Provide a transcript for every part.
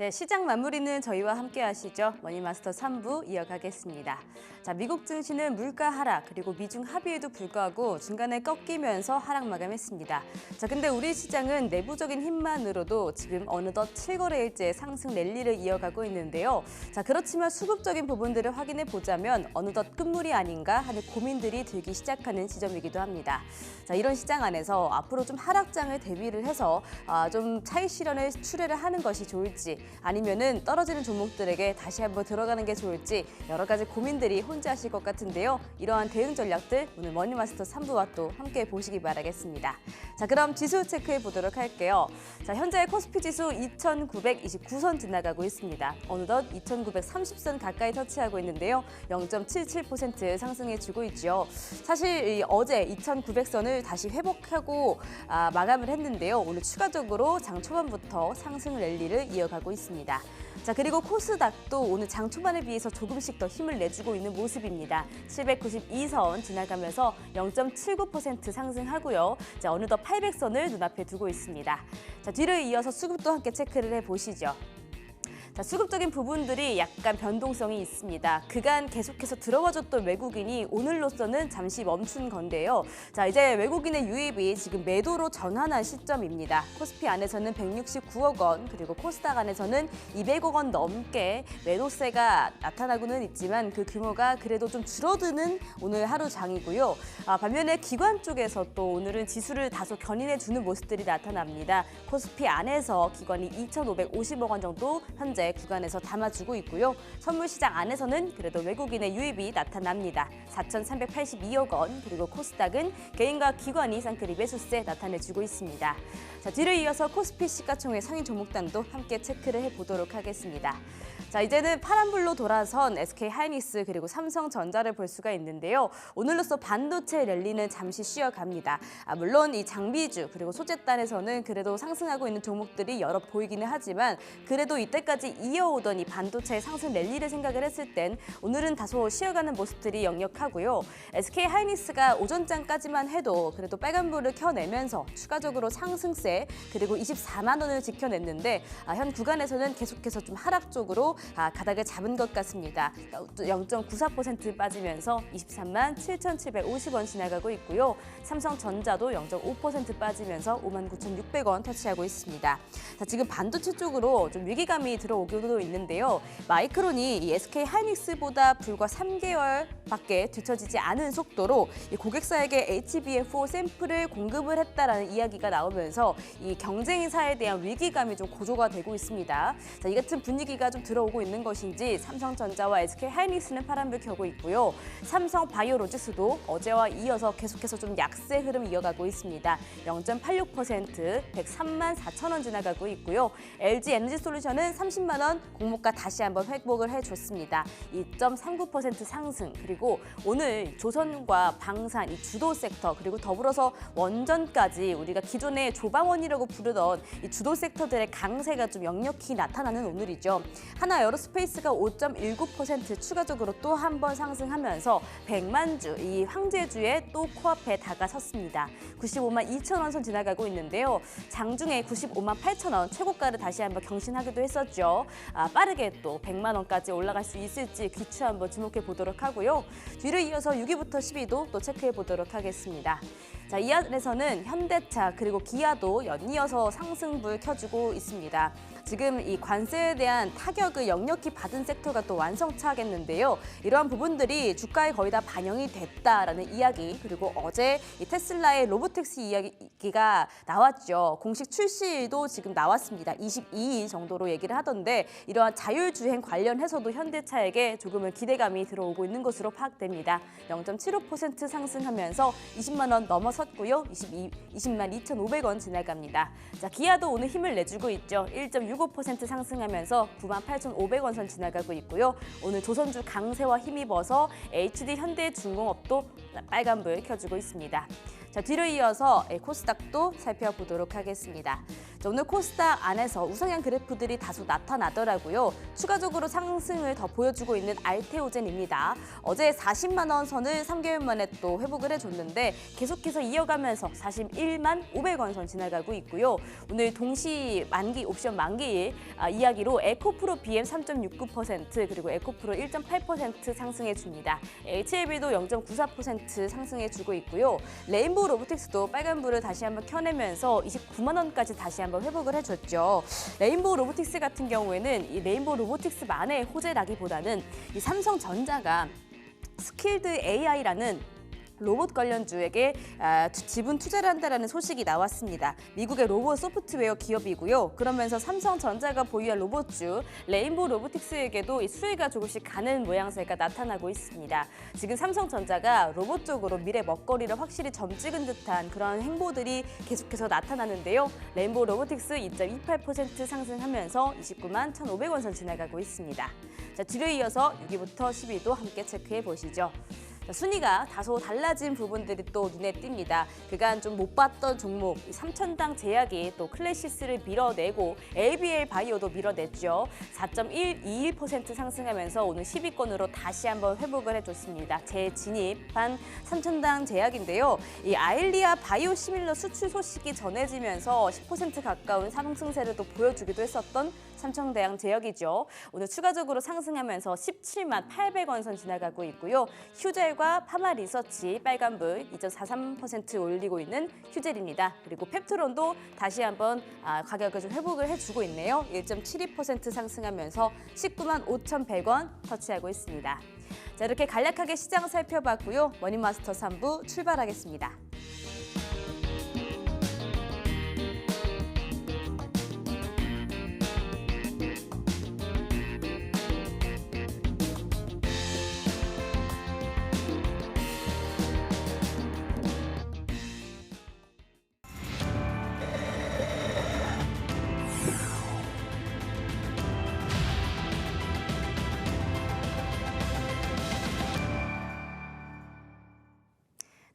네, 시장 마무리는 저희와 함께 하시죠. 머니마스터 3부 이어가겠습니다. 자, 미국 증시는 물가 하락 그리고 미중 합의에도 불구하고 중간에 꺾이면서 하락 마감했습니다. 자, 근데 우리 시장은 내부적인 힘만으로도 지금 어느덧 7거래일째 상승 랠리를 이어가고 있는데요. 자, 그렇지만 수급적인 부분들을 확인해 보자면 어느덧 끝물이 아닌가 하는 고민들이 들기 시작하는 지점이기도 합니다. 자, 이런 시장 안에서 앞으로 좀 하락장을 대비를 해서 좀 차익 실현을 추례를 하는 것이 좋을지 아니면은 떨어지는 종목들에게 다시 한번 들어가는 게 좋을지 여러 가지 고민들이 혼재하실 것 같은데요. 이러한 대응 전략들 오늘 머니마스터 3부와 또 함께 보시기 바라겠습니다. 자, 그럼 지수 체크해 보도록 할게요. 자, 현재 코스피 지수 2,929선 지나가고 있습니다. 어느덧 2,930선 가까이 터치하고 있는데요. 0.77% 상승해주고 있죠. 사실 어제 2,900선을 다시 회복하고 마감을 했는데요. 오늘 추가적으로 장 초반부터 상승 랠리를 이어가고 있습니다. 자, 그리고 코스닥도 오늘 장 초반에 비해서 조금씩 더 힘을 내주고 있는 모습입니다. 792선 지나가면서 0.79% 상승하고요. 자, 어느덧 800선을 눈앞에 두고 있습니다. 자, 뒤를 이어서 수급도 함께 체크를 해보시죠. 자, 수급적인 부분들이 약간 변동성이 있습니다. 그간 계속해서 들어와줬던 외국인이 오늘로서는 잠시 멈춘 건데요. 자, 이제 외국인의 유입이 지금 매도로 전환한 시점입니다. 코스피 안에서는 169억 원, 그리고 코스닥 안에서는 200억 원 넘게 매도세가 나타나고는 있지만 그 규모가 그래도 좀 줄어드는 오늘 하루 장이고요. 반면에 기관 쪽에서 또 오늘은 지수를 다소 견인해주는 모습들이 나타납니다. 코스피 안에서 기관이 2,550억 원 정도 현재 구간에서 담아주고 있고요. 선물시장 안에서는 그래도 외국인의 유입이 나타납니다. 4,382억 원, 그리고 코스닥은 개인과 기관이 쌍끌이 매수세 나타내주고 있습니다. 자, 뒤를 이어서 코스피 시가총액 상위 종목단도 함께 체크를 해보도록 하겠습니다. 자, 이제는 파란불로 돌아선 SK하이닉스 그리고 삼성전자를 볼 수가 있는데요. 오늘로써 반도체 랠리는 잠시 쉬어갑니다. 물론 이 장비주 그리고 소재단에서는 그래도 상승하고 있는 종목들이 여러 보이기는 하지만 그래도 이때까지 이어오던 이 반도체 상승 랠리를 생각을 했을 땐 오늘은 다소 쉬어가는 모습들이 역력하고요. SK하이닉스가 오전장까지만 해도 그래도 빨간불을 켜내면서 추가적으로 상승세 그리고 24만 원을 지켜냈는데 현 구간에서는 계속해서 좀 하락 쪽으로 가닥을 잡은 것 같습니다. 0.94% 빠지면서 23만 7,750원 지나가고 있고요. 삼성전자도 0.5% 빠지면서 59,600원 터치하고 있습니다. 자, 지금 반도체 쪽으로 좀 위기감이 들어오기도 있는데요. 마이크론이 이 SK하이닉스보다 불과 3개월밖에 뒤처지지 않은 속도로 이 고객사에게 HBM4 샘플을 공급을 했다라는 이야기가 나오면서 이 경쟁사에 대한 위기감이 좀 고조가 되고 있습니다. 자, 이 같은 분위기가 좀 들어오고 있는 것인지 삼성전자와 SK하이닉스는 파란불 켜고 있고요. 삼성바이오로직스도 어제와 이어서 계속해서 좀 약세 흐름 이어가고 있습니다. 0.86% 103만 4천 원 지나가고 있고요. LG에너지솔루션은 30만 원 공모가 다시 한번 회복을 해줬습니다. 2.39% 상승 그리고 오늘 조선과 방산 이 주도 섹터 그리고 더불어서 원전까지 우리가 기존의 조방원이라고 부르던 이 주도 섹터들의 강세가 좀 역력히 나타나는 오늘이죠. 하나 에어로스페이스가 5.19% 추가적으로 또 한 번 상승하면서 100만 주, 이 황제주에 또 코앞에 다가섰습니다. 95만 2천 원 선 지나가고 있는데요. 장중에 95만 8천 원 최고가를 다시 한번 경신하기도 했었죠. 빠르게 또 100만 원까지 올라갈 수 있을지 귀추 한번 주목해 보도록 하고요. 뒤를 이어서 6위부터 10위도 또 체크해 보도록 하겠습니다. 자, 이 안에서는 현대차 그리고 기아도 연이어서 상승불 켜주고 있습니다. 지금 이 관세에 대한 타격을 역력히 받은 섹터가 또 완성차겠는데요. 이러한 부분들이 주가에 거의 다 반영이 됐다라는 이야기 그리고 어제 이 테슬라의 로보택시 이야기가 나왔죠. 공식 출시도 지금 나왔습니다. 22일 정도로 얘기를 하던데 이러한 자율주행 관련해서도 현대차에게 조금은 기대감이 들어오고 있는 것으로 파악됩니다. 0.75% 상승하면서 20만 원 넘어섰고요. 20만 2,500원 지나갑니다. 자, 기아도 오늘 힘을 내주고 있죠. 1.65% 상승하면서 98,500원 선 지나가고 있고요. 오늘 조선주 강세와 힘입어서 HD 현대중공업도 빨간불 켜주고 있습니다. 자, 뒤를 이어서 코스닥도 살펴보도록 하겠습니다. 자, 오늘 코스닥 안에서 우상향 그래프들이 다소 나타나더라고요. 추가적으로 상승을 더 보여주고 있는 알테오젠입니다. 어제 40만 원 선을 3개월 만에 또 회복을 해줬는데 계속해서 이어가면서 41만 500원 선 지나가고 있고요. 오늘 동시 만기 옵션 만기일 이야기로 에코프로 BM 3.69% 그리고 에코프로 1.8% 상승해 줍니다. HLB도 0.94% 상승해 주고 있고요. 레인보우 로보틱스도 빨간불을 다시 한번 켜내면서 29만 원까지 다시 한번 회복을 해줬죠. 레인보우 로보틱스 같은 경우에는 이 레인보우 로보틱스만의 호재라기보다는 이 삼성전자가 스킬드 AI라는 로봇 관련주에게 지분 투자를 한다는 소식이 나왔습니다. 미국의 로봇 소프트웨어 기업이고요. 그러면서 삼성전자가 보유한 로봇주 레인보우 로보틱스에게도 이 수혜가 조금씩 가는 모양새가 나타나고 있습니다. 지금 삼성전자가 로봇 쪽으로 미래 먹거리를 확실히 점 찍은 듯한 그런 행보들이 계속해서 나타나는데요. 레인보우 로보틱스 2.28% 상승하면서 29만 1,500원 선 지나가고 있습니다. 자, 뒤를 이어서 6위부터 10위도 함께 체크해 보시죠. 순위가 다소 달라진 부분들이 또 눈에 띕니다. 그간 좀 못 봤던 종목, 삼천당 제약이 또 클래시스를 밀어내고 ABL 바이오도 밀어냈죠. 4.121% 상승하면서 오늘 10위권으로 다시 한번 회복을 해줬습니다. 재진입한 삼천당 제약인데요. 이 아일리아 바이오 시밀러 수출 소식이 전해지면서 10% 가까운 상승세를 또 보여주기도 했었던 삼천대양 제약이죠. 오늘 추가적으로 상승하면서 17만 800원 선 지나가고 있고요. 휴젤과 파마리서치 빨간불 2.43% 올리고 있는 휴젤입니다. 그리고 펩트론도 다시 한번 가격을 좀 회복을 해주고 있네요. 1.72% 상승하면서 19만 5,100원 터치하고 있습니다. 자, 이렇게 간략하게 시장 살펴봤고요. 머니마스터 3부 출발하겠습니다.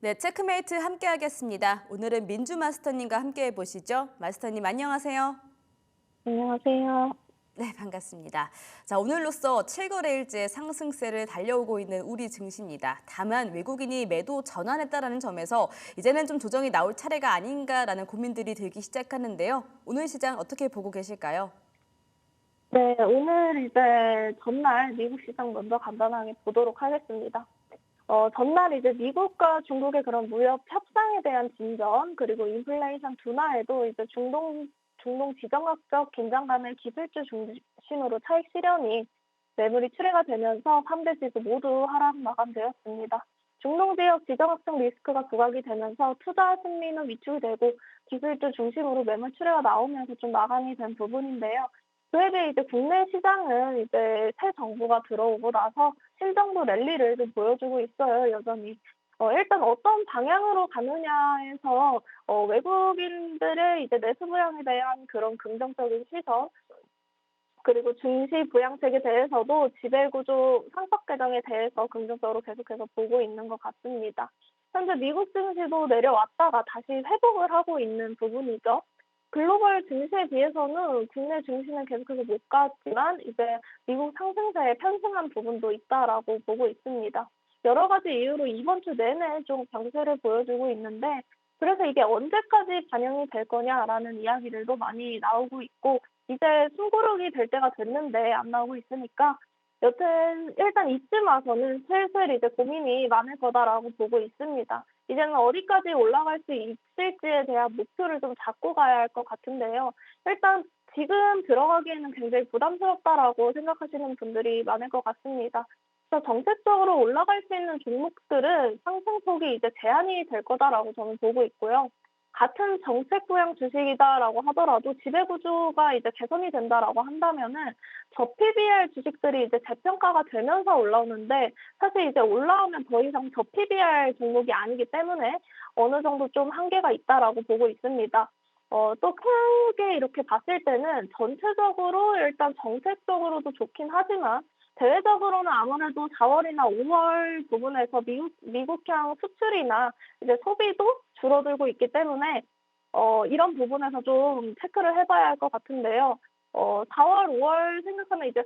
네, 체크메이트 함께 하겠습니다. 오늘은 민주 마스터님과 함께 해보시죠. 마스터님 안녕하세요. 안녕하세요. 네, 반갑습니다. 자, 오늘로써 7거래일째 상승세를 달려오고 있는 우리 증시입니다. 다만 외국인이 매도 전환했다는 점에서 이제는 좀 조정이 나올 차례가 아닌가라는 고민들이 들기 시작하는데요. 오늘 시장 어떻게 보고 계실까요? 네, 오늘 이제 전날 미국 시장 먼저 간단하게 보도록 하겠습니다. 전날 이제 미국과 중국의 그런 무역 협상에 대한 진전, 그리고 인플레이션 둔화에도 이제 중동 지정학적 긴장감의 기술주 중심으로 차익 실현이 매물이 출회가 되면서 3대 지수 모두 하락 마감되었습니다. 중동 지역 지정학적 리스크가 부각이 되면서 투자 심리는 위축이 되고 기술주 중심으로 매물 출회가 나오면서 좀 마감이 된 부분인데요. 그에 비해 이제 국내 시장은 이제 새 정부가 들어오고 나서 신정부 랠리를 좀 보여주고 있어요, 여전히. 일단 어떤 방향으로 가느냐에서 외국인들의 이제 내수 부양에 대한 그런 긍정적인 시선, 그리고 증시 부양책에 대해서도 지배구조 상석 개정에 대해서 긍정적으로 계속해서 보고 있는 것 같습니다. 현재 미국 증시도 내려왔다가 다시 회복을 하고 있는 부분이죠. 글로벌 증시에 비해서는 국내 증시는 계속해서 못 갔지만 이제 미국 상승세에 편승한 부분도 있다라고 보고 있습니다. 여러 가지 이유로 이번 주 내내 좀 강세를 보여주고 있는데 그래서 이게 언제까지 반영이 될 거냐라는 이야기들도 많이 나오고 있고 이제 숨고르기 될 때가 됐는데 안 나오고 있으니까 여튼 일단 이쯤 와서는 슬슬 이제 고민이 많을 거다라고 보고 있습니다. 이제는 어디까지 올라갈 수 있을지에 대한 목표를 좀 잡고 가야 할 것 같은데요. 일단 지금 들어가기에는 굉장히 부담스럽다라고 생각하시는 분들이 많을 것 같습니다. 그래서 정책적으로 올라갈 수 있는 종목들은 상승폭이 이제 제한이 될 거다라고 저는 보고 있고요. 같은 정책 부양 주식이다라고 하더라도 지배구조가 이제 개선이 된다라고 한다면은 저PBR 주식들이 이제 재평가가 되면서 올라오는데 사실 이제 올라오면 더 이상 저PBR 종목이 아니기 때문에 어느 정도 좀 한계가 있다라고 보고 있습니다. 또 크게 이렇게 봤을 때는 전체적으로 일단 정책적으로도 좋긴 하지만 대외적으로는 아무래도 4월이나 5월 부분에서 미국향 수출이나 이제 소비도 줄어들고 있기 때문에 이런 부분에서 좀 체크를 해 봐야 할 것 같은데요. 4월, 5월 생각하면 이제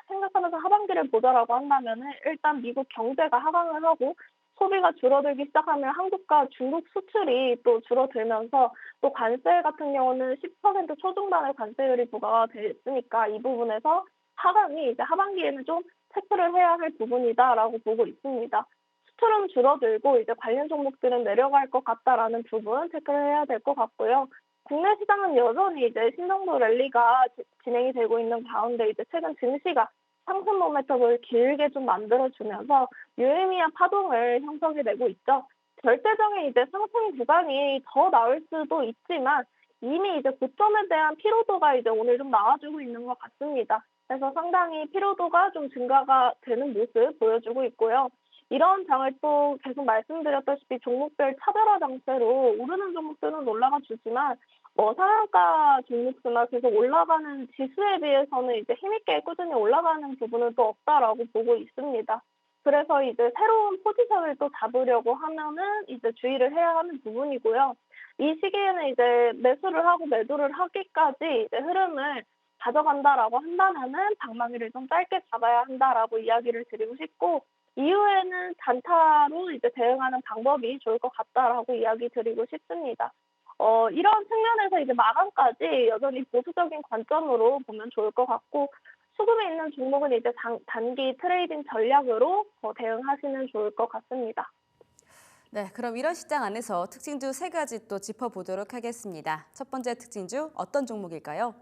생각하면서 하반기를 보자라고 한다면은 일단 미국 경제가 하강을 하고 소비가 줄어들기 시작하면 한국과 중국 수출이 또 줄어들면서 또 관세 같은 경우는 10% 초중반의 관세율이 부과가 됐으니까 이 부분에서 하강이 이제 하반기에는 좀 체크를 해야 할 부분이다라고 보고 있습니다. 수출은 줄어들고 이제 관련 종목들은 내려갈 것 같다라는 부분 체크를 해야 될 것 같고요. 국내 시장은 여전히 이제 신정도 랠리가 진행이 되고 있는 가운데 이제 최근 증시가 상승 모멘텀을 길게 좀 만들어주면서 유의미한 파동을 형성해내고 있죠. 절대적인 이제 상승 구간이 더 나올 수도 있지만 이미 이제 고점에 대한 피로도가 이제 오늘 좀 나와주고 있는 것 같습니다. 그래서 상당히 피로도가 좀 증가가 되는 모습 보여주고 있고요. 이런 장을 또 계속 말씀드렸다시피 종목별 차별화 장세로 오르는 종목들은 올라가 주지만 상한가 종목수나 계속 올라가는 지수에 비해서는 이제 힘있게 꾸준히 올라가는 부분은 또 없다라고 보고 있습니다. 그래서 이제 새로운 포지션을 또 잡으려고 하면은 이제 주의를 해야 하는 부분이고요. 이 시기에는 이제 매수를 하고 매도를 하기까지 이제 흐름을 가져간다라고 한다면은 방망이를 좀 짧게 잡아야 한다라고 이야기를 드리고 싶고 이후에는 단타로 이제 대응하는 방법이 좋을 것 같다라고 이야기 드리고 싶습니다. 이런 측면에서 이제 마감까지 여전히 보수적인 관점으로 보면 좋을 것 같고 수급에 있는 종목은 이제 단기 트레이딩 전략으로 대응하시면 좋을 것 같습니다. 네, 그럼 이런 시장 안에서 특징주 세 가지 또 짚어보도록 하겠습니다. 첫 번째 특징주 어떤 종목일까요?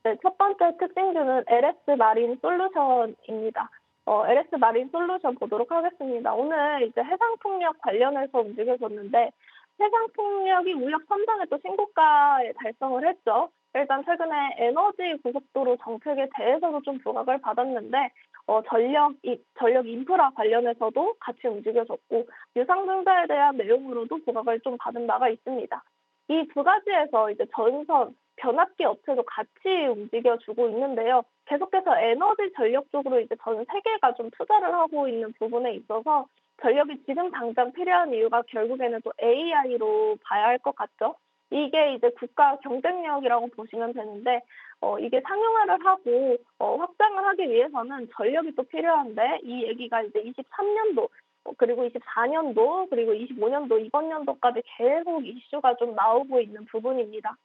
네, 첫 번째 특징주는 LS 마린 솔루션입니다. LS 마린 솔루션 보도록 하겠습니다. 오늘 이제 해상풍력 관련해서 움직여졌는데 해상풍력이 무역 선장에 또 신고가에 달성을 했죠. 일단 최근에 에너지 고속도로 정책에 대해서도 좀 부각을 받았는데 전력 인프라 관련해서도 같이 움직여졌고 유상증자에 대한 내용으로도 부각을 좀 받은 바가 있습니다. 이 두 가지에서 이제 전선 변압기 업체도 같이 움직여주고 있는데요. 계속해서 에너지 전력 쪽으로 이제 전 세계가 좀 투자를 하고 있는 부분에 있어서 전력이 지금 당장 필요한 이유가 결국에는 또 AI로 봐야 할 것 같죠. 이게 이제 국가 경쟁력이라고 보시면 되는데, 이게 상용화를 하고 확장을 하기 위해서는 전력이 또 필요한데 이 얘기가 이제 23년도 그리고 24년도 그리고 25년도 이번 연도까지 계속 이슈가 좀 나오고 있는 부분입니다.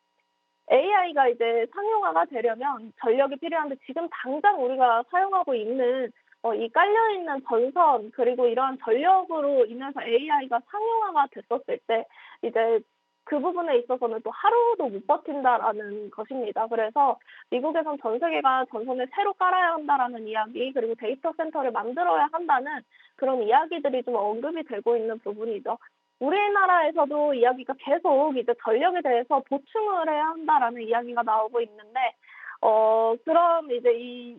AI가 이제 상용화가 되려면 전력이 필요한데 지금 당장 우리가 사용하고 있는 이 깔려 있는 전선 그리고 이러한 전력으로 인해서 AI가 상용화가 됐었을 때 이제 그 부분에 있어서는 또 하루도 못 버틴다라는 것입니다. 그래서 미국에선 전 세계가 전선을 새로 깔아야 한다라는 이야기 그리고 데이터 센터를 만들어야 한다는 그런 이야기들이 좀 언급이 되고 있는 부분이죠. 우리나라에서도 이야기가 계속 이제 전력에 대해서 보충을 해야 한다라는 이야기가 나오고 있는데, 그럼 이제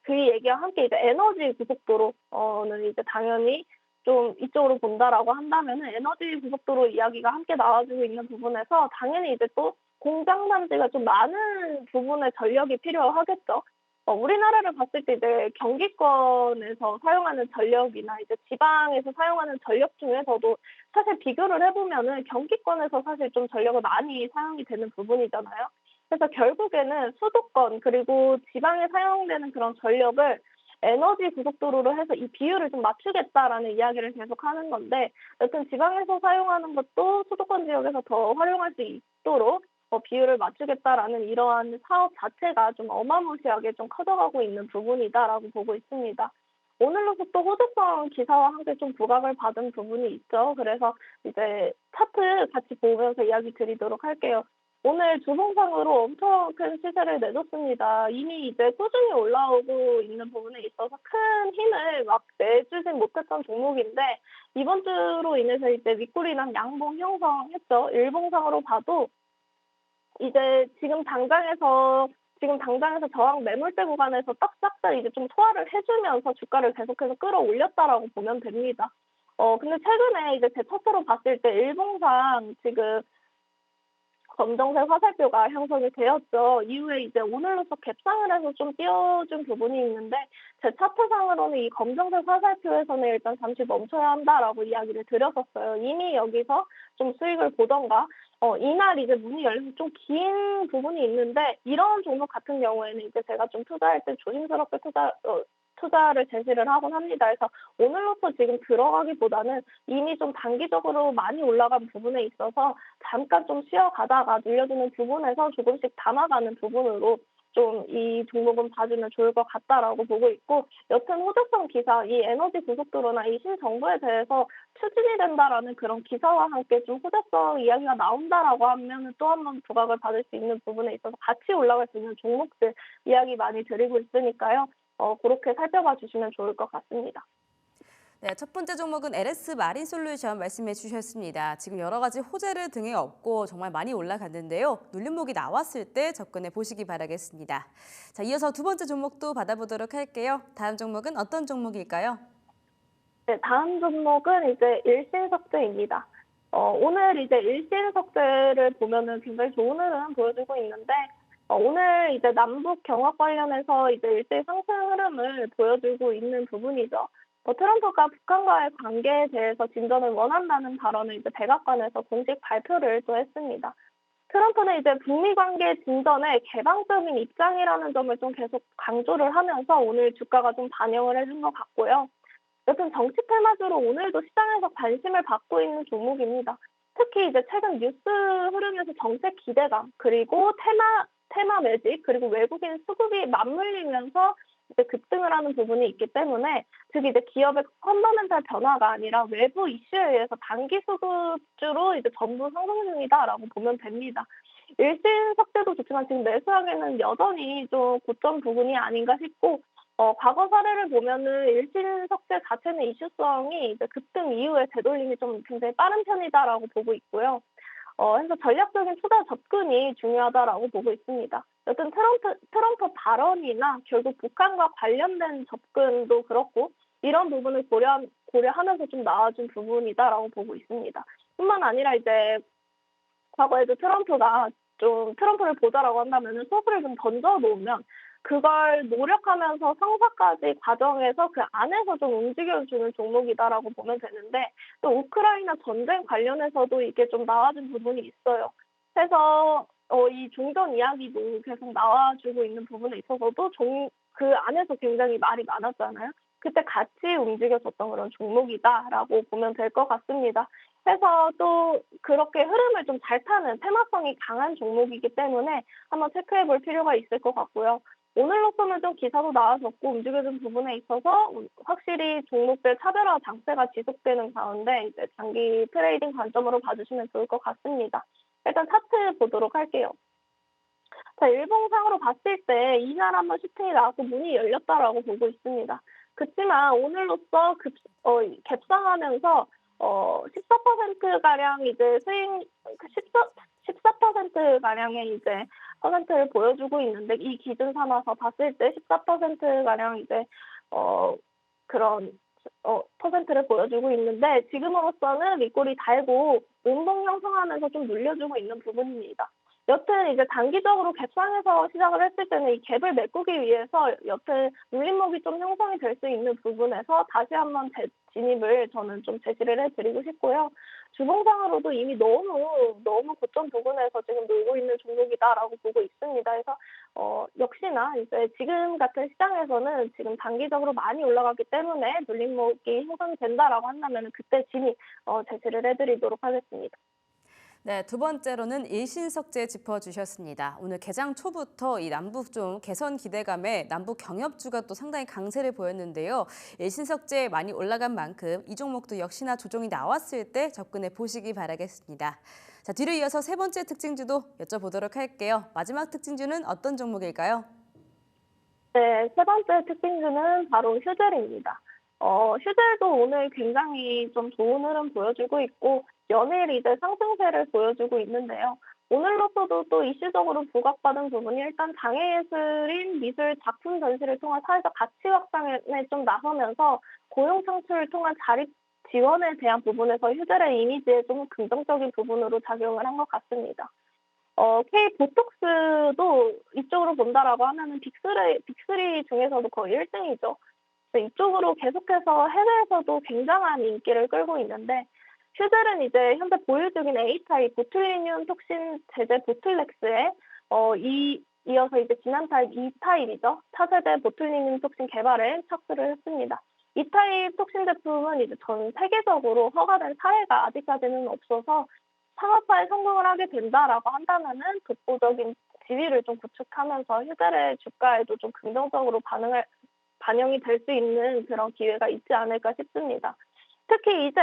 그 얘기와 함께 이제 에너지 고속도로는 이제 당연히 좀 이쪽으로 본다라고 한다면은 에너지 고속도로 이야기가 함께 나와주고 있는 부분에서 당연히 이제 또 공장 단지가 좀 많은 부분에 전력이 필요하겠죠. 우리나라를 봤을 때 이제 경기권에서 사용하는 전력이나 이제 지방에서 사용하는 전력 중에서도 사실 비교를 해보면은 경기권에서 사실 좀 전력을 많이 사용이 되는 부분이잖아요. 그래서 결국에는 수도권 그리고 지방에 사용되는 그런 전력을 에너지 고속도로로 해서 이 비율을 좀 맞추겠다라는 이야기를 계속 하는 건데 여튼 지방에서 사용하는 것도 수도권 지역에서 더 활용할 수 있도록 비율을 맞추겠다라는 이러한 사업 자체가 좀 어마무시하게 좀 커져가고 있는 부분이다라고 보고 있습니다. 오늘로서 또 호재성 기사와 함께 좀 부각을 받은 부분이 있죠. 그래서 이제 차트 같이 보면서 이야기 드리도록 할게요. 오늘 주봉상으로 엄청 큰 시세를 내줬습니다. 이미 이제 꾸준히 올라오고 있는 부분에 있어서 큰 힘을 막 내주진 못했던 종목인데 이번 주로 인해서 이제 윗골이랑 양봉 형성했죠. 일봉상으로 봐도 이제 지금 당장에서 저항 매물대 구간에서 딱딱딱 이제 좀 소화를 해주면서 주가를 계속해서 끌어올렸다라고 보면 됩니다. 근데 최근에 이제 제 차트로 봤을 때 일봉상 지금 검정색 화살표가 형성이 되었죠. 이후에 이제 오늘로써 갭상을 해서 좀 띄워준 부분이 있는데 제 차트상으로는 이 검정색 화살표에서는 일단 잠시 멈춰야 한다라고 이야기를 드렸었어요. 이미 여기서 좀 수익을 보던가 이날 이제 문이 열려서 좀 긴 부분이 있는데 이런 종목 같은 경우에는 이제 제가 좀 투자할 때 조심스럽게 투자를 제시를 하곤 합니다. 그래서 오늘로써 지금 들어가기보다는 이미 좀 단기적으로 많이 올라간 부분에 있어서 잠깐 좀 쉬어가다가 눌려주는 부분에서 조금씩 담아가는 부분으로 좀 이 종목은 봐주면 좋을 것 같다라고 보고 있고, 여튼 호재성 기사, 이 에너지 고속도로나 이 신정부에 대해서 추진이 된다라는 그런 기사와 함께 좀 호재성 이야기가 나온다라고 하면 또 한 번 부각을 받을 수 있는 부분에 있어서 같이 올라갈 수 있는 종목들 이야기 많이 드리고 있으니까요. 그렇게 살펴봐 주시면 좋을 것 같습니다. 네, 첫 번째 종목은 LS 마린 솔루션 말씀해 주셨습니다. 지금 여러 가지 호재를 등에 업고 정말 많이 올라갔는데요. 눌림목이 나왔을 때 접근해 보시기 바라겠습니다. 자, 이어서 두 번째 종목도 받아보도록 할게요. 다음 종목은 어떤 종목일까요? 네, 다음 종목은 이제 일신석재입니다. 오늘 이제 일신석재를 보면은 굉장히 좋은 흐름 보여주고 있는데, 오늘 이제 남북 경합 관련해서 이제 일대 상승 흐름을 보여주고 있는 부분이죠. 트럼프가 북한과의 관계에 대해서 진전을 원한다는 발언을 이제 백악관에서 공식 발표를 또 했습니다. 트럼프는 이제 북미 관계 진전에 개방적인 입장이라는 점을 좀 계속 강조를 하면서 오늘 주가가 좀 반영을 해준 것 같고요. 여튼 정치 테마주로 오늘도 시장에서 관심을 받고 있는 종목입니다. 특히 이제 최근 뉴스 흐름에서 정책 기대감, 그리고 테마 매직, 그리고 외국인 수급이 맞물리면서 이제 급등을 하는 부분이 있기 때문에, 즉 이제 기업의 펀더멘탈 변화가 아니라 외부 이슈에 의해서 단기 수급주로 이제 전부 상승 중이다라고 보면 됩니다. 일신석재도 좋지만 지금 매수하기에는 여전히 좀 고점 부분이 아닌가 싶고, 과거 사례를 보면은 일신석재 자체는 이슈성이 이제 급등 이후에 되돌림이 좀 굉장히 빠른 편이다라고 보고 있고요. 그래서 전략적인 투자 접근이 중요하다라고 보고 있습니다. 여튼 트럼프 발언이나 결국 북한과 관련된 접근도 그렇고 이런 부분을 고려하면서 좀 나아진 부분이다라고 보고 있습니다. 뿐만 아니라 이제 과거에도 트럼프가 좀 트럼프를 보자라고 한다면은 소스를 좀 던져 놓으면 그걸 노력하면서 성사까지 과정에서 그 안에서 좀 움직여주는 종목이다라고 보면 되는데, 또 우크라이나 전쟁 관련해서도 이게 좀 나와준 부분이 있어요. 그래서 이 종전 이야기도 계속 나와주고 있는 부분에 있어서도 그 안에서 굉장히 말이 많았잖아요. 그때 같이 움직여줬던 그런 종목이다라고 보면 될 것 같습니다. 그래서 또 그렇게 흐름을 좀 잘 타는 테마성이 강한 종목이기 때문에 한번 체크해 볼 필요가 있을 것 같고요. 오늘로서는 좀 기사도 나와줬고 움직여준 부분에 있어서 확실히 종목별 차별화 장세가 지속되는 가운데 이제 장기 트레이딩 관점으로 봐주시면 좋을 것 같습니다. 일단 차트 보도록 할게요. 자, 일봉상으로 봤을 때 이날 한번 슈팅이 나와서 문이 열렸다라고 보고 있습니다. 그렇지만 오늘로써 갭상하면서 14% 가량 이제 스윙 14% 가량의 이제 퍼센트를 보여주고 있는데, 이 기준 삼아서 봤을 때 14%가량 이제 그런 퍼센트를 보여주고 있는데, 지금으로서는 윗골이 달고 운동 형성하면서 좀 눌려주고 있는 부분입니다. 여튼 이제 단기적으로 갭상에서 시작을 했을 때는 이 갭을 메꾸기 위해서 여튼 눌림목이 좀 형성이 될 수 있는 부분에서 다시 한번 진입을 저는 좀 제시를 해드리고 싶고요. 주봉상으로도 이미 너무 고점 부분에서 지금 놀고 있는 종목이다라고 보고 있습니다. 그래서 역시나 이제 지금 같은 시장에서는 지금 단기적으로 많이 올라가기 때문에 눌림목이 형성이 된다라고 한다면 그때 진입 제시를 해드리도록 하겠습니다. 네, 두 번째로는 일신석재 짚어주셨습니다. 오늘 개장 초부터 이 남북 좀 개선 기대감에 남북 경협주가 또 상당히 강세를 보였는데요. 일신석재 많이 올라간 만큼 이 종목도 역시나 조정이 나왔을 때 접근해 보시기 바라겠습니다. 자, 뒤를 이어서 세 번째 특징주도 여쭤보도록 할게요. 마지막 특징주는 어떤 종목일까요? 네, 세 번째 특징주는 바로 휴젤입니다. 휴젤도 오늘 굉장히 좀 좋은 흐름 보여주고 있고 연일 이제 상승세를 보여주고 있는데요. 오늘로서도 또 이슈적으로 부각받은 부분이 일단 장애예술인 미술 작품 전시를 통한 사회적 가치 확산에 좀 나서면서 고용 창출을 통한 자립 지원에 대한 부분에서 휴젤의 이미지에 좀 긍정적인 부분으로 작용을 한 것 같습니다. K-보톡스도 이쪽으로 본다라고 하면은 빅3 중에서도 거의 1 등이죠. 그래서 이쪽으로 계속해서 해외에서도 굉장한 인기를 끌고 있는데 슈젤은 이제 현재 보유 중인 A타입 보툴리늄 톡신 제제 보틀렉스에 이어서 이제 지난 타입 E타입이죠. 차세대 보툴리늄 톡신 개발에 착수를 했습니다. E타입 톡신 제품은 이제 전 세계적으로 허가된 사례가 아직까지는 없어서 상업화에 성공을 하게 된다라고 한다면은 독보적인 지위를 좀 구축하면서 휴대의 주가에도 좀 긍정적으로 반영이 될 수 있는 그런 기회가 있지 않을까 싶습니다. 특히 이제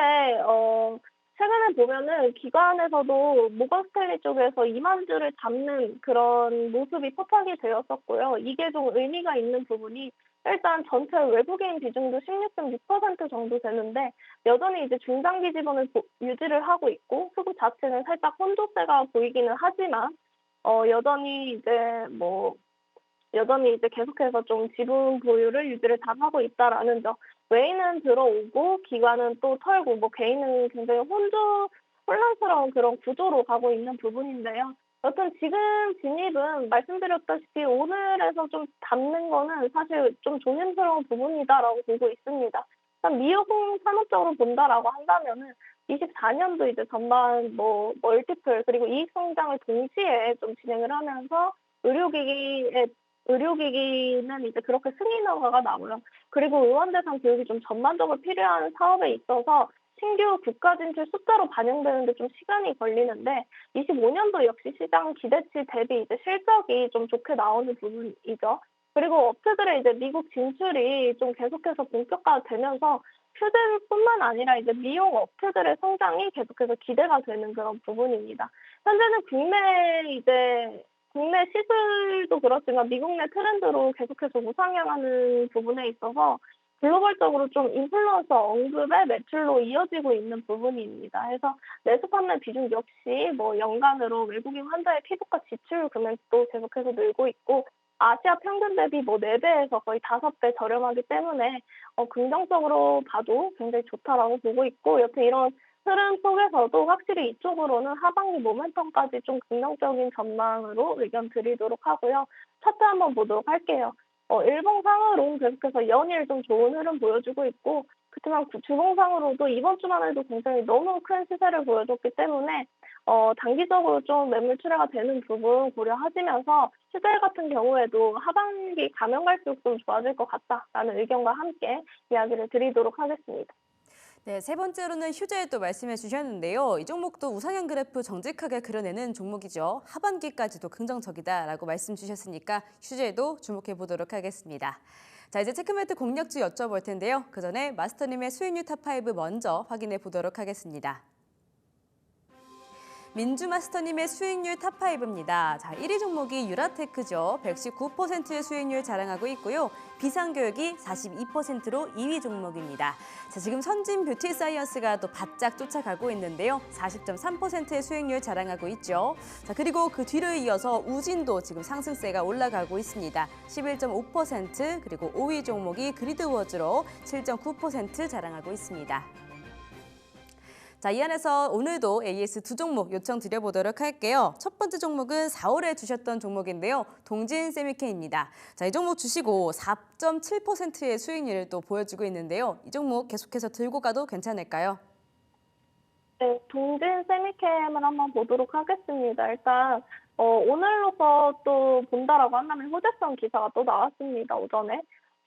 최근에 보면은 기관에서도 모건 스탠리 쪽에서 2만 주를 잡는 그런 모습이 포착이 되었었고요. 이게 좀 의미가 있는 부분이 일단 전체 외국인 비중도 16.6% 정도 되는데 여전히 이제 중장기 지분을 유지를 하고 있고 수급 자체는 살짝 혼조세가 보이기는 하지만 여전히 이제 계속해서 좀 지분 보유를 유지를 잘하고 있다라는 점. 외인은 들어오고 기관은 또 털고 뭐 개인은 굉장히 혼란스러운 그런 구조로 가고 있는 부분인데요. 여튼 지금 진입은 말씀드렸다시피 오늘에서 좀 담는 거는 사실 좀 조심스러운 부분이다라고 보고 있습니다. 일단 미용 산업적으로 본다라고 한다면은 24년도 이제 전반 뭐 멀티플 그리고 이익 성장을 동시에 좀 진행을 하면서 의료기기는 이제 그렇게 승인 허가가 나고요. 그리고 의원대상 교육이 좀 전반적으로 필요한 사업에 있어서 신규 국가 진출 숫자로 반영되는 데 좀 시간이 걸리는데 25년도 역시 시장 기대치 대비 이제 실적이 좀 좋게 나오는 부분이죠. 그리고 업체들의 이제 미국 진출이 좀 계속해서 본격화되면서 휴대뿐만 아니라 이제 미용 업체들의 성장이 계속해서 기대가 되는 그런 부분입니다. 현재는 국내 시술도 그렇지만 미국 내 트렌드로 계속해서 우상향하는 부분에 있어서 글로벌적으로 좀 인플루언서 언급의 매출로 이어지고 있는 부분입니다. 그래서 내수 판매 비중 역시 뭐 연간으로 외국인 환자의 피부과 지출 금액도 계속해서 늘고 있고 아시아 평균 대비 뭐 4배에서 거의 5배 저렴하기 때문에 긍정적으로 봐도 굉장히 좋다라고 보고 있고 여튼 이런 흐름 속에서도 확실히 이쪽으로는 하반기 모멘텀까지 좀 긍정적인 전망으로 의견 드리도록 하고요. 차트 한번 보도록 할게요. 일봉상으로 계속해서 연일 좀 좋은 흐름 보여주고 있고 그렇지만 주봉상으로도 이번 주만 해도 굉장히 너무 큰 시세를 보여줬기 때문에 단기적으로 좀 매물 출회가 되는 부분 고려하시면서 시세 같은 경우에도 하반기 가면 갈수록 좀 좋아질 것 같다라는 의견과 함께 이야기를 드리도록 하겠습니다. 네, 세 번째로는 휴재도 말씀해 주셨는데요. 이 종목도 우상향 그래프 정직하게 그려내는 종목이죠. 하반기까지도 긍정적이다라고 말씀 주셨으니까 휴재도 주목해 보도록 하겠습니다. 자, 이제 체크메이트 공략주 여쭤볼 텐데요. 그 전에 마스터님의 수익률 탑5 먼저 확인해 보도록 하겠습니다. 민주마스터님의 수익률 탑5입니다. 자, 1위 종목이 유라테크죠. 119%의 수익률 자랑하고 있고요. 비상교육이 42%로 2위 종목입니다. 자, 지금 선진 뷰티 사이언스가 또 바짝 쫓아가고 있는데요. 40.3%의 수익률 자랑하고 있죠. 자, 그리고 그 뒤를 이어서 우진도 지금 상승세가 올라가고 있습니다. 11.5% 그리고 5위 종목이 그리드워즈로 7.9% 자랑하고 있습니다. 자, 이 안에서 오늘도 AS 두 종목 요청 드려보도록 할게요. 첫 번째 종목은 4월에 주셨던 종목인데요. 동진세미케입니다. 자, 이 종목 주시고 4.7%의 수익률을 또 보여주고 있는데요. 이 종목 계속해서 들고 가도 괜찮을까요? 네, 동진세미캠을 한번 보도록 하겠습니다. 일단 오늘로서 또 본다라고 한다면 호재성 기사가 또 나왔습니다. 오전에.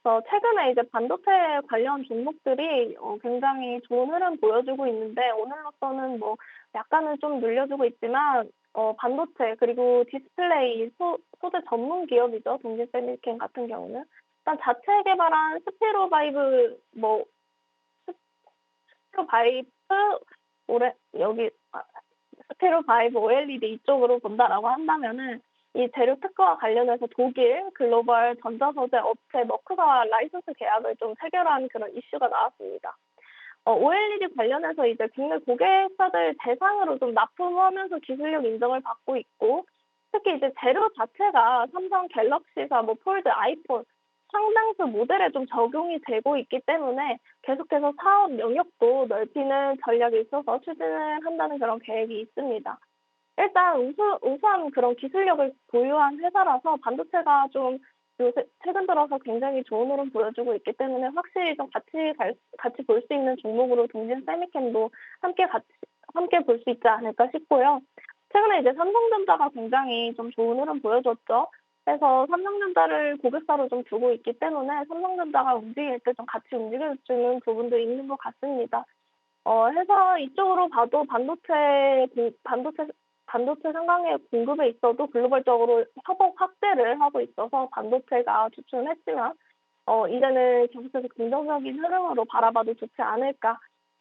그래서 최근에 이제 반도체 관련 종목들이 굉장히 좋은 흐름 보여주고 있는데 오늘로서는 뭐 약간은 좀 눌려주고 있지만 반도체 그리고 디스플레이 소재 전문 기업이죠. 동진세미캠 같은 경우는 일단 자체 개발한 스피로바이브 스피로바이브 OLED 이쪽으로 본다라고 한다면은 이 재료 특허와 관련해서 독일 글로벌 전자소재 업체 머크가 라이선스 계약을 좀 체결한 그런 이슈가 나왔습니다. OLED 관련해서 이제 국내 고객사들 대상으로 좀 납품하면서 기술력 인정을 받고 있고 특히 이제 재료 자체가 삼성 갤럭시사 폴드 아이폰 상당수 모델에 좀 적용이 되고 있기 때문에 계속해서 사업 영역도 넓히는 전략이 있어서 추진을 한다는 그런 계획이 있습니다. 일단 우수한 그런 기술력을 보유한 회사라서 반도체가 좀 요새 최근 들어서 굉장히 좋은 흐름 보여주고 있기 때문에 확실히 좀 같이 볼 수 있는 종목으로 동진 세미캠도 함께 볼 수 있지 않을까 싶고요. 최근에 이제 삼성전자가 굉장히 좀 좋은 흐름 보여줬죠. 그래서 삼성전자를 고객사로 좀 두고 있기 때문에 삼성전자가 움직일 때 좀 같이 움직여주는 부분도 있는 것 같습니다. 해서 이쪽으로 봐도 반도체 상강의 공급에 있어도 글로벌적으로 협업 확대를 하고 있어서 반도체가 주춤 했지만 이제는 계속해서 긍정적인 흐름으로 바라봐도 좋지 않을까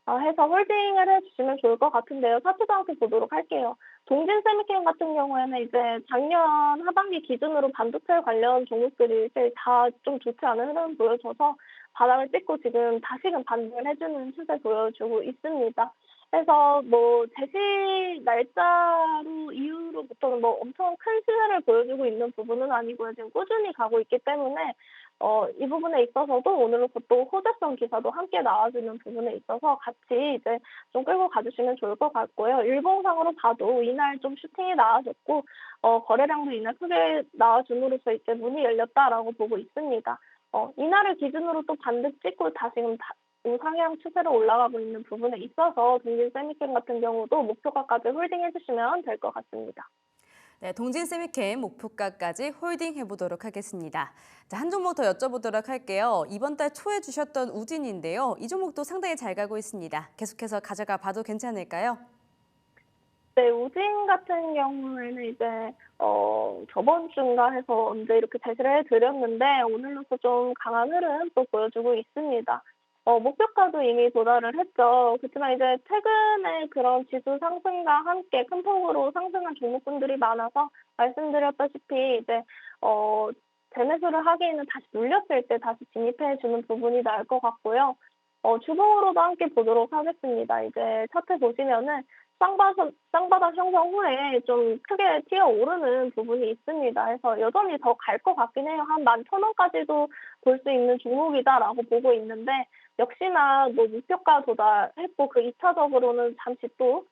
해서 홀딩을 해 주시면 좋을 것 같은데요. 차트도 함께 보도록 할게요. 동진세미캠 같은 경우에는 이제 작년 하반기 기준으로 반도체 관련 종목들이 이제 다 좀 좋지 않은 흐름 보여줘서 바닥을 찍고 지금 다시금 반등을 해 주는 추세 보여주고 있습니다. 그래서 뭐 제시 날짜로 이후로부터는 뭐 엄청 큰 시세를 보여주고 있는 부분은 아니고요. 지금 꾸준히 가고 있기 때문에 이 부분에 있어서도 오늘로부터 또 호재성 기사도 함께 나와주는 부분에 있어서 같이 이제 좀 끌고 가주시면 좋을 것 같고요. 일봉상으로 봐도 이날 좀 슈팅이 나와줬고 거래량도 이날 크게 나와줌으로써 이제 문이 열렸다라고 보고 있습니다. 이날을 기준으로 또 반등 찍고 다시금 우상향 추세로 올라가고 있는 부분에 있어서 동진 세미캠 같은 경우도 목표가까지 홀딩해 주시면 될 것 같습니다. 네, 동진 세미캠 목표가까지 홀딩 해보도록 하겠습니다. 자, 한 종목 더 여쭤보도록 할게요. 이번 달 초에 주셨던 우진인데요. 이 종목도 상당히 잘 가고 있습니다. 계속해서 가져가 봐도 괜찮을까요? 네, 우진 같은 경우에는 이제 저번 주인가 해서 언제 이렇게 제시를 해드렸는데 오늘로서 좀 강한 흐름 또 보여주고 있습니다. 목표가도 이미 도달을 했죠. 그렇지만 이제 최근에 그런 지수 상승과 함께 큰 폭으로 상승한 종목군들이 많아서 말씀드렸다시피 이제 재매수를 하기에는 다시 눌렸을 때 다시 진입해 주는 부분이 나을 것 같고요. 주봉으로도 함께 보도록 하겠습니다. 이제 차트 보시면은 쌍바닥 형성 후에 좀 크게 튀어오르는 부분이 있습니다. 그래서 여전히 더 갈 것 같긴 해요. 한 11,000원까지도 볼 수 있는 종목이다라고 보고 있는데 역시나 뭐 목표가 도달했고 그 2차적으로는 잠시 또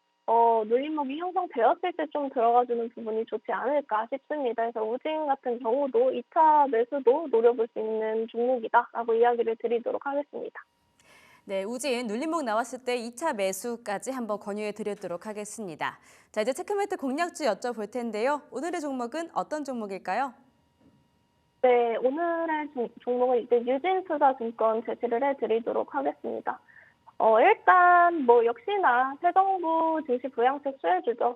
눌림목이 형성되었을 때 좀 들어가주는 부분이 좋지 않을까 싶습니다. 그래서 우진 같은 경우도 2차 매수도 노려볼 수 있는 종목이다라고 이야기를 드리도록 하겠습니다. 네, 우진 눌림목 나왔을 때 2차 매수까지 한번 권유해 드리도록 하겠습니다. 자, 이제 체크메이트 공략주 여쭤볼 텐데요. 오늘의 종목은 어떤 종목일까요? 네, 오늘의 종목은 이제 유진투자증권 제시를 해드리도록 하겠습니다. 일단 뭐 역시나 새 정부 증시 부양책 수혜주죠.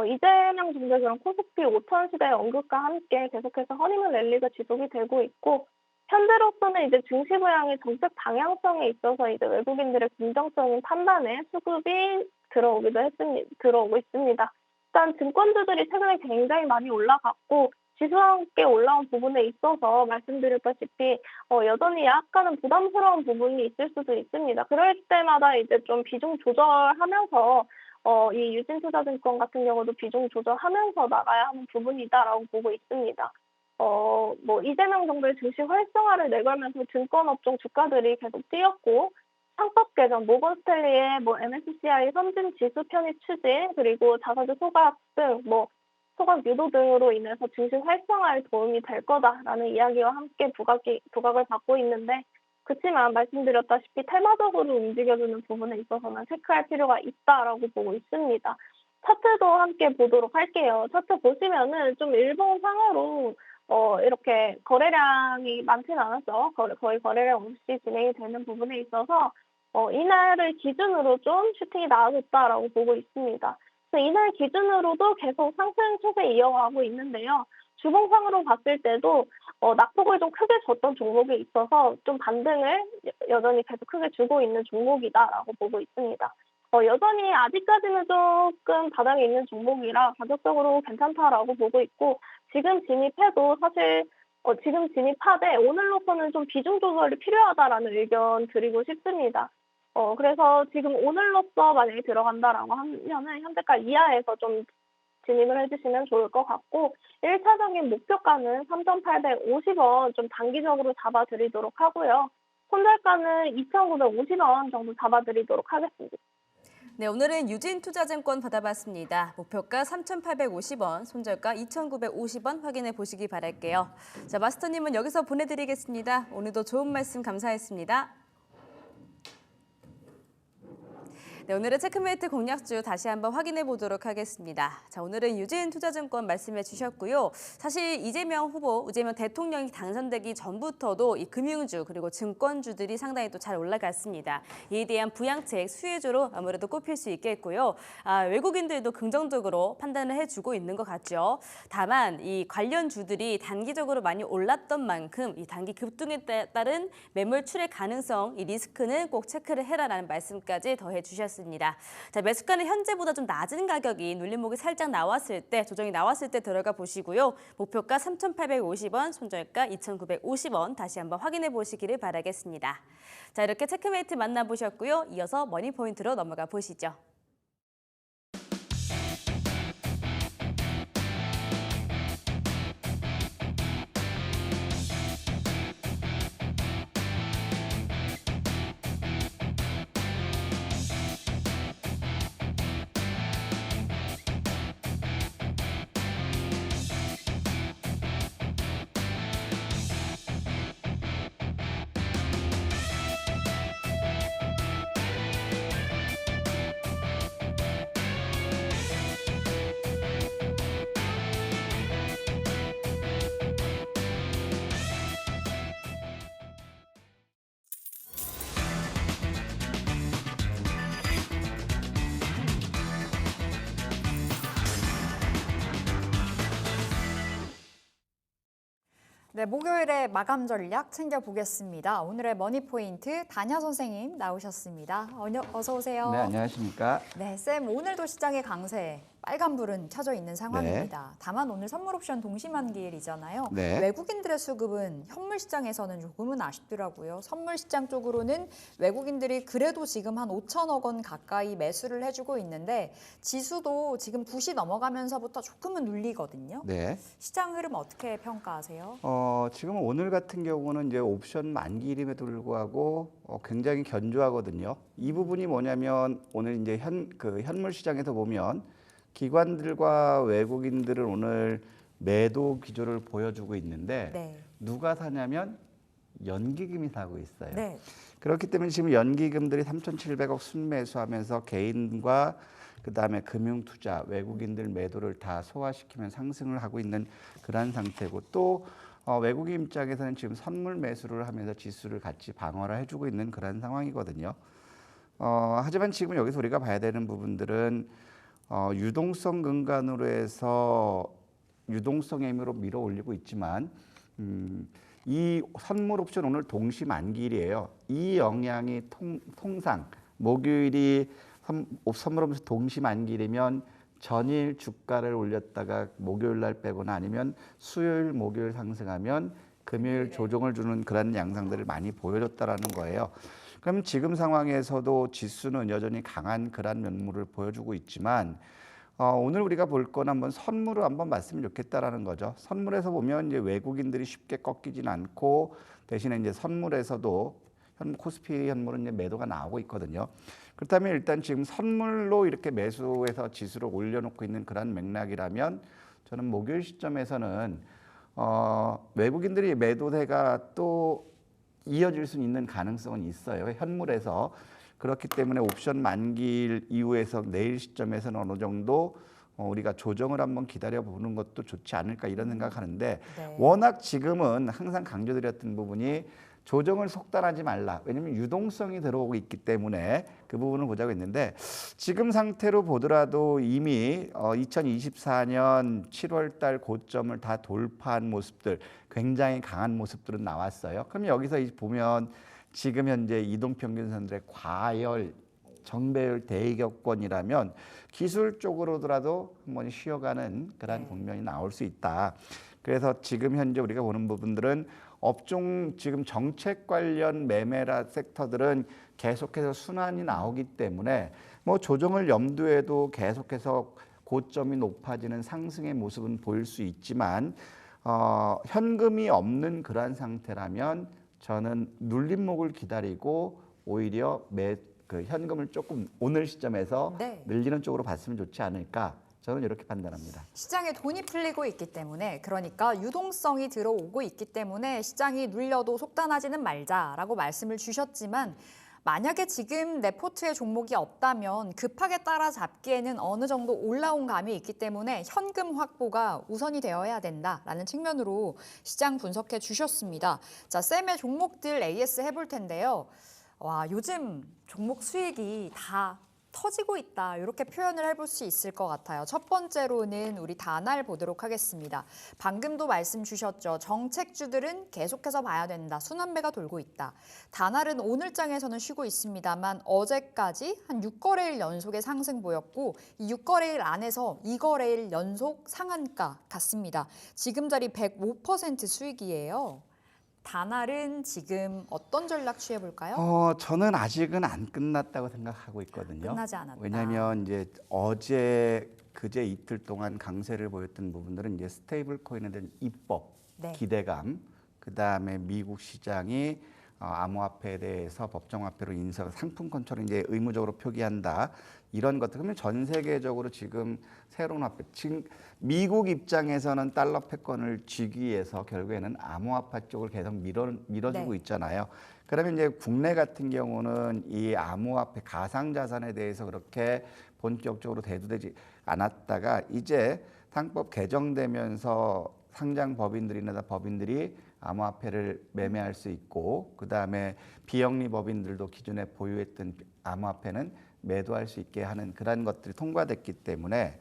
이재명 중대장 코스피 5천 시대 언급과 함께 계속해서 허니문 랠리가 지속이 되고 있고 현재로서는 이제 증시 부양의 정책 방향성에 있어서 이제 외국인들의 긍정적인 판단에 수급이 들어오고 있습니다. 일단 증권주들이 최근에 굉장히 많이 올라갔고 지수와 함께 올라온 부분에 있어서 말씀드렸다시피 여전히 약간은 부담스러운 부분이 있을 수도 있습니다. 그럴 때마다 이제 좀 비중 조절하면서 이 유진투자증권 같은 경우도 비중 조절하면서 나가야 하는 부분이다라고 보고 있습니다. 뭐 이재명 정부의 증시 활성화를 내걸면서 증권업종 주가들이 계속 뛰었고 상법 개정, 모건 스탠리의 뭐 MSCI 선진 지수 편입 추진 그리고 자사주 소각 등 뭐 소각 유도 등으로 인해서 증시 활성화에 도움이 될 거다라는 이야기와 함께 부각을 받고 있는데 그렇지만 말씀드렸다시피 테마적으로 움직여주는 부분에 있어서는 체크할 필요가 있다라고 보고 있습니다. 차트도 함께 보도록 할게요. 차트 보시면은 좀 일봉 상으로 이렇게 거래량이 많지는 않았죠. 거의 거래량 없이 진행이 되는 부분에 있어서 이날을 기준으로 좀 슈팅이 나아졌다라고 보고 있습니다. 그래서 이날 기준으로도 계속 상승 추세 이어가고 있는데요. 주봉상으로 봤을 때도 낙폭을 좀 크게 줬던 종목에 있어서 좀 반등을 여전히 계속 크게 주고 있는 종목이다라고 보고 있습니다. 여전히 아직까지는 조금 바닥에 있는 종목이라 가격적으로 괜찮다라고 보고 있고 지금 진입해도 사실 지금 진입하되 오늘로서는 좀 비중 조절이 필요하다라는 의견 드리고 싶습니다. 그래서 지금 오늘로서 만약에 들어간다라고 하면은 현재가 이하에서 좀 진입을 해주시면 좋을 것 같고 1차적인 목표가는 3,850원 좀 단기적으로 잡아드리도록 하고요. 손절가는 2,950원 정도 잡아드리도록 하겠습니다. 네, 오늘은 유진투자증권 받아봤습니다. 목표가 3,850원, 손절가 2,950원 확인해 보시기 바랄게요. 자, 마스터님은 여기서 보내드리겠습니다. 오늘도 좋은 말씀 감사했습니다. 네, 오늘의 체크메이트 공략주 다시 한번 확인해 보도록 하겠습니다. 자, 오늘은 유진투자증권 말씀해 주셨고요. 사실 이재명 대통령이 당선되기 전부터도 이 금융주 그리고 증권주들이 상당히 또 잘 올라갔습니다. 이에 대한 부양책 수혜주로 아무래도 꼽힐 수 있겠고요. 외국인들도 긍정적으로 판단을 해주고 있는 것 같죠. 다만 이 관련 주들이 단기적으로 많이 올랐던 만큼 이 단기 급등에 따른 매물 출회 가능성, 이 리스크는 꼭 체크를 해라라는 말씀까지 더해 주셨습니다. 자, 매수가는 현재보다 좀 낮은 가격이 눌림목이 살짝 나왔을 때, 조정이 나왔을 때 들어가 보시고요. 목표가 3,850원, 손절가 2,950원 다시 한번 확인해 보시기를 바라겠습니다. 자, 이렇게 체크메이트 만나보셨고요. 이어서 머니포인트로 넘어가 보시죠. 네, 목요일에 마감 전략 챙겨보겠습니다. 오늘의 머니포인트 다냐 선생님 나오셨습니다. 어서 오세요. 네, 안녕하십니까. 네, 쌤 오늘도 시장의 강세 빨간불은 켜져 있는 상황입니다. 다만 오늘 선물옵션 동시만기일이잖아요. 네. 외국인들의 수급은 현물 시장에서는 조금은 아쉽더라고요. 선물 시장 쪽으로는 외국인들이 그래도 지금 한 5천억 원 가까이 매수를 해주고 있는데 지수도 지금 2시 넘어가면서부터 조금은 눌리거든요. 네. 시장 흐름 어떻게 평가하세요? 지금 오늘 같은 경우는 이제 옵션 만기일임에도 불구하고 굉장히 견조하거든요. 이 부분이 뭐냐면 오늘 이제 현물 시장에서 보면 기관들과 외국인들은 오늘 매도 기조를 보여주고 있는데 네. 누가 사냐면 연기금이 사고 있어요. 네. 그렇기 때문에 지금 연기금들이 3,700억 순매수하면서 개인과 그다음에 금융투자, 외국인들 매도를 다 소화시키면 상승을 하고 있는 그런 상태고 또 외국인 입장에서는 지금 선물 매수를 하면서 지수를 같이 방어를 해주고 있는 그런 상황이거든요. 하지만 지금 여기서 우리가 봐야 되는 부분들은 유동성 근간으로 해서 유동성의 힘으로 밀어 올리고 있지만 이 선물 옵션 오늘 동시 만기일이에요. 이 영향이 통상 목요일이 선물 옵션 동시 만기일이면 전일 주가를 올렸다가 목요일 날 빼거나 아니면 수요일 목요일 상승하면 금요일 조정을 주는 그런 양상들을 많이 보여줬다라는 거예요. 그럼 지금 상황에서도 지수는 여전히 강한 그런 면모를 보여주고 있지만 오늘 우리가 볼 건 한번 선물을 한번 봤으면 좋겠다라는 거죠. 선물에서 보면 이제 외국인들이 쉽게 꺾이진 않고 대신에 이제 선물에서도 코스피 현물은 이제 매도가 나오고 있거든요. 그렇다면 일단 지금 선물로 이렇게 매수해서 지수를 올려놓고 있는 그런 맥락이라면 저는 목요일 시점에서는 외국인들이 매도세가 또 이어질 수 있는 가능성은 있어요. 현물에서. 그렇기 때문에 옵션 만기일 이후에서 내일 시점에서는 어느 정도 우리가 조정을 한번 기다려보는 것도 좋지 않을까 이런 생각하는데 네. 워낙 지금은 항상 강조드렸던 부분이 조정을 속단하지 말라. 왜냐하면 유동성이 들어오고 있기 때문에 그 부분을 보자고 했는데 지금 상태로 보더라도 이미 2024년 7월 달 고점을 다 돌파한 모습들 굉장히 강한 모습들은 나왔어요. 그럼 여기서 보면 지금 현재 이동평균선들의 과열, 정배열 대격권이라면 기술적으로라도 한번 쉬어가는 그런 국면이 나올 수 있다. 그래서 지금 현재 우리가 보는 부분들은 업종 지금 정책 관련 매매라 섹터들은 계속해서 순환이 나오기 때문에 뭐 조정을 염두에도 계속해서 고점이 높아지는 상승의 모습은 보일 수 있지만 현금이 없는 그러한 상태라면 저는 눌림목을 기다리고 오히려 그 현금을 조금 오늘 시점에서 네. 늘리는 쪽으로 봤으면 좋지 않을까. 저는 이렇게 판단합니다. 시장에 돈이 풀리고 있기 때문에 그러니까 유동성이 들어오고 있기 때문에 시장이 눌려도 속단하지는 말자라고 말씀을 주셨지만 만약에 지금 내 포트에 종목이 없다면 급하게 따라잡기에는 어느 정도 올라온 감이 있기 때문에 현금 확보가 우선이 되어야 된다라는 측면으로 시장 분석해 주셨습니다. 자, 쌤의 종목들 AS 해볼 텐데요. 와, 요즘 종목 수익이 다 터지고 있다 이렇게 표현을 해볼 수 있을 것 같아요. 첫 번째로는 우리 다날 보도록 하겠습니다. 방금도 말씀 주셨죠. 정책주들은 계속해서 봐야 된다. 순환매가 돌고 있다. 다날은 오늘장에서는 쉬고 있습니다만 어제까지 한 6거래일 연속의 상승 보였고 이 6거래일 안에서 2거래일 연속 상한가 갔습니다. 지금 자리 105% 수익이에요. 다날은 지금 어떤 전략 취해볼까요? 저는 아직은 안 끝났다고 생각하고 있거든요. 끝나지 않았다. 왜냐하면 이제 어제 그제 이틀 동안 강세를 보였던 부분들은 이제 스테이블 코인에 대한 입법 네. 기대감, 그 다음에 미국 시장이 암호화폐에 대해서 법정화폐로 인석 상품권처럼 이제 의무적으로 표기한다 이런 것들. 그러면 전 세계적으로 지금 새로운 화폐, 지금 미국 입장에서는 달러 패권을 쥐기 위해서 결국에는 암호화폐 쪽을 계속 밀어주고 네. 있잖아요. 그러면 이제 국내 같은 경우는 이 암호화폐 가상자산에 대해서 그렇게 본격적으로 대두되지 않았다가 이제 상법 개정되면서 상장 법인들이나 법인들이 암호화폐를 매매할 수 있고 그 다음에 비영리 법인들도 기존에 보유했던 암호화폐는 매도할 수 있게 하는 그런 것들이 통과됐기 때문에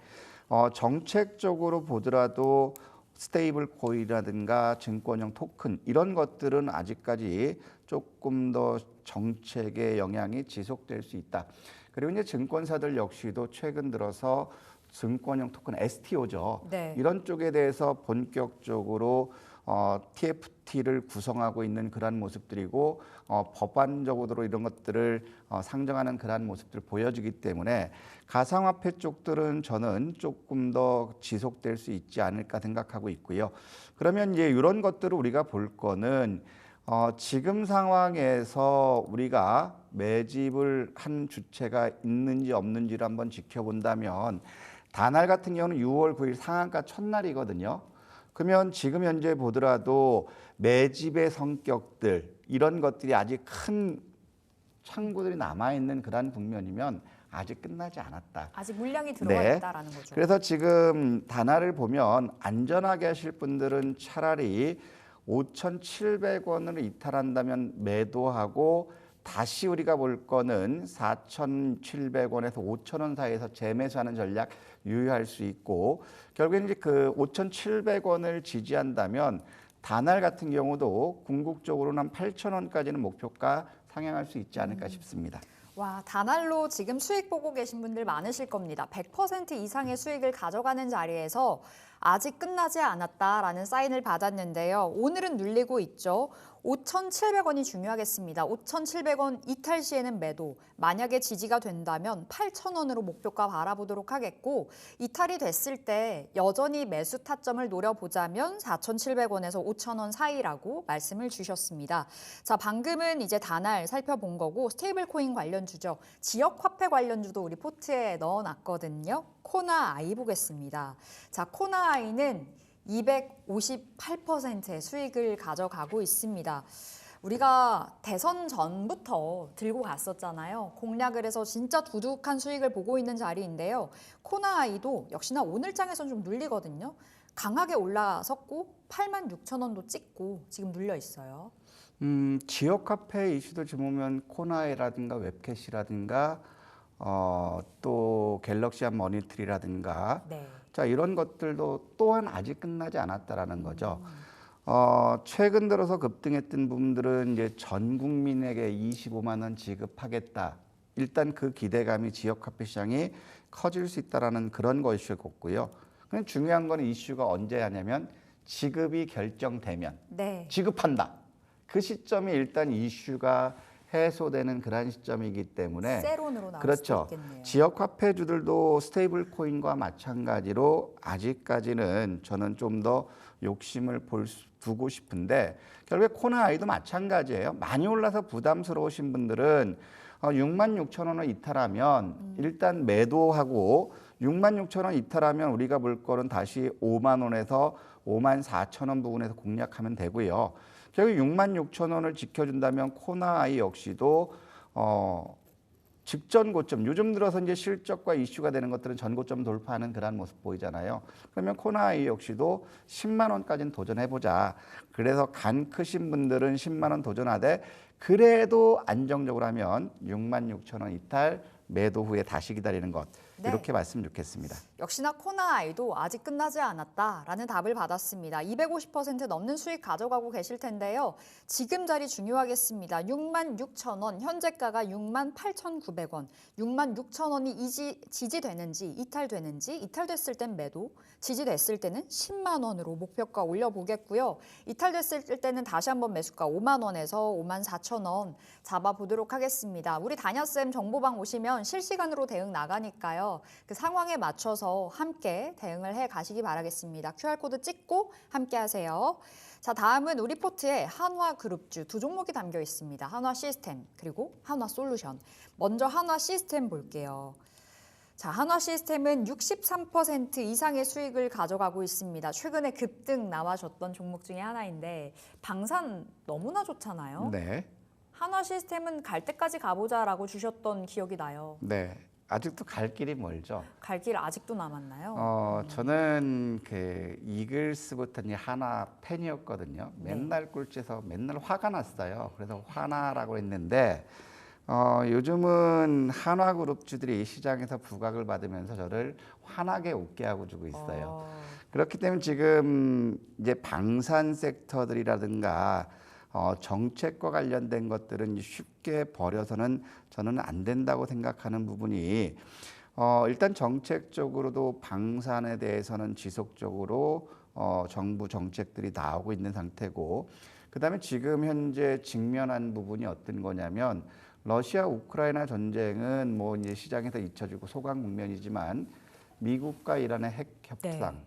정책적으로 보더라도 스테이블 코인이라든가 증권형 토큰 이런 것들은 아직까지 조금 더 정책의 영향이 지속될 수 있다. 그리고 이제 증권사들 역시도 최근 들어서 증권형 토큰 STO죠. 네. 이런 쪽에 대해서 본격적으로 TFT를 구성하고 있는 그러한 모습들이고 법안적으로 이런 것들을 상정하는 그러한 모습들을 보여주기 때문에 가상화폐 쪽들은 저는 조금 더 지속될 수 있지 않을까 생각하고 있고요. 그러면 이제 이런 것들을 우리가 볼 거는 지금 상황에서 우리가 매집을 한 주체가 있는지 없는지를 한번 지켜본다면 다날 같은 경우는 6월 9일 상한가 첫날이거든요. 그러면 지금 현재 보더라도 매집의 성격들 이런 것들이 아직 큰 창구들이 남아있는 그런 국면이면 아직 끝나지 않았다. 아직 물량이 들어와 네. 있다라는 거죠. 그래서 지금 다날을 보면 안전하게 하실 분들은 차라리 5,700원을 이탈한다면 매도하고 다시 우리가 볼 거는 4,700원에서 5,000원 사이에서 재매수하는 전략 유효할 수 있고 결국에는 이제 그 5,700원을 지지한다면 다날 같은 경우도 궁극적으로는 한 8,000원까지는 목표가 상향할 수 있지 않을까 싶습니다. 와, 다날로 지금 수익 보고 계신 분들 많으실 겁니다. 100% 이상의 수익을 가져가는 자리에서 아직 끝나지 않았다라는 사인을 받았는데요. 오늘은 눌리고 있죠. 5,700원이 중요하겠습니다. 5,700원 이탈 시에는 매도, 만약에 지지가 된다면 8,000원으로 목표가 바라보도록 하겠고 이탈이 됐을 때 여전히 매수 타점을 노려보자면 4,700원에서 5,000원 사이라고 말씀을 주셨습니다. 자, 방금은 이제 다날 살펴본 거고 스테이블 코인 관련주죠. 지역 화폐 관련주도 우리 포트에 넣어놨거든요. 코나아이 보겠습니다. 자, 코나아이는 258%의 수익을 가져가고 있습니다. 우리가 대선 전부터 들고 갔었잖아요. 공략을 해서 진짜 두둑한 수익을 보고 있는 자리인데요. 코나아이도 역시나 오늘장에서는 좀 눌리거든요. 강하게 올라섰고 86,000원도 찍고 지금 눌려 있어요. 지역 화폐 이슈도 지금 보면 코나이라든가 웹캐시라든가 또 갤럭시안 머니트리라든가 네. 자 이런 것들도 또한 아직 끝나지 않았다라는 거죠. 최근 들어서 급등했던 부분들은 이제 전 국민에게 25만 원 지급하겠다. 일단 그 기대감이 지역 화폐 시장이 커질 수 있다라는 그런 것이었고요. 그냥 중요한 건 이슈가 언제 하냐면 지급이 결정되면 네. 지급한다. 그 시점이 일단 이슈가 해소되는 그런 시점이기 때문에 세론으로 나올 그렇죠. 수도 있겠네요. 지역 화폐주들도 스테이블 코인과 마찬가지로 아직까지는 저는 좀 더 욕심을 두고 싶은데 결국에 코나 아이도 마찬가지예요. 많이 올라서 부담스러우신 분들은 66,000원을 이탈하면 일단 매도하고 66,000원 이탈하면 우리가 볼 거는 다시 5만 원에서 54,000원 부근에서 공략하면 되고요. 결국 66,000원을 지켜준다면 코나 아이 역시도 직전 고점, 요즘 들어서 이제 실적과 이슈가 되는 것들은 전 고점 돌파하는 그런 모습 보이잖아요. 그러면 코나이 역시도 10만 원까지는 도전해보자. 그래서 간 크신 분들은 10만 원 도전하되 그래도 안정적으로 하면 66,000원 이탈, 매도 후에 다시 기다리는 것. 네. 이렇게 봤으면 좋겠습니다. 역시나 코나 아이도 아직 끝나지 않았다라는 답을 받았습니다. 250% 넘는 수익 가져가고 계실 텐데요. 지금 자리 중요하겠습니다. 66,000원, 현재가가 68,900원. 66,000원이 지지되는지 이탈되는지, 이탈됐을 땐 매도, 지지됐을 때는 10만 원으로 목표가 올려보겠고요. 이탈됐을 때는 다시 한번 매수가 5만 원에서 54,000원 잡아보도록 하겠습니다. 우리 다녀쌤 정보방 오시면 실시간으로 대응 나가니까요. 그 상황에 맞춰서 함께 대응을 해 가시기 바라겠습니다. QR코드 찍고 함께 하세요. 자, 다음은 우리 포트에 한화그룹주 두 종목이 담겨 있습니다. 한화시스템 그리고 한화솔루션. 먼저 한화시스템 볼게요. 자, 한화시스템은 63% 이상의 수익을 가져가고 있습니다. 최근에 급등 나와줬던 종목 중에 하나인데 방산 너무나 좋잖아요. 네. 한화시스템은 갈 때까지 가보자라고 주셨던 기억이 나요. 네. 아직도 갈 길이 멀죠. 갈 길 아직도 남았나요? 저는 그 이글스부터 이제 하나 팬이었거든요. 맨날 꼴찌에서 맨날 화가 났어요. 그래서 화나라고 했는데 요즘은 한화그룹주들이 시장에서 부각을 받으면서 저를 환하게 웃게 하고 주고 있어요. 그렇기 때문에 지금 이제 방산 섹터들이라든가 정책과 관련된 것들은 쉽게 버려서는 저는 안 된다고 생각하는 부분이 일단 정책적으로도 방산에 대해서는 지속적으로 정부 정책들이 나오고 있는 상태고 그다음에 지금 현재 직면한 부분이 어떤 거냐면 러시아 우크라이나 전쟁은 뭐 이제 시장에서 잊혀지고 소강 국면이지만 미국과 이란의 핵 협상 네.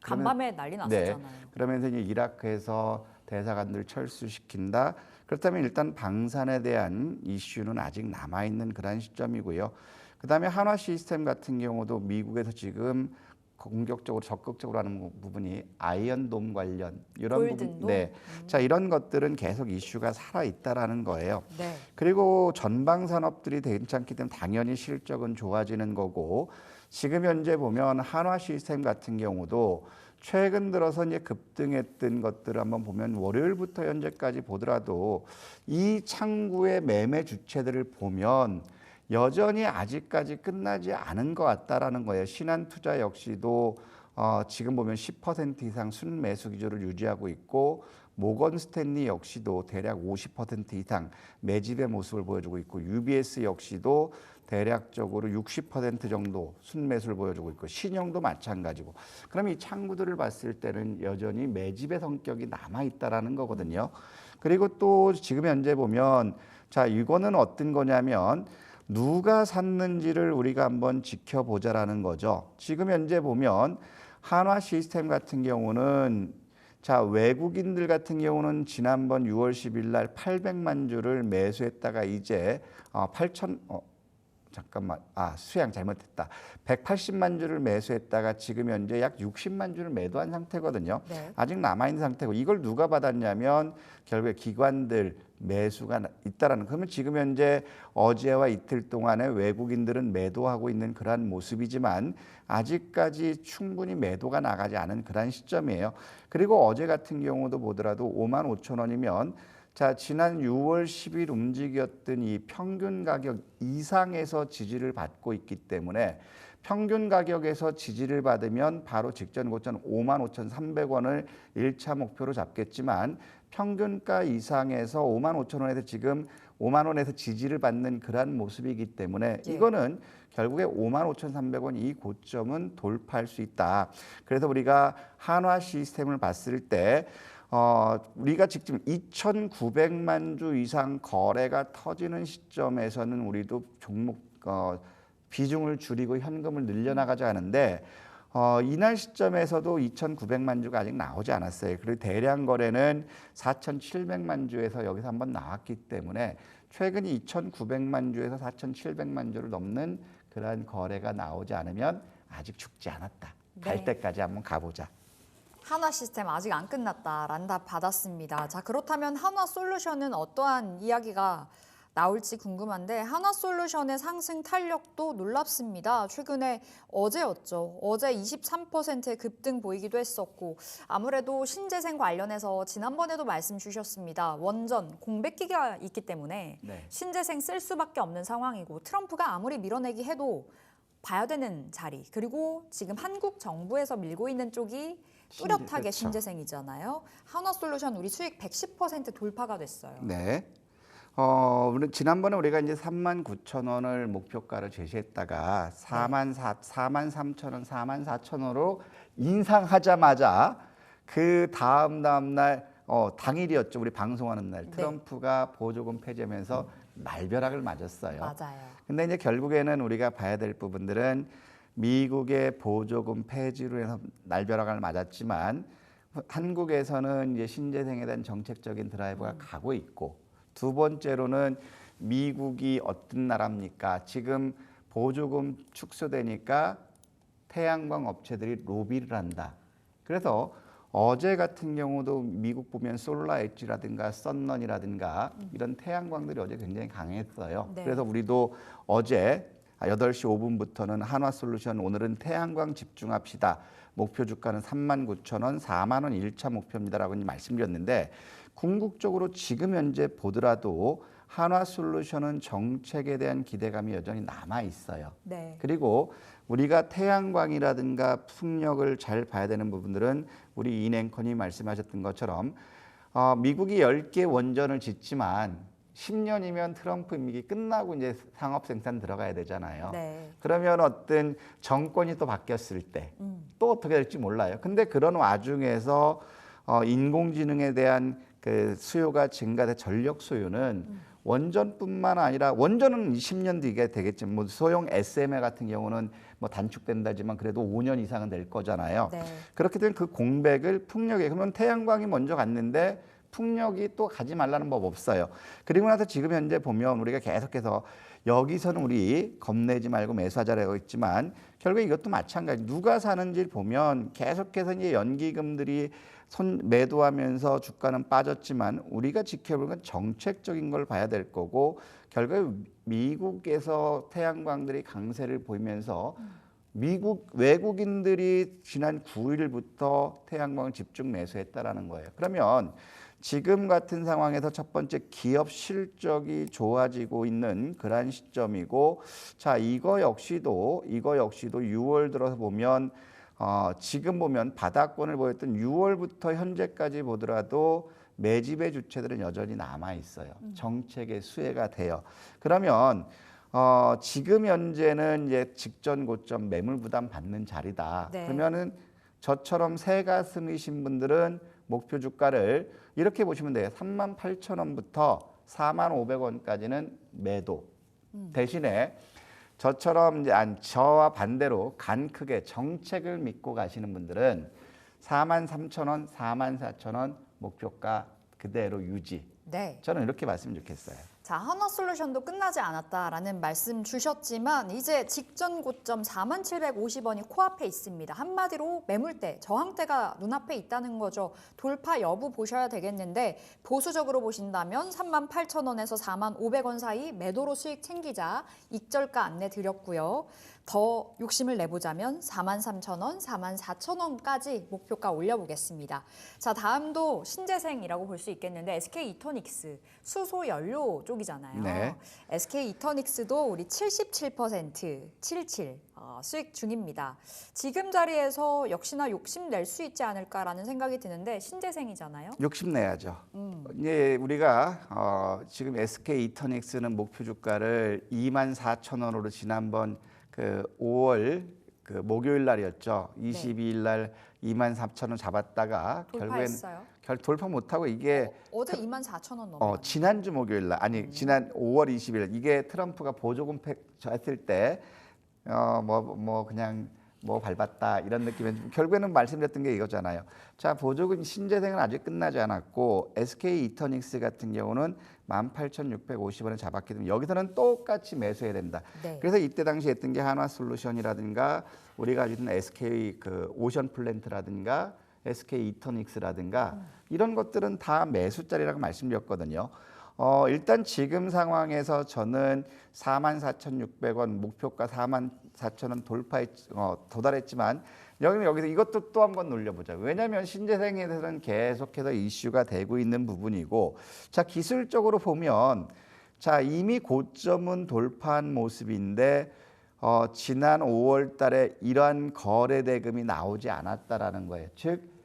간밤에 난리 났었잖아요. 그러면서 이제 이라크에서 대사관들 철수시킨다. 그렇다면 일단 방산에 대한 이슈는 아직 남아있는 그런 시점이고요. 그다음에 한화시스템 같은 경우도 미국에서 지금 공격적으로 적극적으로 하는 부분이 아이언돔 관련 이런 부분, 네, 자 이런 것들은 계속 이슈가 살아 있다라는 거예요. 네. 그리고 전방 산업들이 괜찮기 때문에 당연히 실적은 좋아지는 거고 지금 현재 보면 한화시스템 같은 경우도 최근 들어서 이제 급등했던 것들을 한번 보면 월요일부터 현재까지 보더라도 이 창구의 매매 주체들을 보면 여전히 아직까지 끝나지 않은 것 같다라는 거예요. 신한투자 역시도 지금 보면 10% 이상 순매수 기조를 유지하고 있고 모건 스탠리 역시도 대략 50% 이상 매집의 모습을 보여주고 있고 UBS 역시도 대략적으로 60% 정도 순매수를 보여주고 있고 신영도 마찬가지고 그럼 이 창구들을 봤을 때는 여전히 매집의 성격이 남아있다라는 거거든요. 그리고 또 지금 현재 보면 자 이거는 어떤 거냐면 누가 샀는지를 우리가 한번 지켜보자라는 거죠. 지금 현재 보면 한화시스템 같은 경우는 자 외국인들 같은 경우는 지난번 6월 10일 날 800만 주를 매수했다가 이제 수양 잘못했다. 180만 주를 매수했다가 지금 현재 약 60만 주를 매도한 상태거든요. 네. 아직 남아있는 상태고 이걸 누가 받았냐면 결국에 기관들 매수가 있다라는 그러면 지금 현재 어제와 이틀 동안에 외국인들은 매도하고 있는 그러한 모습이지만 아직까지 충분히 매도가 나가지 않은 그러한 시점이에요. 그리고 어제 같은 경우도 보더라도 55,000원이면 자 지난 6월 10일 움직였던 이 평균 가격 이상에서 지지를 받고 있기 때문에 평균 가격에서 지지를 받으면 바로 직전 고점 55,300원을 1차 목표로 잡겠지만 평균가 이상에서 55,000원에서 지금 5만 원에서 지지를 받는 그러한 모습이기 때문에 이거는 결국에 55,300원 이 고점은 돌파할 수 있다. 그래서 우리가 한화 시스템을 봤을 때 우리가 지금 2,900만 주 이상 거래가 터지는 시점에서는 우리도 종목 비중을 줄이고 현금을 늘려나가자 하는데 이날 시점에서도 2,900만 주가 아직 나오지 않았어요. 그리고 대량 거래는 4,700만 주에서 여기서 한번 나왔기 때문에 최근 2,900만 주에서 4,700만 주를 넘는 그러한 거래가 나오지 않으면 아직 죽지 않았다. 갈 네. 때까지 한번 가보자. 한화 시스템 아직 안 끝났다라는 답 받았습니다. 자, 그렇다면 한화 솔루션은 어떠한 이야기가 나올지 궁금한데 한화 솔루션의 상승 탄력도 놀랍습니다. 최근에 어제였죠. 어제 23%의 급등 보이기도 했었고 아무래도 신재생 관련해서 지난번에도 말씀 주셨습니다. 원전 공백기가 있기 때문에 네. 신재생 쓸 수밖에 없는 상황이고 트럼프가 아무리 밀어내기 해도 봐야 되는 자리. 그리고 지금 한국 정부에서 밀고 있는 쪽이 뚜렷하게 그렇죠. 신재생이잖아요. 한화솔루션 우리 수익 110% 돌파가 됐어요. 네. 지난번에 우리가 이제 39,000원을 목표가를 제시했다가 43,000원, 44,000원으로 인상하자마자 그 다음 날 당일이었죠. 우리 방송하는 날 네. 트럼프가 보조금 폐지하면서 날벼락을 맞았어요. 맞아요. 근데 이제 결국에는 우리가 봐야 될 부분들은 미국의 보조금 폐지로 해서 날벼락을 맞았지만 한국에서는 이제 신재생에 대한 정책적인 드라이브가 가고 있고 두 번째로는 미국이 어떤 나라입니까? 지금 보조금 축소되니까 태양광 업체들이 로비를 한다. 그래서 어제 같은 경우도 미국 보면 솔라 엣지라든가 썬런이라든가 이런 태양광들이 어제 굉장히 강했어요. 네. 그래서 우리도 어제 8시 5분부터는 한화솔루션 오늘은 태양광 집중합시다. 목표 주가는 39,000원, 4만 원 1차 목표입니다라고 말씀드렸는데 궁극적으로 지금 현재 보더라도 한화솔루션은 정책에 대한 기대감이 여전히 남아 있어요. 네. 그리고 우리가 태양광이라든가 풍력을 잘 봐야 되는 부분들은 우리 이냉커님 말씀하셨던 것처럼 미국이 10개 원전을 짓지만 10년이면 트럼프 임기 끝나고 이제 상업 생산 들어가야 되잖아요. 네. 그러면 어떤 정권이 또 바뀌었을 때 또 어떻게 될지 몰라요. 근데 그런 와중에서 인공지능에 대한 그 수요가 증가돼 전력 수요는 원전뿐만 아니라 원전은 20년 뒤게 되겠지만 뭐 소형 SMA 같은 경우는 뭐 단축된다지만 그래도 5년 이상은 될 거잖아요. 네. 그렇게 되면 그 공백을 풍력에 그러면 태양광이 먼저 갔는데 풍력이 또 가지 말라는 법 없어요. 그리고 나서 지금 현재 보면 우리가 계속해서 여기서는 우리 겁내지 말고 매수하자라고 했지만 결국 이것도 마찬가지. 누가 사는지 보면 계속해서 이제 연기금들이 매도하면서 주가는 빠졌지만 우리가 지켜볼 건 정책적인 걸 봐야 될 거고 결국에 미국에서 태양광들이 강세를 보이면서 미국 외국인들이 지난 9일부터 태양광을 집중 매수했다라는 거예요. 그러면 지금 같은 상황에서 첫 번째 기업 실적이 좋아지고 있는 그러한 시점이고 자 이거 역시도 6월 들어서 보면 지금 보면 바닥권을 보였던 6월부터 현재까지 보더라도 매집의 주체들은 여전히 남아 있어요. 정책의 수혜가 돼요. 그러면 지금 현재는 이제 직전 고점 매물 부담 받는 자리다. 네. 그러면은 저처럼 새가슴이신 분들은 목표 주가를 이렇게 보시면 돼요. 38,000원부터 45,000원까지는 매도. 대신에 저처럼 이제 저와 반대로 간 크게 정책을 믿고 가시는 분들은 43,000원, 44,000원 목표가 그대로 유지. 네. 저는 이렇게 말씀 좋겠어요. 자, 한화솔루션도 끝나지 않았다라는 말씀 주셨지만 이제 직전 고점 4750원이 코앞에 있습니다. 한마디로 매물대, 저항대가 눈앞에 있다는 거죠. 돌파 여부 보셔야 되겠는데 보수적으로 보신다면 38,000원에서 45,000원 사이 매도로 수익 챙기자 익절가 안내 드렸고요. 더 욕심을 내보자면 43,000원, 44,000원까지 목표가 올려보겠습니다. 자, 다음도 신재생이라고 볼 수 있겠는데 SK 이터닉스 수소 연료 쪽이잖아요. 네. SK 이터닉스도 우리 77% 77 수익 중입니다. 지금 자리에서 역시나 욕심 낼 수 있지 않을까라는 생각이 드는데 신재생이잖아요. 욕심내야죠. 이제 우리가 지금 SK 이터닉스는 목표 주가를 24,000원으로 지난번 그 5월 그 목요일 날이었죠. 22일 날 24,000원 잡았다가 돌파했어요. 잘 돌파 못하고 이게 어제 24,000원 넘어. 지난주 목요일 날 아니 지난 5월 20일 이게 트럼프가 보조금 했을 때 그냥 뭐 밟았다 이런 느낌에 결국에는 말씀드렸던 게 이거잖아요. 자, 보조금 신재생은 아직 끝나지 않았고 SK 이터닉스 같은 경우는 18,650원에 잡았기 때문에 여기서는 똑같이 매수해야 된다. 네. 그래서 이때 당시 했던 게 한화솔루션이라든가 우리가 알고 있는 SK 그 오션플랜트라든가 SK 이터닉스라든가 이런 것들은 다 매수자리라고 말씀드렸거든요. 일단 지금 상황에서 저는 44,600원 목표가 44,000원 도달했지만 여기서 이것도 또 한번 놀려보자. 왜냐하면 신재생에 대해서는 계속해서 이슈가 되고 있는 부분이고, 자, 기술적으로 보면 자, 이미 고점은 돌파한 모습인데 지난 5월 달에 이러한 거래 대금이 나오지 않았다라는 거예요. 즉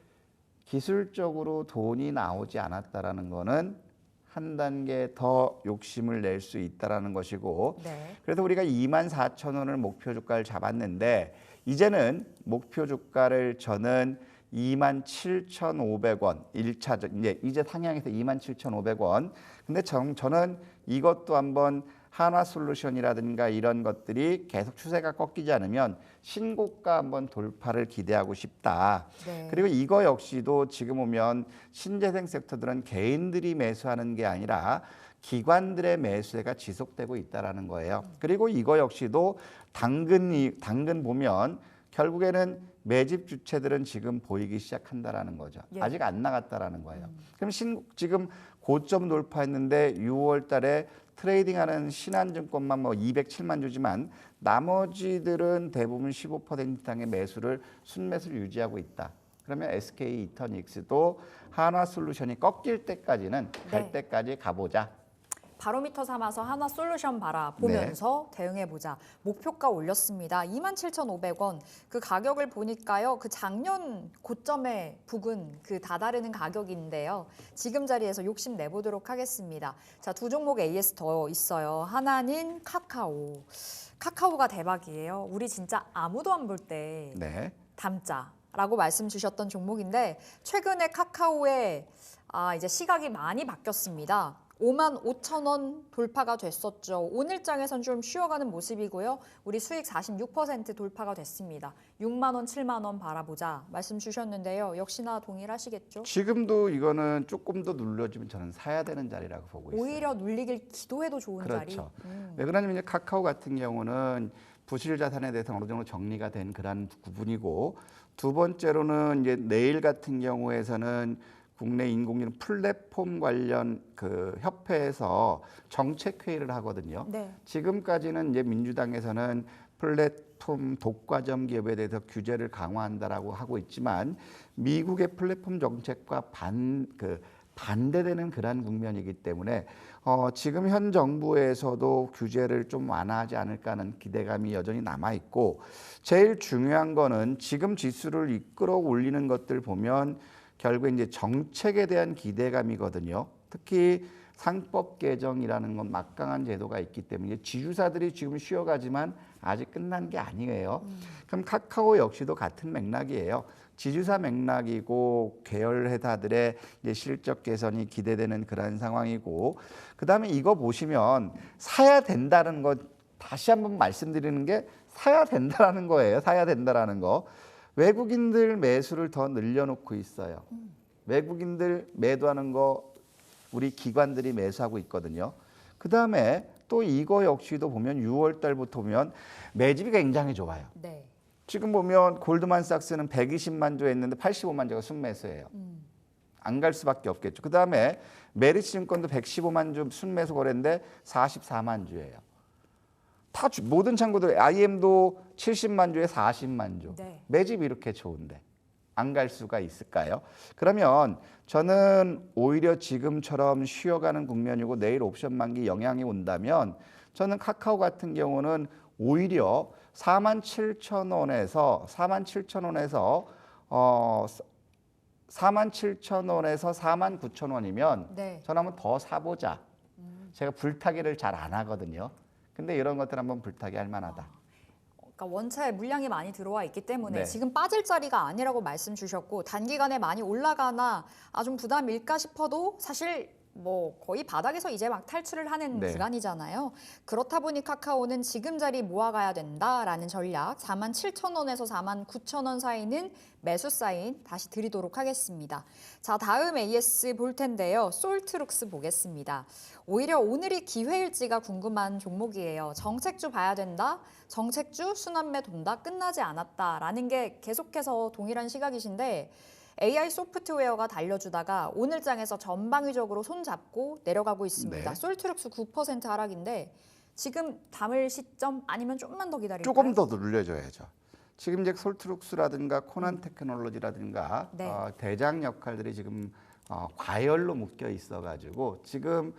기술적으로 돈이 나오지 않았다라는 거는 한 단계 더 욕심을 낼 수 있다라는 것이고, 네. 그래서 우리가 24,000원을 목표 주가를 잡았는데 이제는 목표 주가를 저는 27,500원 1차전 이제 상향해서 27,500원. 근데 저는 이것도 한번 한화솔루션이라든가 이런 것들이 계속 추세가 꺾이지 않으면 신고가 한번 돌파를 기대하고 싶다. 네. 그리고 이거 역시도 지금 보면 신재생 섹터들은 개인들이 매수하는 게 아니라 기관들의 매수가 지속되고 있다라는 거예요. 그리고 이거 역시도 당근 보면 결국에는 매집 주체들은 지금 보이기 시작한다라는 거죠. 예. 아직 안 나갔다라는 거예요. 그럼 지금 고점 돌파했는데 6월 달에 트레이딩하는 신한증권만 207만 주지만 나머지들은 대부분 15% 이상의 매수를 순매수를 유지하고 있다. 그러면 SK 이터닉스도 한화솔루션이 꺾일 때까지는 갈 네. 때까지 가보자. 바로미터 삼아서 한화솔루션 바라보면서 대응해보자. 목표가 올렸습니다. 27,500원. 그 가격을 보니까요. 그 작년 고점에 부근 그 다다르는 가격인데요. 지금 자리에서 욕심 내보도록 하겠습니다. 자, 두 종목 AS 더 있어요. 하나는 카카오. 카카오가 대박이에요. 우리 진짜 아무도 안 볼 때 네. 담자라고 말씀 주셨던 종목인데 최근에 카카오의 이제 시각이 많이 바뀌었습니다. 55,000원 돌파가 됐었죠. 오늘장에선 좀 쉬어가는 모습이고요. 우리 수익 46% 돌파가 됐습니다. 6만 원, 7만 원 바라보자 말씀 주셨는데요. 역시나 동일하시겠죠? 지금도 이거는 조금 더 눌러주면 저는 사야 되는 자리라고 보고 있어요. 오히려 눌리길 기도해도 좋은 자리. 그렇죠. 왜 그러냐면 이제 카카오 같은 경우는 부실 자산에 대해서 어느 정도 정리가 된 그런 부분이고, 두 번째로는 이제 내일 같은 경우에서는 국내 인공지능 플랫폼 관련 그 협회에서 정책 회의를 하거든요. 네. 지금까지는 이제 민주당에서는 플랫폼 독과점 기업에 대해서 규제를 강화한다라고 하고 있지만 미국의 플랫폼 정책과 반대되는 그런 국면이기 때문에 지금 현 정부에서도 규제를 좀 완화하지 않을까 하는 기대감이 여전히 남아 있고, 제일 중요한 거는 지금 지수를 이끌어 올리는 것들 보면 결국 이제 정책에 대한 기대감이거든요. 특히 상법 개정이라는 건 막강한 제도가 있기 때문에 지주사들이 지금 쉬어가지만 아직 끝난 게 아니에요. 그럼 카카오 역시도 같은 맥락이에요. 지주사 맥락이고 계열 회사들의 이제 실적 개선이 기대되는 그런 상황이고, 그다음에 이거 보시면 사야 된다는 거 다시 한번 말씀드리는 게 사야 된다라는 거예요. 사야 된다라는 거. 외국인들 매수를 더 늘려놓고 있어요. 외국인들 매도하는 거 우리 기관들이 매수하고 있거든요. 그다음에 또 이거 역시도 보면 6월 달부터 보면 매집이 굉장히 좋아요. 네. 지금 보면 골드만삭스는 120만 주 했는데 85만 주가 순매수예요. 안 갈 수밖에 없겠죠. 그다음에 메리츠증권도 115만 주 순매수 거래인데 44만 주예요. 다 모든 창구들 IM도 70만 주에 40만 주. 네. 매집이 이렇게 좋은데 안 갈 수가 있을까요? 그러면 저는 오히려 지금처럼 쉬어가는 국면이고 내일 옵션 만기 영향이 온다면 저는 카카오 같은 경우는 오히려 47,000원에서 49,000원이면 네. 저는 한번 더 사보자. 제가 불타기를 잘 안 하거든요. 근데 이런 것들 한번 불타기 할 만하다. 그러니까 원체 물량이 많이 들어와 있기 때문에 네. 지금 빠질 자리가 아니라고 말씀 주셨고 단기간에 많이 올라가나 좀 부담일까 싶어도 사실 뭐 거의 바닥에서 이제 막 탈출을 하는 네. 구간이잖아요. 그렇다 보니 카카오는 지금 자리 모아가야 된다라는 전략 47,000원에서 49,000원 사이는 매수 사인 다시 드리도록 하겠습니다. 자, 다음 AS 볼 텐데요. 솔트룩스 보겠습니다. 오히려 오늘이 기회일지가 궁금한 종목이에요. 정책주 봐야 된다. 정책주 순환매 돈다. 끝나지 않았다라는 게 계속해서 동일한 시각이신데 AI 소프트웨어가 달려주다가 오늘 장에서 전방위적으로 손잡고 내려가고 있습니다. 네. 솔트룩스 9% 하락인데 지금 담을 시점 아니면 조금만 더 기다릴까요? 조금 더 눌려줘야죠. 지금 이제 솔트룩스라든가 코난 테크놀로지라든가 네. 대장 역할들이 지금 과열로 묶여 있어가지고 지금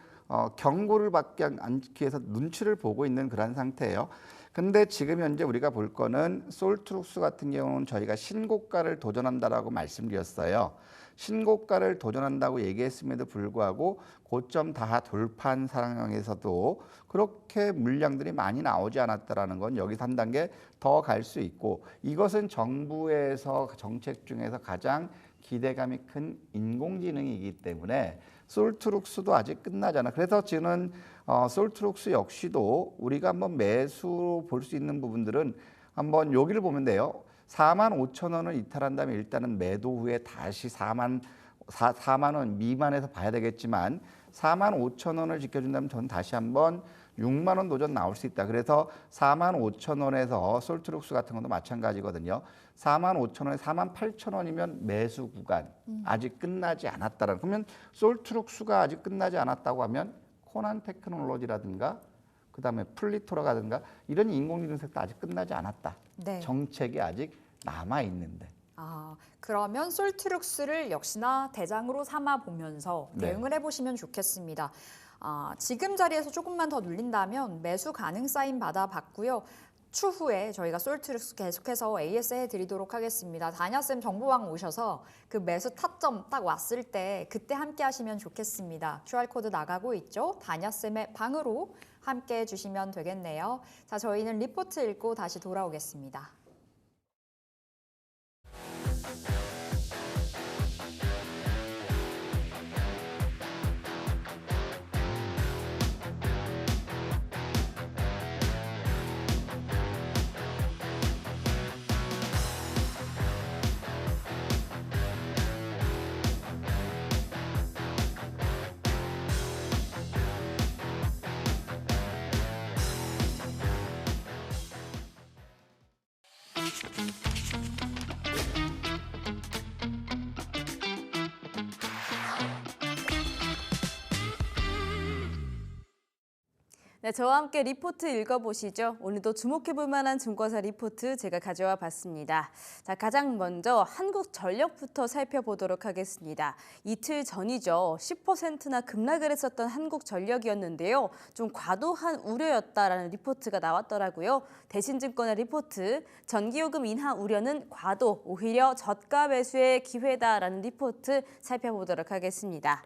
경고를 받지 않기 위해서 눈치를 보고 있는 그런 상태예요. 근데 지금 현재 우리가 볼 거는 솔트룩스 같은 경우는 저희가 신고가를 도전한다라고 말씀드렸어요. 신고가를 도전한다고 얘기했음에도 불구하고 고점 다 돌파한 상황에서도 그렇게 물량들이 많이 나오지 않았다라는 건 여기서 한 단계 더 갈 수 있고 이것은 정부에서 정책 중에서 가장 기대감이 큰 인공지능이기 때문에 솔트룩스도 아직 끝나지 않아. 그래서 지금 솔트룩스 역시도 우리가 한번 매수 볼 수 있는 부분들은 한번 여기를 보면 돼요. 45,000원을 이탈한 다음에 일단은 매도 후에 다시 4만 원 미만에서 봐야 되겠지만 45,000원을 지켜준다면 저는 다시 한번 6만 원 도전 나올 수 있다. 그래서 45,000원에서 솔트룩스 같은 것도 마찬가지거든요. 45,000원에 48,000원이면 매수 구간 아직 끝나지 않았다라는. 그러면 솔트룩스가 아직 끝나지 않았다고 하면 코난 테크놀로지라든가 그다음에 플리토라든가 이런 인공지능 섹터 아직 끝나지 않았다. 네. 정책이 아직 남아 있는데. 그러면 솔트룩스를 역시나 대장으로 삼아 보면서 네. 대응을 해보시면 좋겠습니다. 지금 자리에서 조금만 더 눌린다면 매수 가능 사인 받아봤고요. 추후에 저희가 솔트룩스 계속해서 AS 해드리도록 하겠습니다. 다냐쌤 정보방 오셔서 그 매수 타점 딱 왔을 때 그때 함께 하시면 좋겠습니다. QR코드 나가고 있죠? 다냐쌤의 방으로 함께 해주시면 되겠네요. 자, 저희는 리포트 읽고 다시 돌아오겠습니다. 네, 저와 함께 리포트 읽어보시죠. 오늘도 주목해볼 만한 증권사 리포트 제가 가져와 봤습니다. 자, 가장 먼저 한국전력부터 살펴보도록 하겠습니다. 이틀 전이죠. 10%나 급락을 했었던 한국전력이었는데요. 좀 과도한 우려였다라는 리포트가 나왔더라고요. 대신증권의 리포트, 전기요금 인하 우려는 과도, 오히려 저가 매수의 기회다라는 리포트 살펴보도록 하겠습니다.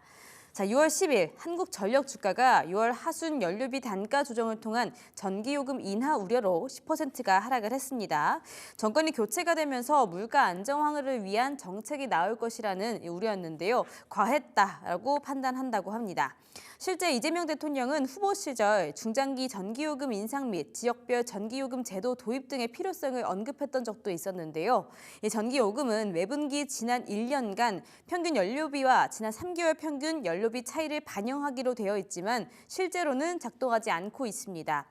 자, 6월 10일 한국전력 주가가 6월 하순 연료비 단가 조정을 통한 전기요금 인하 우려로 10%가 하락을 했습니다. 정권이 교체가 되면서 물가 안정화를 위한 정책이 나올 것이라는 우려였는데요. 과했다라고 판단한다고 합니다. 실제 이재명 대통령은 후보 시절 중장기 전기요금 인상 및 지역별 전기요금 제도 도입 등의 필요성을 언급했던 적도 있었는데요. 이 전기요금은 매분기 지난 1년간 평균 연료비와 지난 3개월 평균 연료비 차이를 반영하기로 되어 있지만 실제로는 작동하지 않고 있습니다.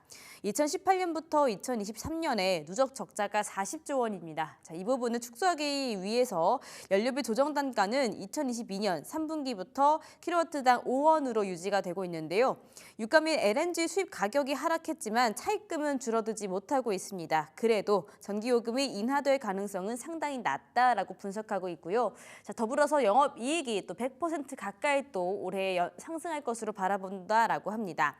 2018년부터 2023년에 누적 적자가 40조 원입니다. 자, 이 부분을 축소하기 위해서 연료비 조정 단가는 2022년 3분기부터 킬로와트당 5원으로 유지가 되고 있는데요. 유가 및 LNG 수입 가격이 하락했지만 차입금은 줄어들지 못하고 있습니다. 그래도 전기요금이 인하될 가능성은 상당히 낮다라고 분석하고 있고요. 자, 더불어서 영업이익이 또 100% 가까이 또 올해 상승할 것으로 바라본다라고 합니다.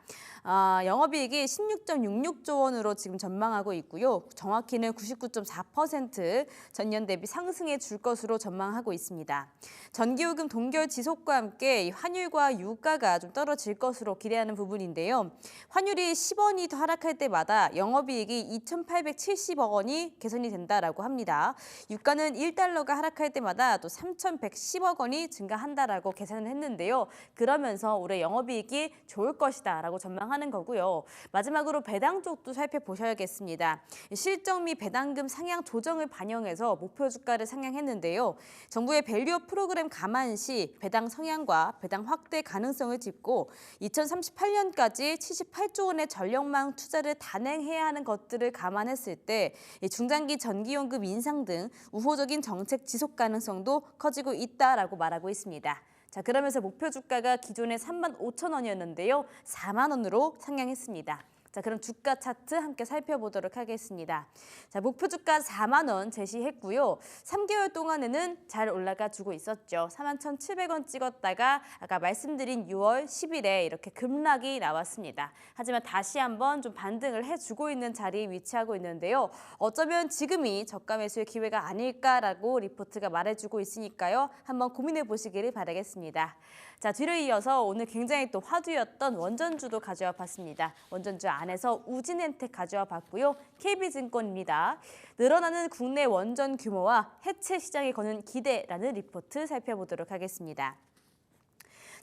영업이익이 16.66조 원으로 지금 전망하고 있고요. 정확히는 99.4% 전년 대비 상승해 줄 것으로 전망하고 있습니다. 전기요금 동결 지속과 함께 환율과 유가가 좀 떨어질 것으로 기대하는 부분인데요. 환율이 10원이 더 하락할 때마다 영업이익이 2,870억 원이 개선이 된다라고 합니다. 유가는 1달러가 하락할 때마다 또 3,110억 원이 증가한다라고 계산을 했는데요. 그러면서 올해 영업이익이 좋을 것이다라고 전망하는 거고요. 마지막으로 배당 쪽도 살펴보셔야겠습니다. 실적 및 배당금 상향 조정을 반영해서 목표 주가를 상향했는데요. 정부의 밸류업 프로그램 감안 시 배당 성향과 배당 확대 가능성을 짚고 2038년까지 78조 원의 전력망 투자를 단행해야 하는 것들을 감안했을 때 중장기 전기요금 인상 등 우호적인 정책 지속 가능성도 커지고 있다라고 말하고 있습니다. 자, 그러면서 목표 주가가 기존에 35,000원이었는데요. 4만 원으로 상향했습니다. 자, 그럼 주가 차트 함께 살펴보도록 하겠습니다. 자, 목표 주가 4만 원 제시했고요. 3개월 동안에는 잘 올라가 주고 있었죠. 41,700원 찍었다가 아까 말씀드린 6월 10일에 이렇게 급락이 나왔습니다. 하지만 다시 한번 좀 반등을 해주고 있는 자리에 위치하고 있는데요. 어쩌면 지금이 저가 매수의 기회가 아닐까라고 리포트가 말해주고 있으니까요. 한번 고민해 보시기를 바라겠습니다. 자, 뒤를 이어서 오늘 굉장히 또 화두였던 원전주도 가져와 봤습니다. 원전주 안에서 우진엔텍 가져와 봤고요. KB증권입니다. 늘어나는 국내 원전 규모와 해체 시장에 거는 기대라는 리포트 살펴보도록 하겠습니다.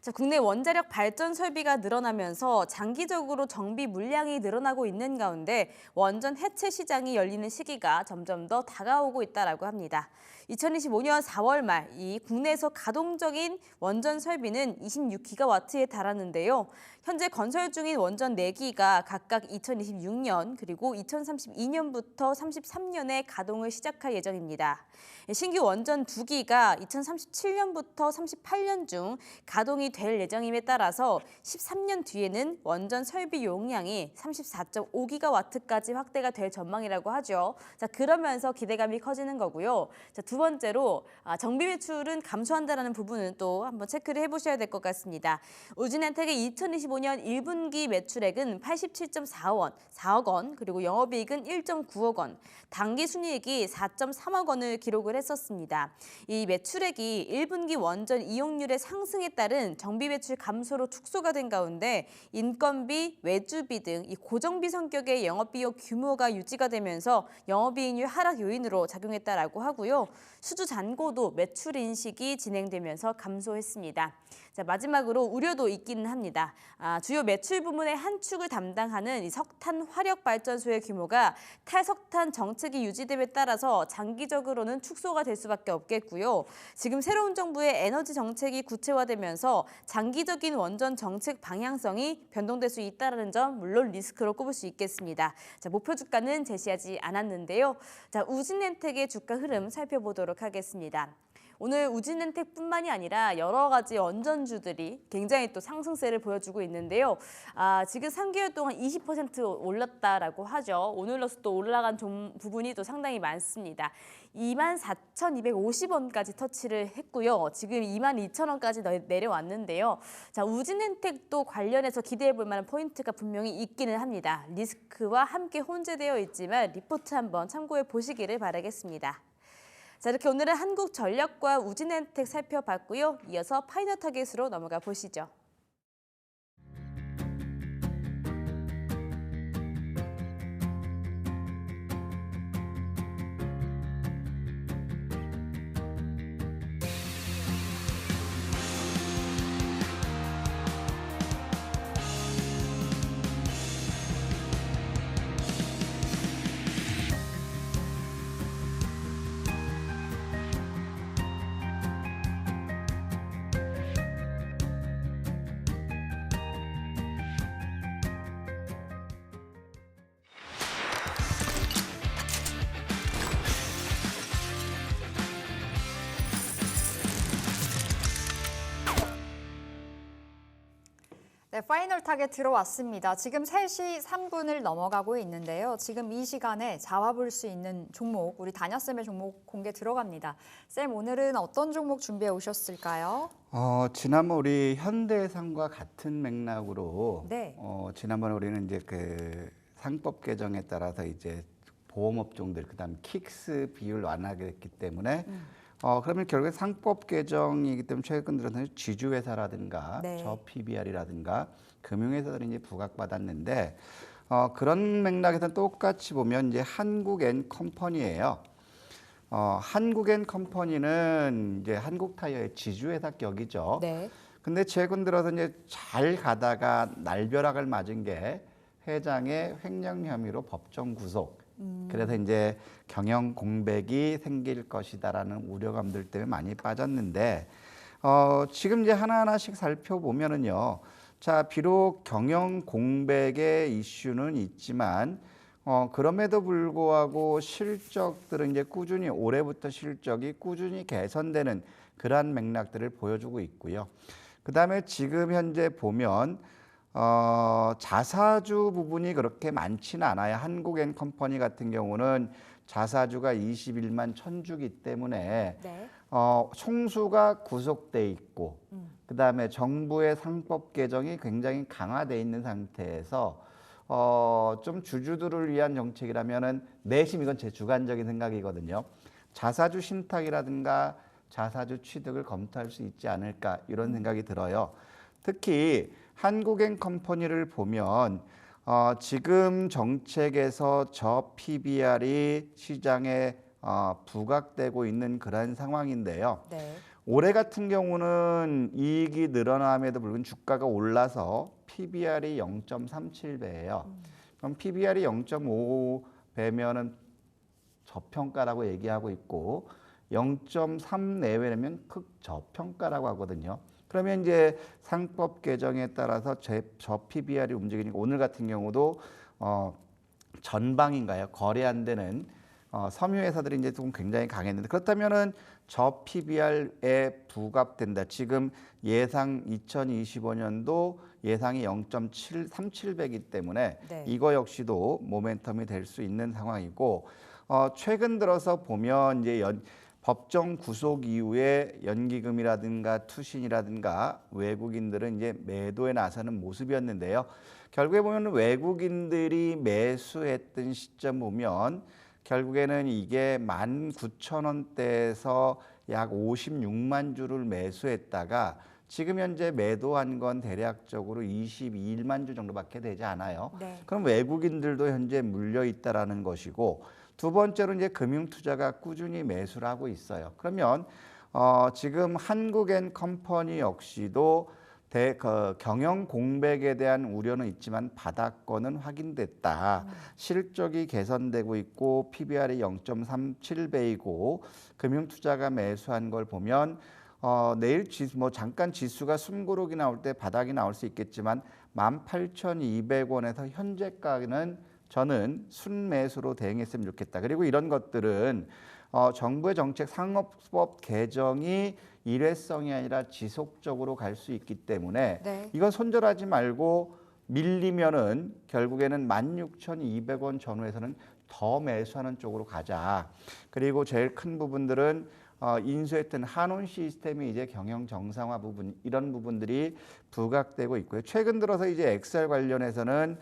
자, 국내 원자력 발전 설비가 늘어나면서 장기적으로 정비 물량이 늘어나고 있는 가운데 원전 해체 시장이 열리는 시기가 점점 더 다가오고 있다라고 합니다. 2025년 4월 말 이 국내에서 가동적인 원전 설비는 26기가와트에 달하는데요. 현재 건설 중인 원전 4기가 각각 2026년 그리고 2032년부터 33년에 가동을 시작할 예정입니다. 신규 원전 2기가 2037년부터 38년 중 가동이 될 예정임에 따라서 13년 뒤에는 원전 설비 용량이 34.5기가와트까지 확대가 될 전망이라고 하죠. 자, 그러면서 기대감이 커지는 거고요. 자, 두 번째로 정비 매출은 감소한다는 부분은 또 한번 체크를 해보셔야 될 것 같습니다. 우진엔텍의 2025년 1분기 매출액은 87.4억 원, 그리고 영업이익은 1.9억 원, 당기순이익이 4.3억 원을 기록을 했었습니다. 이 매출액이 1분기 원전 이용률의 상승에 따른 정비 매출 감소로 축소가 된 가운데 인건비, 외주비 등 이 고정비 성격의 영업비용 규모가 유지가 되면서 영업이익률 하락 요인으로 작용했다라고 하고요. 수주 잔고도 매출 인식이 진행되면서 감소했습니다. 자, 마지막으로 우려도 있기는 합니다. 주요 매출 부문의 한 축을 담당하는 이 석탄 화력 발전소의 규모가 탈석탄 정책이 유지됨에 따라서 장기적으로는 축소가 될 수밖에 없겠고요. 지금 새로운 정부의 에너지 정책이 구체화되면서 장기적인 원전 정책 방향성이 변동될 수 있다는 점 물론 리스크로 꼽을 수 있겠습니다. 자, 목표 주가는 제시하지 않았는데요. 자, 우진엔텍의 주가 흐름 살펴보도록 하겠습니다. 오늘 우진엔텍뿐만이 아니라 여러 가지 원전주들이 굉장히 또 상승세를 보여주고 있는데요. 지금 3개월 동안 20% 올랐다라고 하죠. 오늘로서 또 올라간 부분이 또 상당히 많습니다. 24,250원까지 터치를 했고요. 지금 22,000원까지 내려왔는데요. 자, 우진엔텍도 관련해서 기대해 볼 만한 포인트가 분명히 있기는 합니다. 리스크와 함께 혼재되어 있지만 리포트 한번 참고해 보시기를 바라겠습니다. 자, 이렇게 오늘은 한국전력과 우진엔텍 살펴봤고요. 이어서 파이널 타겟으로 넘어가 보시죠. 네, 파이널 타겟 들어왔습니다. 지금 3시 3분을 넘어가고 있는데요. 지금 이 시간에 잡아볼 수 있는 종목, 우리 다녀쌤의 종목 공개 들어갑니다. 쌤, 오늘은 어떤 종목 준비해 오셨을까요? 지난번 우리 현대해상과 같은 맥락으로 네. 지난번에 우리는 이제 그 상법 개정에 따라서 이제 보험업종들 그다음 킥스 비율 완화하게 됐기 때문에 그러면 결국에 상법 개정이기 때문에 최근 들어서 지주회사라든가 네. 저 PBR이라든가 금융회사들이 이제 부각받았는데 그런 맥락에서 똑같이 보면 이제 한국앤컴퍼니예요. 한국앤컴퍼니는 이제 한국타이어의 지주회사 격이죠. 네. 근데 최근 들어서 이제 잘 가다가 날벼락을 맞은 게 회장의 횡령 혐의로 법정 구속. 그래서 이제 경영 공백이 생길 것이다라는 우려감들 때문에 많이 빠졌는데 지금 이제 하나하나씩 살펴보면은요. 자, 비록 경영 공백의 이슈는 있지만 그럼에도 불구하고 실적들은 이제 꾸준히 올해부터 실적이 꾸준히 개선되는 그러한 맥락들을 보여주고 있고요. 그다음에 지금 현재 보면 자사주 부분이 그렇게 많지는 않아요. 한국앤컴퍼니 같은 경우는 자사주가 21만 1000주기 때문에 네. 총수가 구속돼 있고 그다음에 정부의 상법 개정이 굉장히 강화돼 있는 상태에서 좀 주주들을 위한 정책이라면은 내심 이건 제 주관적인 생각이거든요. 자사주 신탁이라든가 자사주 취득을 검토할 수 있지 않을까 이런 생각이 들어요. 특히 한국앤컴퍼니를 보면 지금 정책에서 저 PBR이 시장에 부각되고 있는 그런 상황인데요. 네. 올해 같은 경우는 이익이 늘어남에도 불구하고 주가가 올라서 PBR이 0.37배예요. 그럼 PBR이 0.5배면은 저평가라고 얘기하고 있고 0.3 내외라면 극저평가라고 하거든요. 그러면 이제 상법 개정에 따라서 저 PBR이 움직이니까 오늘 같은 경우도 전방인가요? 거래 안 되는 섬유회사들이 이제 좀 굉장히 강했는데 그렇다면은 저 PBR에 부합된다. 지금 예상 2025년도 예상이 0.37배이기 때문에 네. 이거 역시도 모멘텀이 될 수 있는 상황이고 최근 들어서 보면 이제 법정 구속 이후에 연기금이라든가 투신이라든가 외국인들은 이제 매도에 나서는 모습이었는데요. 결국에 보면 외국인들이 매수했던 시점 보면 결국에는 이게 19,000원대에서 약 56만 주를 매수했다가 지금 현재 매도한 건 대략적으로 22만 주 정도밖에 되지 않아요. 네. 그럼 외국인들도 현재 물려 있다라는 것이고 두 번째로 이제 금융투자가 꾸준히 매수를 하고 있어요. 그러면 지금 한국앤컴퍼니 역시도 경영 공백에 대한 우려는 있지만 바닥권은 확인됐다. 실적이 개선되고 있고 PBR이 0.37배이고 금융투자가 매수한 걸 보면 내일 잠깐 지수가 숨고르기 나올 때 바닥이 나올 수 있겠지만 18,200원에서 현재가는 저는 순매수로 대응했으면 좋겠다. 그리고 이런 것들은 정부의 정책 상업법 개정이 일회성이 아니라 지속적으로 갈 수 있기 때문에 네. 이건 손절하지 말고 밀리면은 결국에는 16,200원 전후에서는 더 매수하는 쪽으로 가자. 그리고 제일 큰 부분들은 인수했던 한온 시스템이 이제 경영 정상화 부분 이런 부분들이 부각되고 있고요. 최근 들어서 이제 엑셀 관련해서는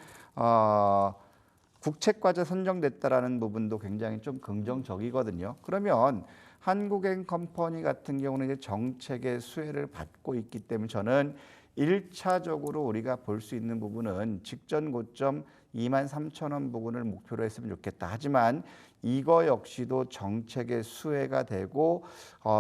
국책과제 선정됐다라는 부분도 굉장히 좀 긍정적이거든요. 그러면 한국앤컴퍼니 같은 경우는 이제 정책의 수혜를 받고 있기 때문에 저는 1차적으로 우리가 볼 수 있는 부분은 직전 고점 23,000원 부분을 목표로 했으면 좋겠다. 하지만 이거 역시도 정책의 수혜가 되고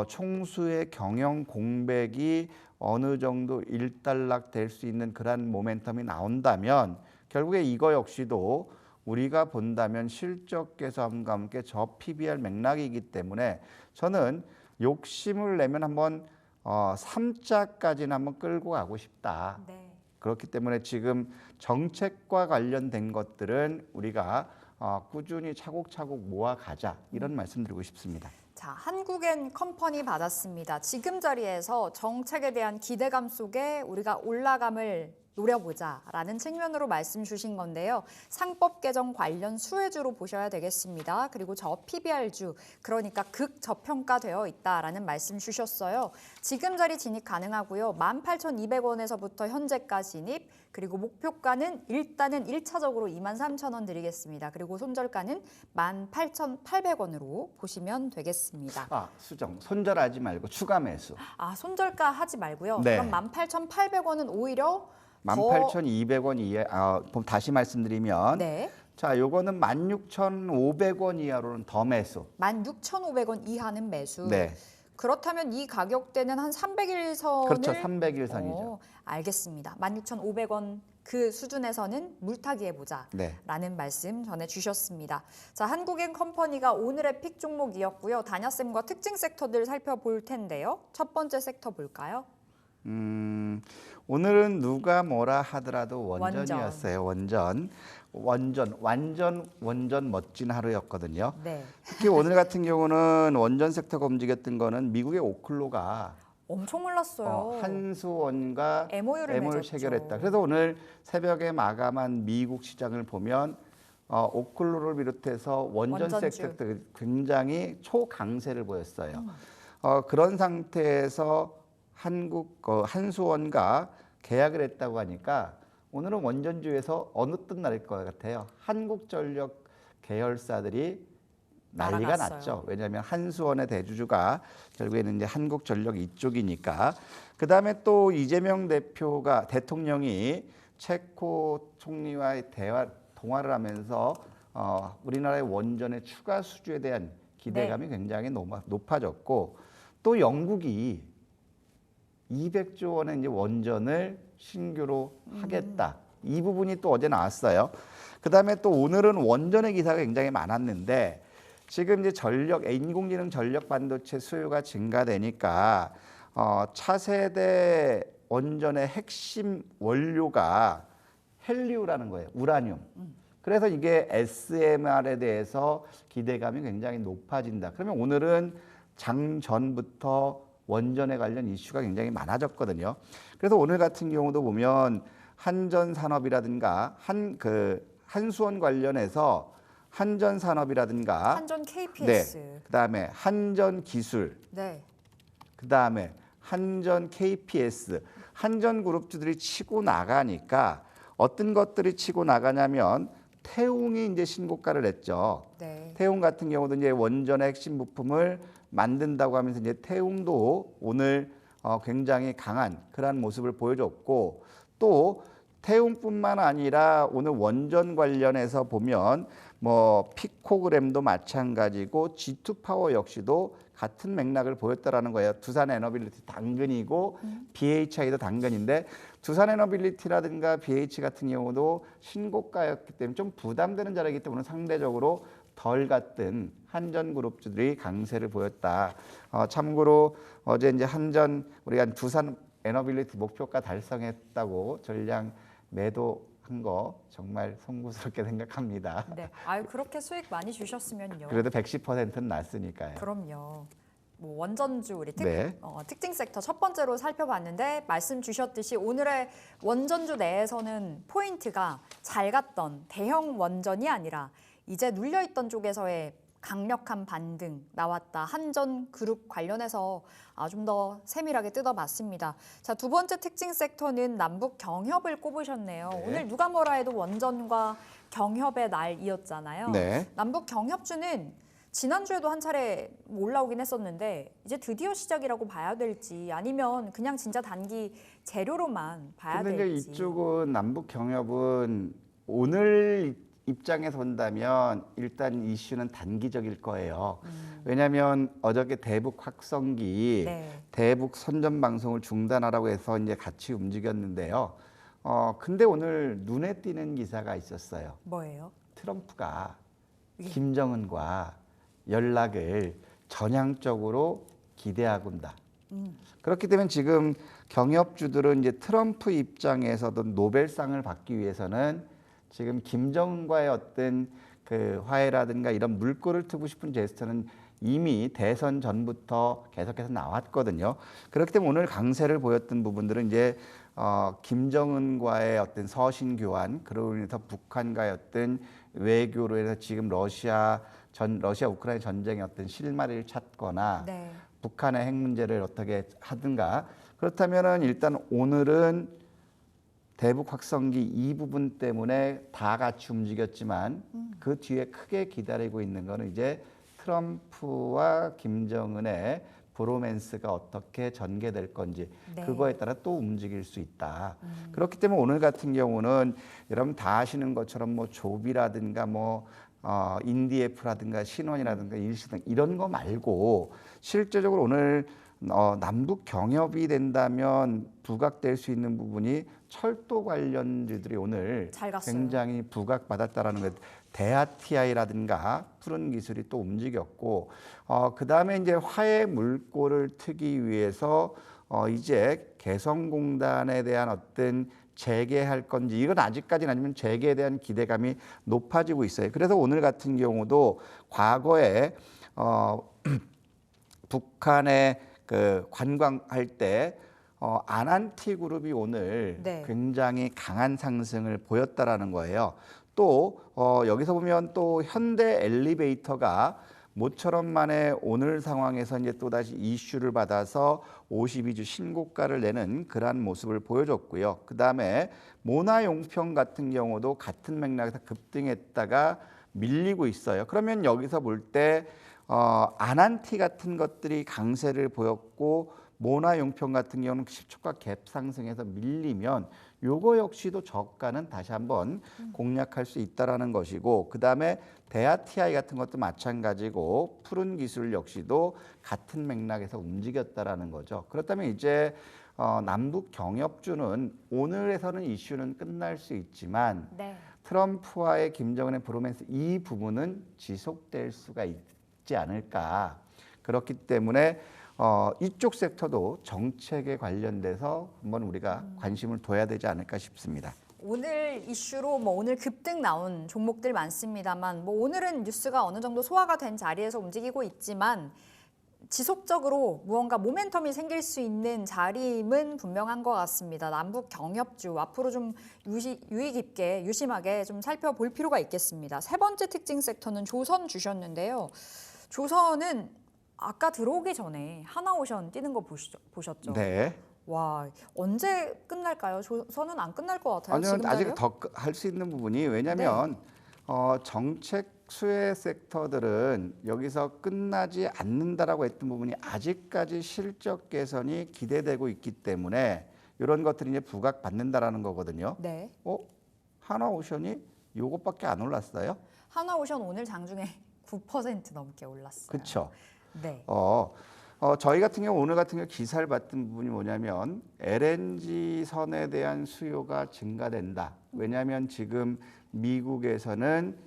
총수의 경영 공백이 어느 정도 일단락 될 수 있는 그런 모멘텀이 나온다면 결국에 이거 역시도 우리가 본다면 실적 개선과 함께 저 PBR 맥락이기 때문에 저는 욕심을 내면 한번 3자까지는 한번 끌고 가고 싶다. 네. 그렇기 때문에 지금 정책과 관련된 것들은 우리가 꾸준히 차곡차곡 모아가자 이런 말씀드리고 싶습니다. 자, 한국앤컴퍼니 받았습니다. 지금 자리에서 정책에 대한 기대감 속에 우리가 올라감을 노려보자라는 측면으로 말씀 주신 건데요. 상법 개정 관련 수혜주로 보셔야 되겠습니다. 그리고 저 PBR주, 그러니까 극저평가되어 있다라는 말씀 주셨어요. 지금 자리 진입 가능하고요. 18,200원에서부터 현재가 진입, 그리고 목표가는 일단은 1차적으로 23,000원 드리겠습니다. 그리고 손절가는 18,800원으로 보시면 되겠습니다. 아, 수정. 손절하지 말고 추가 매수. 아, 손절가 하지 말고요. 네. 그럼 18,800원은 오히려 18,200원 이하. 다시 말씀드리면 네. 자, 요거는 16,500원 이하로는 더 매수. 16,500원 이하는 매수. 네. 그렇다면 이 가격대는 한 300일 선을 그렇죠. 300일 선이죠. 알겠습니다. 16,500원 그 수준에서는 물타기 해보자 네. 라는 말씀 전해주셨습니다. 자, 한국앤컴퍼니가 오늘의 픽 종목이었고요. 다냐쌤과 특징 섹터들 살펴볼 텐데요. 첫 번째 섹터 볼까요? 오늘은 누가 뭐라 하더라도 원전이었어요. 완전 멋진 하루였거든요. 네. 특히 오늘 같은 경우는 원전 섹터가 움직였던 거는 미국의 오클로가 엄청 올랐어요. 한수원과 MOU를 맺었죠. 체결했다. 그래서 오늘 새벽에 마감한 미국 시장을 보면 오클로를 비롯해서 원전 원전주. 섹터 굉장히 초강세를 보였어요. 그런 상태에서 한수원과 계약을 했다고 하니까 오늘은 원전주에서 어느 듯 날릴 것 같아요. 한국전력 계열사들이 난리가 날아갔어요. 났죠. 왜냐하면 한수원의 대주주가 결국에는 이제 한국전력 이쪽이니까. 그다음에 또 이재명 대통령이 체코 총리와의 통화를 하면서 우리나라의 원전의 추가 수주에 대한 기대감이 굉장히 높아졌고, 또 영국이 200조 원의 이제 원전을 신규로 하겠다. 이 부분이 또 어제 나왔어요. 그다음에 또 오늘은 원전의 기사가 굉장히 많았는데, 지금 이제 인공지능 전력 반도체 수요가 증가되니까 차세대 원전의 핵심 원료가 헬리우라는 거예요. 우라늄. 그래서 이게 SMR에 대해서 기대감이 굉장히 높아진다. 그러면 오늘은 장전부터 원전에 관련 이슈가 굉장히 많아졌거든요. 그래서 오늘 같은 경우도 보면 한전산업이라든가 한수원 관련해서 한전산업이라든가 한전 KPS. 네, 그다음에 한전기술, 네. 그다음에 한전 KPS, 한전그룹주들이 치고 나가니까 어떤 것들이 치고 나가냐면 태웅이 이제 신고가를 냈죠. 네. 태웅 같은 경우도 이제 원전의 핵심 부품을 만든다고 하면서 이제 태웅도 오늘 굉장히 강한 그러한 모습을 보여줬고, 또 태웅뿐만 아니라 오늘 원전 관련해서 보면 뭐 피코그램도 마찬가지고 G2파워 역시도 같은 맥락을 보였다라는 거예요. 두산에너빌리티 당근이고 BHI도 당근인데, 두산에너빌리티라든가 BH 같은 경우도 신고가였기 때문에 좀 부담되는 자리이기 때문에 상대적으로 덜 갔던 한전그룹주들이 강세를 보였다. 참고로 어제 이제 우리가 두산에너빌리티 목표가 달성했다고 전량 매도한 거 정말 송구스럽게 생각합니다. 네. 아유, 그렇게 수익 많이 주셨으면요. 그래도 110%는 났으니까요. 그럼요. 뭐 원전주 우리 네. 특징 섹터 첫 번째로 살펴봤는데, 말씀 주셨듯이 오늘의 원전주 내에서는 포인트가 잘 갔던 대형 원전이 아니라 이제 눌려있던 쪽에서의 강력한 반등 나왔다. 한전그룹 관련해서 좀 더 세밀하게 뜯어봤습니다. 자, 두 번째 특징 섹터는 남북 경협을 꼽으셨네요. 네. 오늘 누가 뭐라 해도 원전과 경협의 날이었잖아요. 네. 남북 경협주는 지난주에도 한 차례 올라오긴 했었는데 이제 드디어 시작이라고 봐야 될지, 아니면 그냥 진짜 단기 재료로만 봐야 근데 이제 될지. 이쪽은 남북 경협은 오늘 입장에서 본다면 일단 이슈는 단기적일 거예요. 왜냐하면 어저께 대북 확성기, 네. 대북 선전 방송을 중단하라고 해서 이제 같이 움직였는데요. 근데 오늘 눈에 띄는 기사가 있었어요. 뭐예요? 트럼프가 예. 김정은과 연락을 전향적으로 기대하고 있다. 그렇기 때문에 지금 경협주들은 이제 트럼프 입장에서도 노벨상을 받기 위해서는 지금 김정은과의 어떤 그 화해라든가 이런 물꼬를 트고 싶은 제스처는 이미 대선 전부터 계속해서 나왔거든요. 그렇기 때문에 오늘 강세를 보였던 부분들은 이제 김정은과의 어떤 서신 교환, 그로 인해서 북한과의 어떤 외교로 해서 지금 러시아 우크라이나 전쟁의 어떤 실마리를 찾거나 네. 북한의 핵 문제를 어떻게 하든가. 그렇다면은 일단 오늘은 대북 확성기 이 부분 때문에 다 같이 움직였지만 그 뒤에 크게 기다리고 있는 거는 이제 트럼프와 김정은의 브로맨스가 어떻게 전개될 건지 네. 그거에 따라 또 움직일 수 있다. 그렇기 때문에 오늘 같은 경우는 여러분 다 아시는 것처럼 뭐 조비라든가 뭐 인디에프라든가 신원이라든가 일시등 이런 거 말고 실제적으로 오늘 남북 경협이 된다면 부각될 수 있는 부분이 철도 관련주들이 오늘 잘 갔어요. 굉장히 부각받았다라는 것. 대아티아이라든가 푸른 기술이 또 움직였고 그다음에 이제 화해 물꼬를 트기 위해서 이제 개성공단에 대한 어떤 재개할 건지 이건 아직까지는 아니면 재개에 대한 기대감이 높아지고 있어요. 그래서 오늘 같은 경우도 과거에 북한에 그 관광할 때 아난티 그룹이 오늘 네. 굉장히 강한 상승을 보였다라는 거예요. 또 여기서 보면 또 현대 엘리베이터가 모처럼 만에 오늘 상황에서 이제 또 다시 이슈를 받아서 52주 신고가를 내는 그러한 모습을 보여줬고요. 그 다음에 모나용평 같은 경우도 같은 맥락에서 급등했다가 밀리고 있어요. 그러면 여기서 볼 때 아난티 같은 것들이 강세를 보였고 모나용평 같은 경우는 10초가 갭 상승해서 밀리면 요거 역시도 저가는 다시 한번 공략할 수 있다라는 것이고 그다음에 대아TI 같은 것도 마찬가지고 푸른 기술 역시도 같은 맥락에서 움직였다라는 거죠. 그렇다면 이제 남북 경협주는 오늘에서는 이슈는 끝날 수 있지만 네. 트럼프와의 김정은의 브로맨스 이 부분은 지속될 수가 있지 않을까. 그렇기 때문에 이쪽 섹터도 정책에 관련돼서 한번 우리가 관심을 둬야 되지 않을까 싶습니다. 오늘 이슈로 뭐 오늘 급등 나온 종목들 많습니다만 뭐 오늘은 뉴스가 어느 정도 소화가 된 자리에서 움직이고 있지만 지속적으로 무언가 모멘텀이 생길 수 있는 자리임은 분명한 것 같습니다. 남북 경협주 앞으로 좀 유의 깊게 유심하게 좀 살펴볼 필요가 있겠습니다. 세 번째 특징 섹터는 조선 주셨는데요. 조선은 아까 들어오기 전에 하나오션 뛰는 거 보셨죠? 네. 와, 언제 끝날까요? 조선은 안 끝날 것 같아요. 아니요, 지금 아직 자리요? 더 할 수 있는 부분이 왜냐하면 정책 수혜 섹터들은 여기서 끝나지 않는다라고 했던 부분이 아직까지 실적 개선이 기대되고 있기 때문에 이런 것들이 이제 부각받는다라는 거거든요. 네. 하나오션이 요것밖에 안 올랐어요? 하나오션 오늘 장중에 9% 넘게 올랐어요. 그렇죠. 네. 저희 같은 경우 오늘 같은 경우 기사를 봤던 부분이 뭐냐면 LNG 선에 대한 수요가 증가된다. 왜냐하면 지금 미국에서는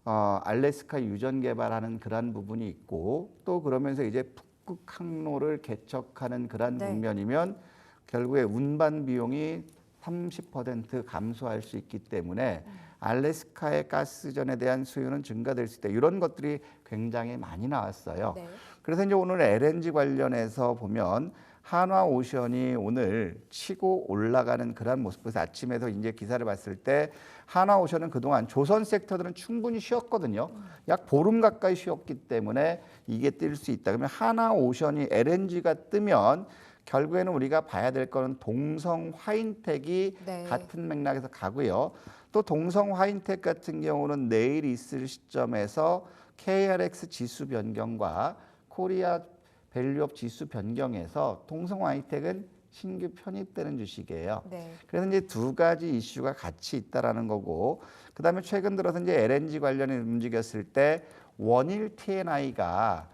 알래스카 유전 개발하는 그런 부분이 있고 또 그러면서 이제 북극 항로를 개척하는 그런 네. 국면이면 결국에 운반 비용이 30% 감소할 수 있기 때문에 알래스카의 가스전에 대한 수요는 증가될 수 있다. 이런 것들이 굉장히 많이 나왔어요. 네. 그래서 이제 오늘 LNG 관련해서 보면 한화오션이 오늘 치고 올라가는 그런 모습. 그래서 아침에도 이제 기사를 봤을 때 한화오션은 그동안 조선 섹터들은 충분히 쉬었거든요. 약 보름 가까이 쉬었기 때문에 이게 뜰 수 있다. 그러면 한화오션이 LNG가 뜨면 결국에는 우리가 봐야 될 거는 동성 화인텍이 네. 같은 맥락에서 가고요. 또 동성 화인텍 같은 경우는 내일 있을 시점에서 KRX 지수 변경과 코리아 밸류업 지수 변경에서 동성 화인텍은 신규 편입되는 주식이에요. 네. 그래서 이제 두 가지 이슈가 같이 있다라는 거고, 그다음에 최근 들어서 이제 LNG 관련해 움직였을 때 원일 T&I가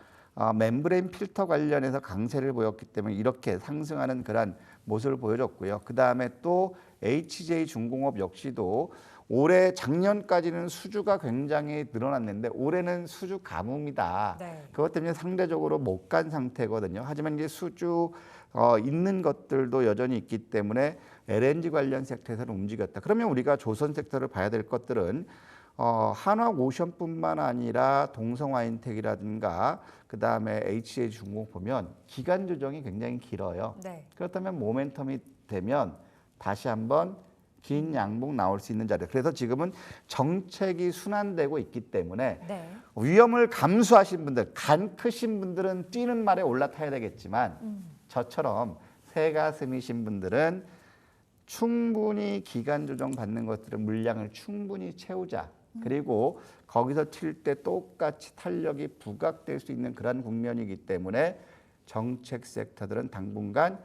멤브레인 필터 관련해서 강세를 보였기 때문에 이렇게 상승하는 그런 모습을 보여줬고요. 그다음에 또 HJ중공업 역시도 올해 작년까지는 수주가 굉장히 늘어났는데 올해는 수주 가뭄이다. 네. 그것 때문에 상대적으로 못 간 상태거든요. 하지만 이제 수주 있는 것들도 여전히 있기 때문에 LNG 관련 섹터에서는 움직였다. 그러면 우리가 조선 섹터를 봐야 될 것들은 한화오션뿐만 아니라 동성화인텍이라든가 그다음에 HJ중공업 보면 기간 조정이 굉장히 길어요. 네. 그렇다면 모멘텀이 되면 다시 한번 긴 양봉 나올 수 있는 자리. 그래서 지금은 정책이 순환되고 있기 때문에 네. 위험을 감수하신 분들, 간 크신 분들은 뛰는 말에 올라타야 되겠지만 저처럼 새가슴이신 분들은 충분히 기간 조정 받는 것들은 물량을 충분히 채우자. 그리고 거기서 튈 때 똑같이 탄력이 부각될 수 있는 그런 국면이기 때문에 정책 섹터들은 당분간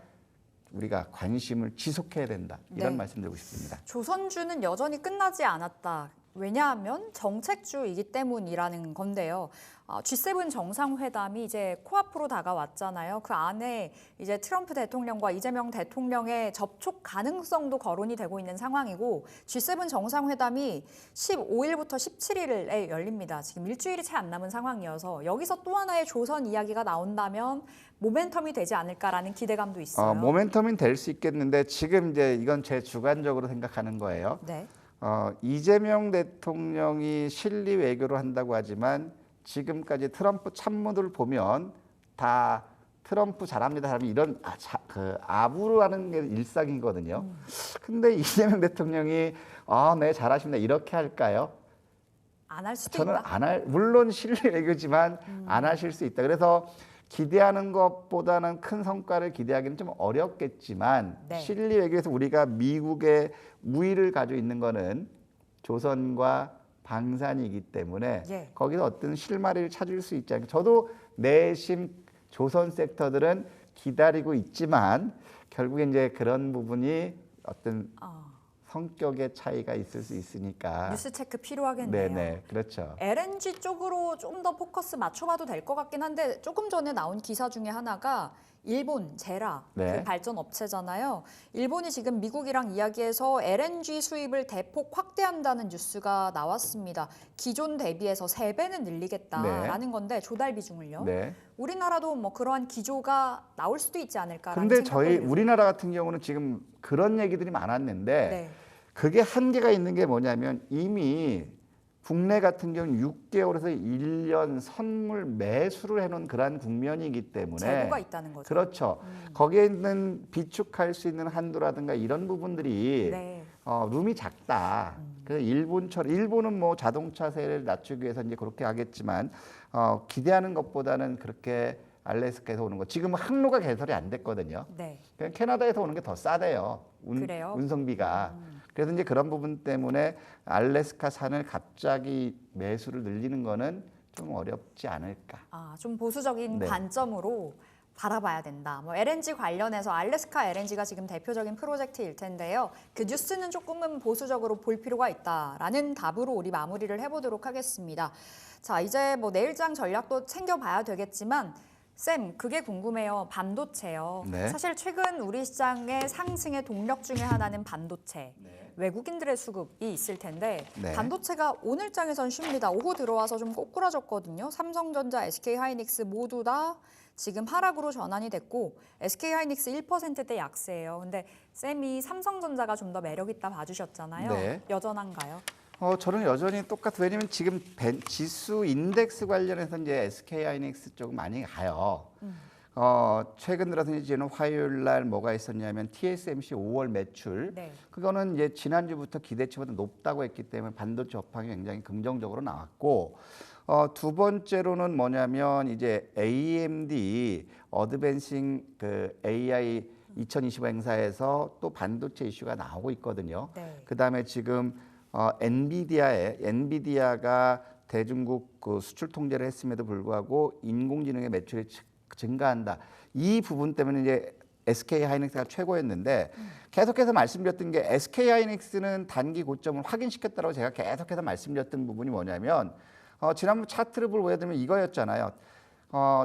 우리가 관심을 지속해야 된다. 이런 네. 말씀드리고 싶습니다. 조선주는 여전히 끝나지 않았다. 왜냐하면 정책주이기 때문이라는 건데요. G7 정상회담이 이제 코앞으로 다가왔잖아요. 그 안에 이제 트럼프 대통령과 이재명 대통령의 접촉 가능성도 거론이 되고 있는 상황이고 G7 정상회담이 15일부터 17일에 열립니다. 지금 일주일이 채 안 남은 상황이어서 여기서 또 하나의 조선 이야기가 나온다면 모멘텀이 되지 않을까라는 기대감도 있어요. 모멘텀이 될 수 있겠는데 지금 이제 이건 제 주관적으로 생각하는 거예요. 네. 이재명 대통령이 실리 외교를 한다고 하지만 지금까지 트럼프 참모들 보면 다 트럼프 잘합니다 하면 이런 아부로 하는 게 일상이거든요. 근데 이재명 대통령이 네 잘하십니다 이렇게 할까요? 안 할 수도 저는 있다. 안 할, 물론 실리 외교지만 안 하실 수 있다. 그래서 기대하는 것보다는 큰 성과를 기대하기는 좀 어렵겠지만 네. 실리 외교에서 우리가 미국의 우위를 가지고 있는 거는 조선과 방산이기 때문에 예. 거기서 어떤 실마리를 찾을 수 있지 않을까. 저도 내심 조선 섹터들은 기다리고 있지만 결국에 이제 그런 부분이 어떤 성격의 차이가 있을 수 있으니까. 뉴스 체크 필요하겠네요. 네네, 그렇죠. LNG 쪽으로 좀 더 포커스 맞춰봐도 될 것 같긴 한데 조금 전에 나온 기사 중에 하나가 일본 제라 네. 그 발전 업체잖아요. 일본이 지금 미국이랑 이야기해서 LNG 수입을 대폭 확대한다는 뉴스가 나왔습니다. 기존 대비해서 3배는 늘리겠다라는 건데 조달 비중을요. 네. 우리나라도 뭐 그러한 기조가 나올 수도 있지 않을까라는 근데 생각도 저희 들고요. 우리나라 같은 경우는 지금 그런 얘기들이 많았는데 네. 그게 한계가 있는 게 뭐냐면 이미 국내 같은 경우는 6개월에서 1년 선물 매수를 해놓은 그러한 국면이기 때문에 재고가 있다는 거죠. 그렇죠. 거기에 있는 비축할 수 있는 한도라든가 이런 부분들이 네. 룸이 작다. 그래서 일본은 뭐 자동차 세를 낮추기 위해서 이제 그렇게 하겠지만 기대하는 것보다는 그렇게 알래스카에서 오는 거 지금 항로가 개설이 안 됐거든요. 네. 그냥 캐나다에서 오는 게 더 싸대요. 그래요? 운송비가. 그래서 이제 그런 부분 때문에 알래스카 산을 갑자기 매수를 늘리는 거는 좀 어렵지 않을까. 좀 보수적인 네. 관점으로 바라봐야 된다. 뭐 LNG 관련해서 알래스카 LNG가 지금 대표적인 프로젝트일 텐데요. 그 뉴스는 조금은 보수적으로 볼 필요가 있다라는 답으로 우리 마무리를 해보도록 하겠습니다. 자, 이제 뭐 내일장 전략도 챙겨봐야 되겠지만 쌤, 그게 궁금해요. 반도체요. 네. 사실 최근 우리 시장의 상승의 동력 중에 하나는 반도체. 외국인들의 수급이 있을 텐데 네. 반도체가 오늘 장에선 쉽니다. 오후 들어와서 좀 꼬꾸라졌거든요. 삼성전자, SK하이닉스 모두 다 지금 하락으로 전환이 됐고 SK하이닉스 1%대 약세예요. 근데 쌤이 삼성전자가 좀 더 매력 있다 봐주셨잖아요. 네. 여전한가요? 저는 여전히 똑같아요. 왜냐면 지금 지수 인덱스 관련해서 이제 SK하이닉스 쪽 많이 가요. 최근 들어서 이제 화요일 날 뭐가 있었냐면 TSMC 5월 매출. 네. 그거는 이제 지난주부터 기대치보다 높다고 했기 때문에 반도체 업황이 굉장히 긍정적으로 나왔고 두 번째로는 뭐냐면 이제 AMD 어드밴싱 그 AI 2025 행사에서 또 반도체 이슈가 나오고 있거든요. 네. 그다음에 지금 엔비디아가 대중국 그 수출 통제를 했음에도 불구하고 인공지능의 매출이 증가한다. 이 부분 때문에 이제 SK하이닉스가 최고였는데 계속해서 말씀드렸던 게 SK하이닉스는 단기 고점을 확인시켰다고 제가 계속해서 말씀드렸던 부분이 뭐냐면 지난번 차트를 보여드리면 이거였잖아요.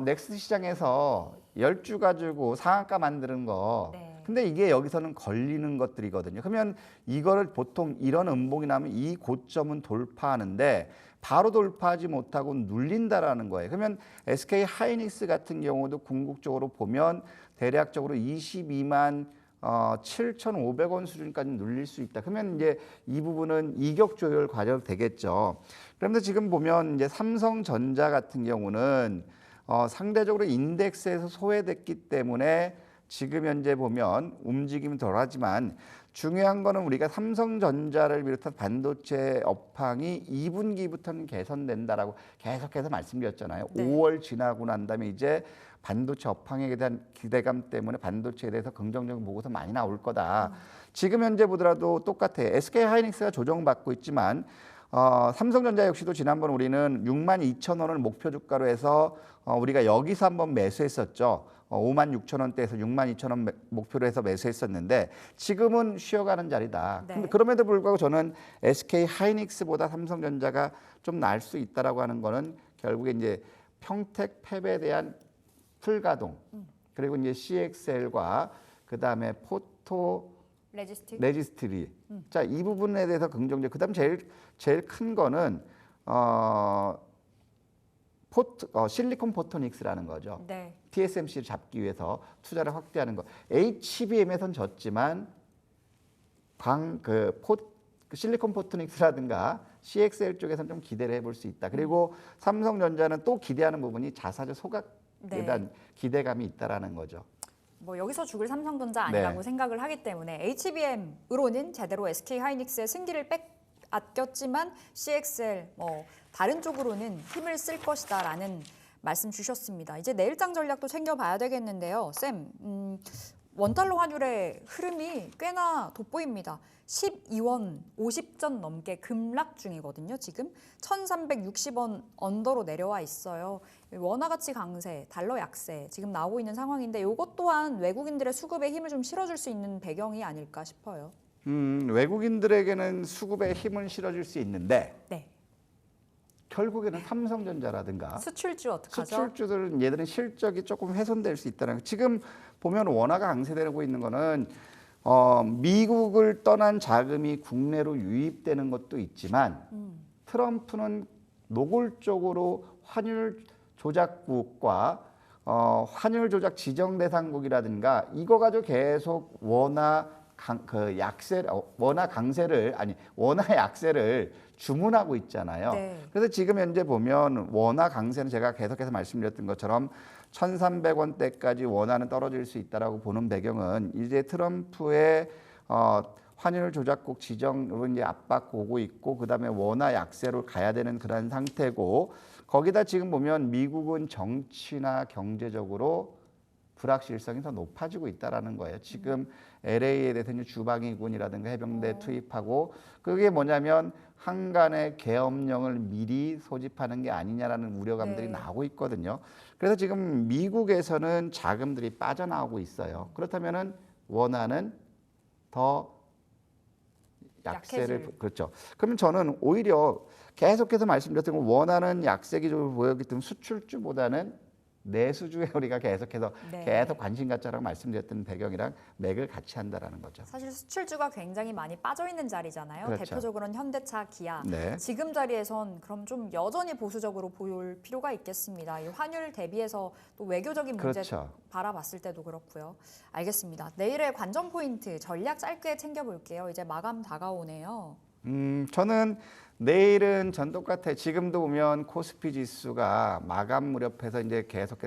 넥스트 시장에서 10주 가지고 상한가 만드는 거. 네. 근데 이게 여기서는 걸리는 것들이거든요. 그러면 이거를 보통 이런 음봉이 나면 이 고점은 돌파하는데 바로 돌파하지 못하고 눌린다라는 거예요. 그러면 SK 하이닉스 같은 경우도 궁극적으로 보면 대략적으로 22만 7,500원 수준까지 눌릴 수 있다. 그러면 이제 이 부분은 이격 조율 과정 되겠죠. 그런데 지금 보면 이제 삼성전자 같은 경우는 상대적으로 인덱스에서 소외됐기 때문에 지금 현재 보면 움직임이 덜하지만 중요한 거는 우리가 삼성전자를 비롯한 반도체 업황이 2분기부터는 개선된다라고 계속해서 말씀드렸잖아요. 네. 5월 지나고 난 다음에 이제 반도체 업황에 대한 기대감 때문에 반도체에 대해서 긍정적인 보고서 많이 나올 거다. 지금 현재 보더라도 똑같아요. SK 하이닉스가 조정받고 있지만 삼성전자 역시도 지난번 우리는 62,000원을 목표 주가로 해서 우리가 여기서 한번 매수했었죠. 56,000원대에서 62,000원 목표로 해서 매수했었는데 지금은 쉬어가는 자리다. 네. 근데 그럼에도 불구하고 저는 SK 하이닉스보다 삼성전자가 좀 나을 수 있다라고 하는 거는 결국에 이제 평택 팹에 대한 풀가동 그리고 이제 CXL과 그다음에 포토 레지스트리. 자, 이 부분에 대해서 긍정적. 그다음 제일 큰 거는 실리콘 포토닉스라는 거죠. 네. TSMC를 잡기 위해서 투자를 확대하는 거. HBM에선 졌지만 실리콘 포토닉스라든가 CXL 쪽에서는 좀 기대를 해볼 수 있다. 그리고 삼성전자는 또 기대하는 부분이 자사주 소각에 네. 대한 기대감이 있다라는 거죠. 뭐 여기서 죽을 삼성전자 아니라고 네. 생각을 하기 때문에 HBM으로는 제대로 SK 하이닉스의 승기를 아꼈지만 CXL 뭐 다른 쪽으로는 힘을 쓸 것이다라는 말씀 주셨습니다. 이제 내일장 전략도 챙겨봐야 되겠는데요. 쌤, 원달러 환율의 흐름이 꽤나 돋보입니다. 12원 50전 넘게 급락 중이거든요. 지금 1360원 언더로 내려와 있어요. 원화 가치 강세, 달러 약세 지금 나오고 있는 상황인데 이것 또한 외국인들의 수급에 힘을 좀 실어줄 수 있는 배경이 아닐까 싶어요. 외국인들에게는 수급에 힘을 실어줄 수 있는데 네. 결국에는 삼성전자라든가 수출주 어떡하죠? 수출주들은 얘들은 실적이 조금 훼손될 수 있다는 거. 지금 보면 원화가 강세되고 있는 거는 미국을 떠난 자금이 국내로 유입되는 것도 있지만 트럼프는 노골적으로 환율 조작국과 환율 조작 지정 대상국이라든가 이거 가지고 계속 원화 약세를 주문하고 있잖아요. 네. 그래서 지금 현재 보면 원화 강세는 제가 계속해서 말씀드렸던 것처럼 1,300원대까지 원화는 떨어질 수 있다라고 보는 배경은 이제 트럼프의 환율 조작국 지정으로 이제 압박 오고 있고 그다음에 원화 약세로 가야 되는 그런 상태고 거기다 지금 보면 미국은 정치나 경제적으로 불확실성이 더 높아지고 있다라는 거예요. 지금 LA에 대해서 이제 주방위군이라든가 해병대 투입하고 그게 뭐냐면 한간의 계엄령을 미리 소집하는 게 아니냐라는 우려감들이 네. 나오고 있거든요. 그래서 지금 미국에서는 자금들이 빠져나오고 있어요. 그렇다면은 원화는 더 약세를 약해질. 그렇죠. 그러면 저는 오히려 계속해서 말씀드렸던 건 원하는 약세 기조를 보였기 때문에 수출주보다는 내수주에 우리가 계속해서 네. 계속 관심 갖자라고 말씀드렸던 배경이랑 맥을 같이 한다라는 거죠. 사실 수출주가 굉장히 많이 빠져 있는 자리잖아요. 그렇죠. 대표적으로는 현대차, 기아. 네. 지금 자리에선 그럼 좀 여전히 보수적으로 보일 필요가 있겠습니다. 이 환율 대비해서 또 외교적인 문제 그렇죠. 바라봤을 때도 그렇고요. 알겠습니다. 내일의 관전 포인트 전략 짧게 챙겨볼게요. 이제 마감 다가오네요. 저는 내일은 전 똑같아요. 지금도 보면 코스피 지수가 마감 무렵해서 이제 계속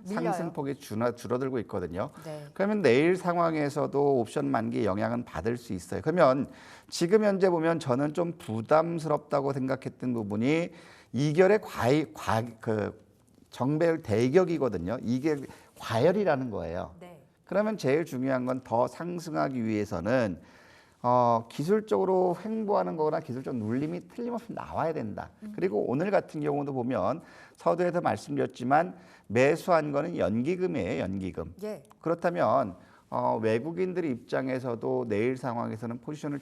밀려요. 상승폭이 줄어들고 있거든요. 네. 그러면 내일 상황에서도 옵션 만기 영향은 받을 수 있어요. 그러면 지금 현재 보면 저는 좀 부담스럽다고 생각했던 부분이 이결의 정배열 대격이거든요. 이게 과열이라는 거예요. 네. 그러면 제일 중요한 건 더 상승하기 위해서는 기술적으로 횡보하는 거나 기술적 눌림이 틀림없이 나와야 된다. 그리고 오늘 같은 경우도 보면 서두에서 말씀드렸지만 매수한 거는 연기금이에요. 연기금. 예. 그렇다면 외국인들 입장에서도 내일 상황에서는 포지션을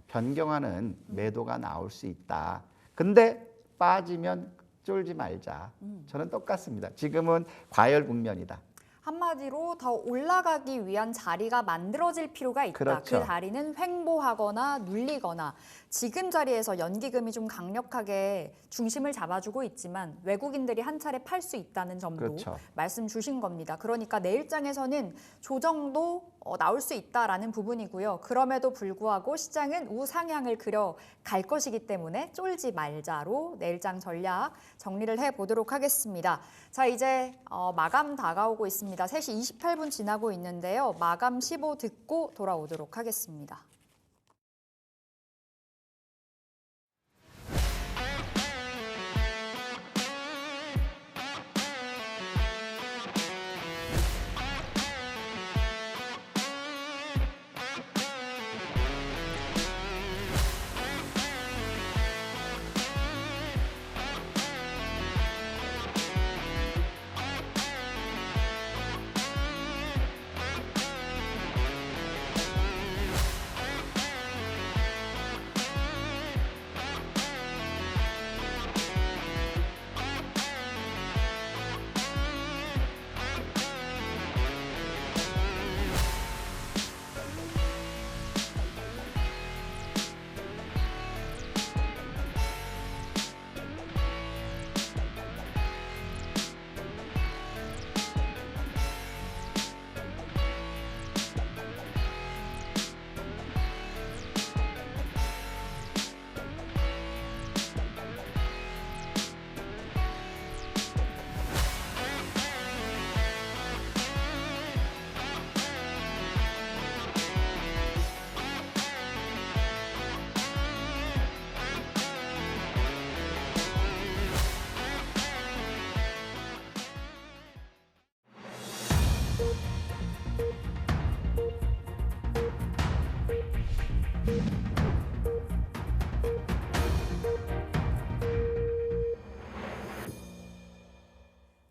변경하는 매도가 나올 수 있다. 근데 빠지면 쫄지 말자. 저는 똑같습니다. 지금은 과열 국면이다. 한마디로 더 올라가기 위한 자리가 만들어질 필요가 있다. 그렇죠. 그 자리는 횡보하거나 눌리거나 지금 자리에서 연기금이 좀 강력하게 중심을 잡아주고 있지만 외국인들이 한 차례 팔 수 있다는 점도 그렇죠. 말씀 주신 겁니다. 그러니까 내일장에서는 조정도 나올 수 있다라는 부분이고요. 그럼에도 불구하고 시장은 우상향을 그려갈 것이기 때문에 쫄지 말자로 내일장 전략 정리를 해보도록 하겠습니다. 자, 이제 마감 다가오고 있습니다. 3시 28분 지나고 있는데요. 마감 15 듣고 돌아오도록 하겠습니다.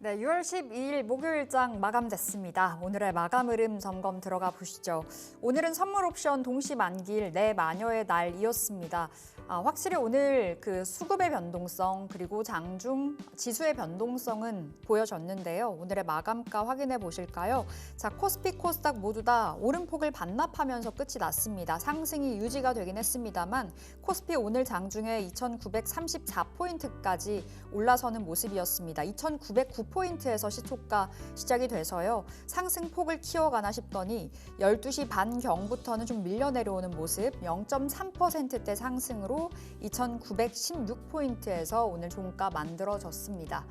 네, 6월 12일 목요일장 마감됐습니다. 오늘의 마감 흐름 점검 들어가 보시죠. 오늘은 선물 옵션 동시 만기일 내 마녀의 날이었습니다. 확실히 오늘 그 수급의 변동성 그리고 장중 지수의 변동성은 보여졌는데요. 오늘의 마감가 확인해 보실까요? 자, 코스피, 코스닥 모두 다 오름폭을 반납하면서 끝이 났습니다. 상승이 유지가 되긴 했습니다만 코스피 오늘 장중에 2,934포인트까지 올라서는 모습이었습니다. 2,909포인트에서 시초가 시작이 돼서요. 상승폭을 키워가나 싶더니 12시 반경부터는 좀 밀려 내려오는 모습 0.3%대 상승으로 2,916포인트에서 오늘 종가 만들어졌습니다.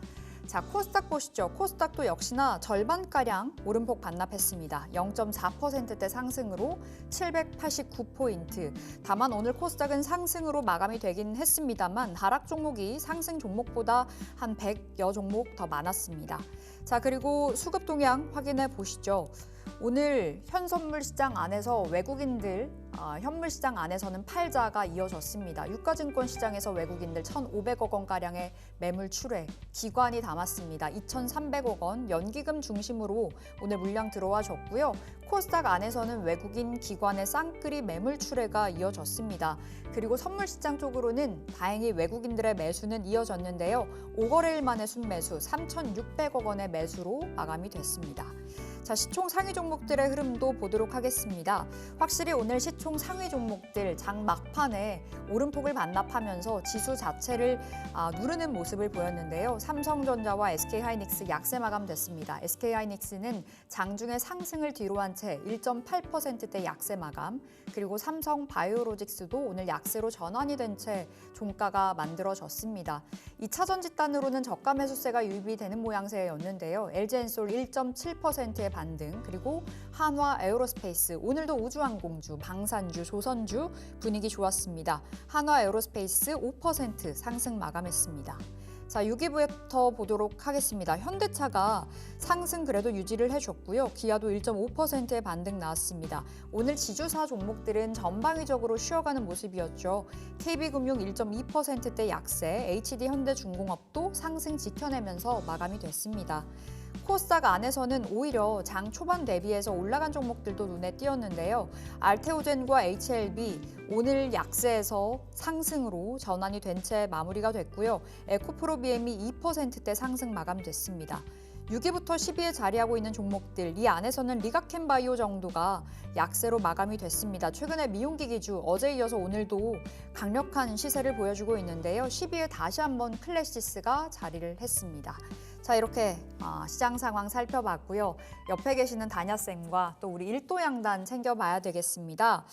자, 코스닥 보시죠. 코스닥도 역시나 절반가량 오름폭 반납했습니다. 0.4%대 상승으로 789포인트. 다만 오늘 코스닥은 상승으로 마감이 되긴 했습니다만 하락 종목이 상승 종목보다 한 100여 종목 더 많았습니다. 자, 그리고 수급 동향 확인해 보시죠. 오늘 현선물 시장 안에서 외국인들, 현물 시장 안에서는 팔자가 이어졌습니다. 유가증권 시장에서 외국인들 1,500억 원가량의 매물 출회, 기관이 담았습니다. 2,300억 원, 연기금 중심으로 오늘 물량 들어와 줬고요. 코스닥 안에서는 외국인 기관의 쌍끌이 매물 출회가 이어졌습니다. 그리고 선물 시장 쪽으로는 다행히 외국인들의 매수는 이어졌는데요. 5거래일 만에 순매수 3,600억 원의 매수로 마감이 됐습니다. 자, 시총 상위 종목들의 흐름도 보도록 하겠습니다. 확실히 오늘 시총 상위 종목들 장 막판에 오름폭을 반납하면서 지수 자체를 누르는 모습을 보였는데요. 삼성전자와 SK하이닉스 약세 마감됐습니다. SK하이닉스는 장중에 상승을 뒤로 한 채 1.8%대 약세 마감, 그리고 삼성바이오로직스도 오늘 약세로 전환이 된 채 종가가 만들어졌습니다. 2차 전지단으로는 저가 매수세가 유입이 되는 모양새였는데요. LG엔솔 1.7%의 반등, 그리고 한화 에어로스페이스, 오늘도 우주항공주, 방산주, 조선주 분위기 좋았습니다. 한화 에어로스페이스 5% 상승 마감했습니다. 자, 6위부터 보도록 하겠습니다. 현대차가 상승 그래도 유지를 해줬고요. 기아도 1.5%의 반등 나왔습니다. 오늘 지주사 종목들은 전방위적으로 쉬어가는 모습이었죠. KB금융 1.2%대 약세, HD현대중공업도 상승 지켜내면서 마감이 됐습니다. 코스닥 안에서는 오히려 장 초반 대비해서 올라간 종목들도 눈에 띄었는데요. 알테오젠과 HLB 오늘 약세에서 상승으로 전환이 된 채 마무리가 됐고요. 에코프로비엠이 2%대 상승 마감됐습니다. 6위부터 10위에 자리하고 있는 종목들, 이 안에서는 리가켄바이오 정도가 약세로 마감이 됐습니다. 최근에 미용기기주 어제 이어서 오늘도 강력한 시세를 보여주고 있는데요. 10위에 다시 한번 클래시스가 자리를 했습니다. 자, 이렇게 시장 상황 살펴봤고요. 옆에 계시는 다냐쌤과 또 우리 일도양단 챙겨봐야 되겠습니다.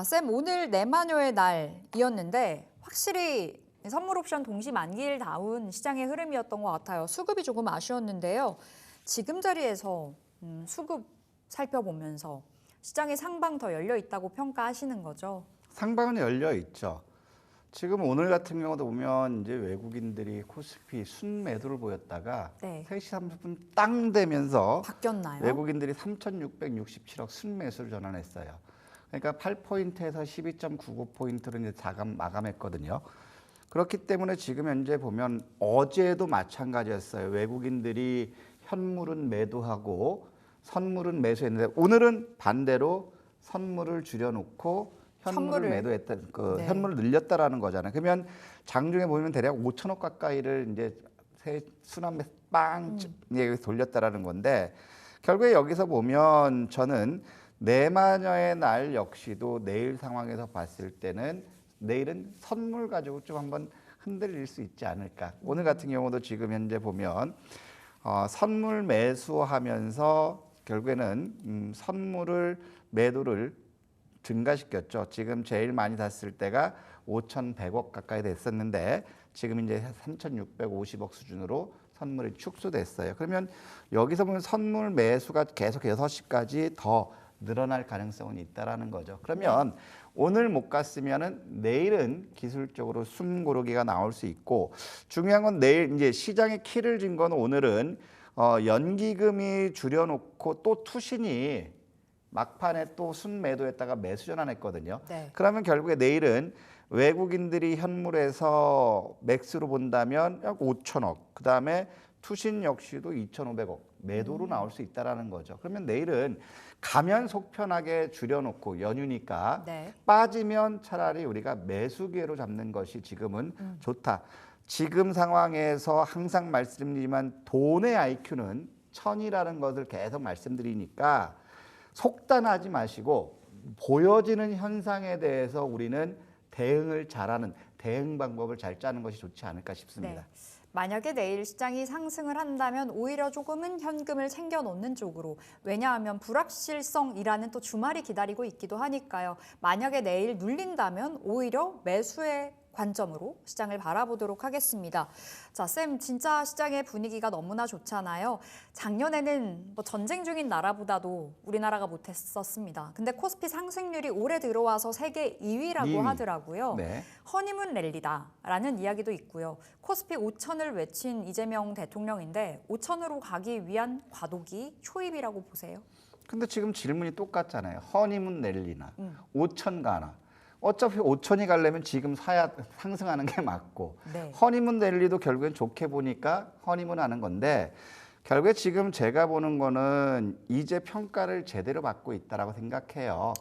쌤, 오늘 내마녀의 날이었는데 확실히 선물 옵션 동시 만기일다운 시장의 흐름이었던 것 같아요. 수급이 조금 아쉬웠는데요. 지금 자리에서 수급 살펴보면서 시장의 상방 더 열려 있다고 평가하시는 거죠? 상방은 열려 있죠. 지금 오늘 같은 경우도 보면 이제 외국인들이 코스피 순매도를 보였다가 네. 3시 30분 땅 되면서 바뀌었나요? 외국인들이 3,667억 순매수를 전환했어요. 그러니까 8포인트에서 12.99포인트로 이제 마감했거든요. 그렇기 때문에 지금 현재 보면 어제도 마찬가지였어요. 외국인들이 현물은 매도하고 선물은 매수했는데 오늘은 반대로 선물을 줄여놓고 현물을 매도했다, 네. 현물을 늘렸다라는 거잖아요. 그러면 장중에 보면 대략 5천억 가까이를 이제 순환매 빵 돌렸다라는 건데 결국에 여기서 보면 저는 내마녀의 날 역시도 내일 상황에서 봤을 때는 내일은 선물 가지고 좀 한번 흔들릴 수 있지 않을까. 오늘 같은 경우도 지금 현재 보면 선물 매수하면서 결국에는 선물을 매도를 증가시켰죠. 지금 제일 많이 닿았을 때가 5,100억 가까이 됐었는데 지금 이제 3,650억 수준으로 선물이 축소됐어요. 그러면 여기서 보면 선물 매수가 계속 6시까지 더 늘어날 가능성은 있다라는 거죠. 그러면 오늘 못 갔으면은 내일은 기술적으로 숨고르기가 나올 수 있고 중요한 건 내일 이제 시장의 키를 진 건 오늘은 연기금이 줄여놓고 또 투신이 막판에 또 순매도했다가 매수 전환했거든요. 네. 그러면 결국에 내일은 외국인들이 현물에서 맥스로 본다면 약 5천억, 그 다음에 투신 역시도 2,500억 매도로 나올 수 있다라는 거죠. 그러면 내일은 가면 속편하게 줄여놓고 연휴니까 네. 빠지면 차라리 우리가 매수 기회로 잡는 것이 지금은 좋다. 지금 상황에서 항상 말씀드리지만 돈의 IQ는 1000이라는 것을 계속 말씀드리니까 속단하지 마시고 보여지는 현상에 대해서 우리는 대응을 잘하는 대응 방법을 잘 짜는 것이 좋지 않을까 싶습니다. 네. 만약에 내일 시장이 상승을 한다면 오히려 조금은 현금을 챙겨놓는 쪽으로, 왜냐하면 불확실성이라는 또 주말이 기다리고 있기도 하니까요. 만약에 내일 눌린다면 오히려 매수의 관점으로 시장을 바라보도록 하겠습니다. 자, 쌤, 진짜 시장의 분위기가 너무나 좋잖아요. 작년에는 뭐 전쟁 중인 나라보다도 우리나라가 못했었습니다. 근데 코스피 상승률이 올해 들어와서 세계 2위라고 2위. 하더라고요. 네. 허니문 랠리다라는 이야기도 있고요. 코스피 5천을 외친 이재명 대통령인데 5천으로 가기 위한 과도기 초입이라고 보세요? 근데 지금 질문이 똑같잖아요. 허니문 랠리나 5천 가나. 어차피 5천이 가려면 지금 사야 상승하는 게 맞고 네. 허니문 랠리도 결국엔 좋게 보니까 허니문 하는 건데 결국에 지금 제가 보는 거는 이제 평가를 제대로 받고 있다라고 생각해요.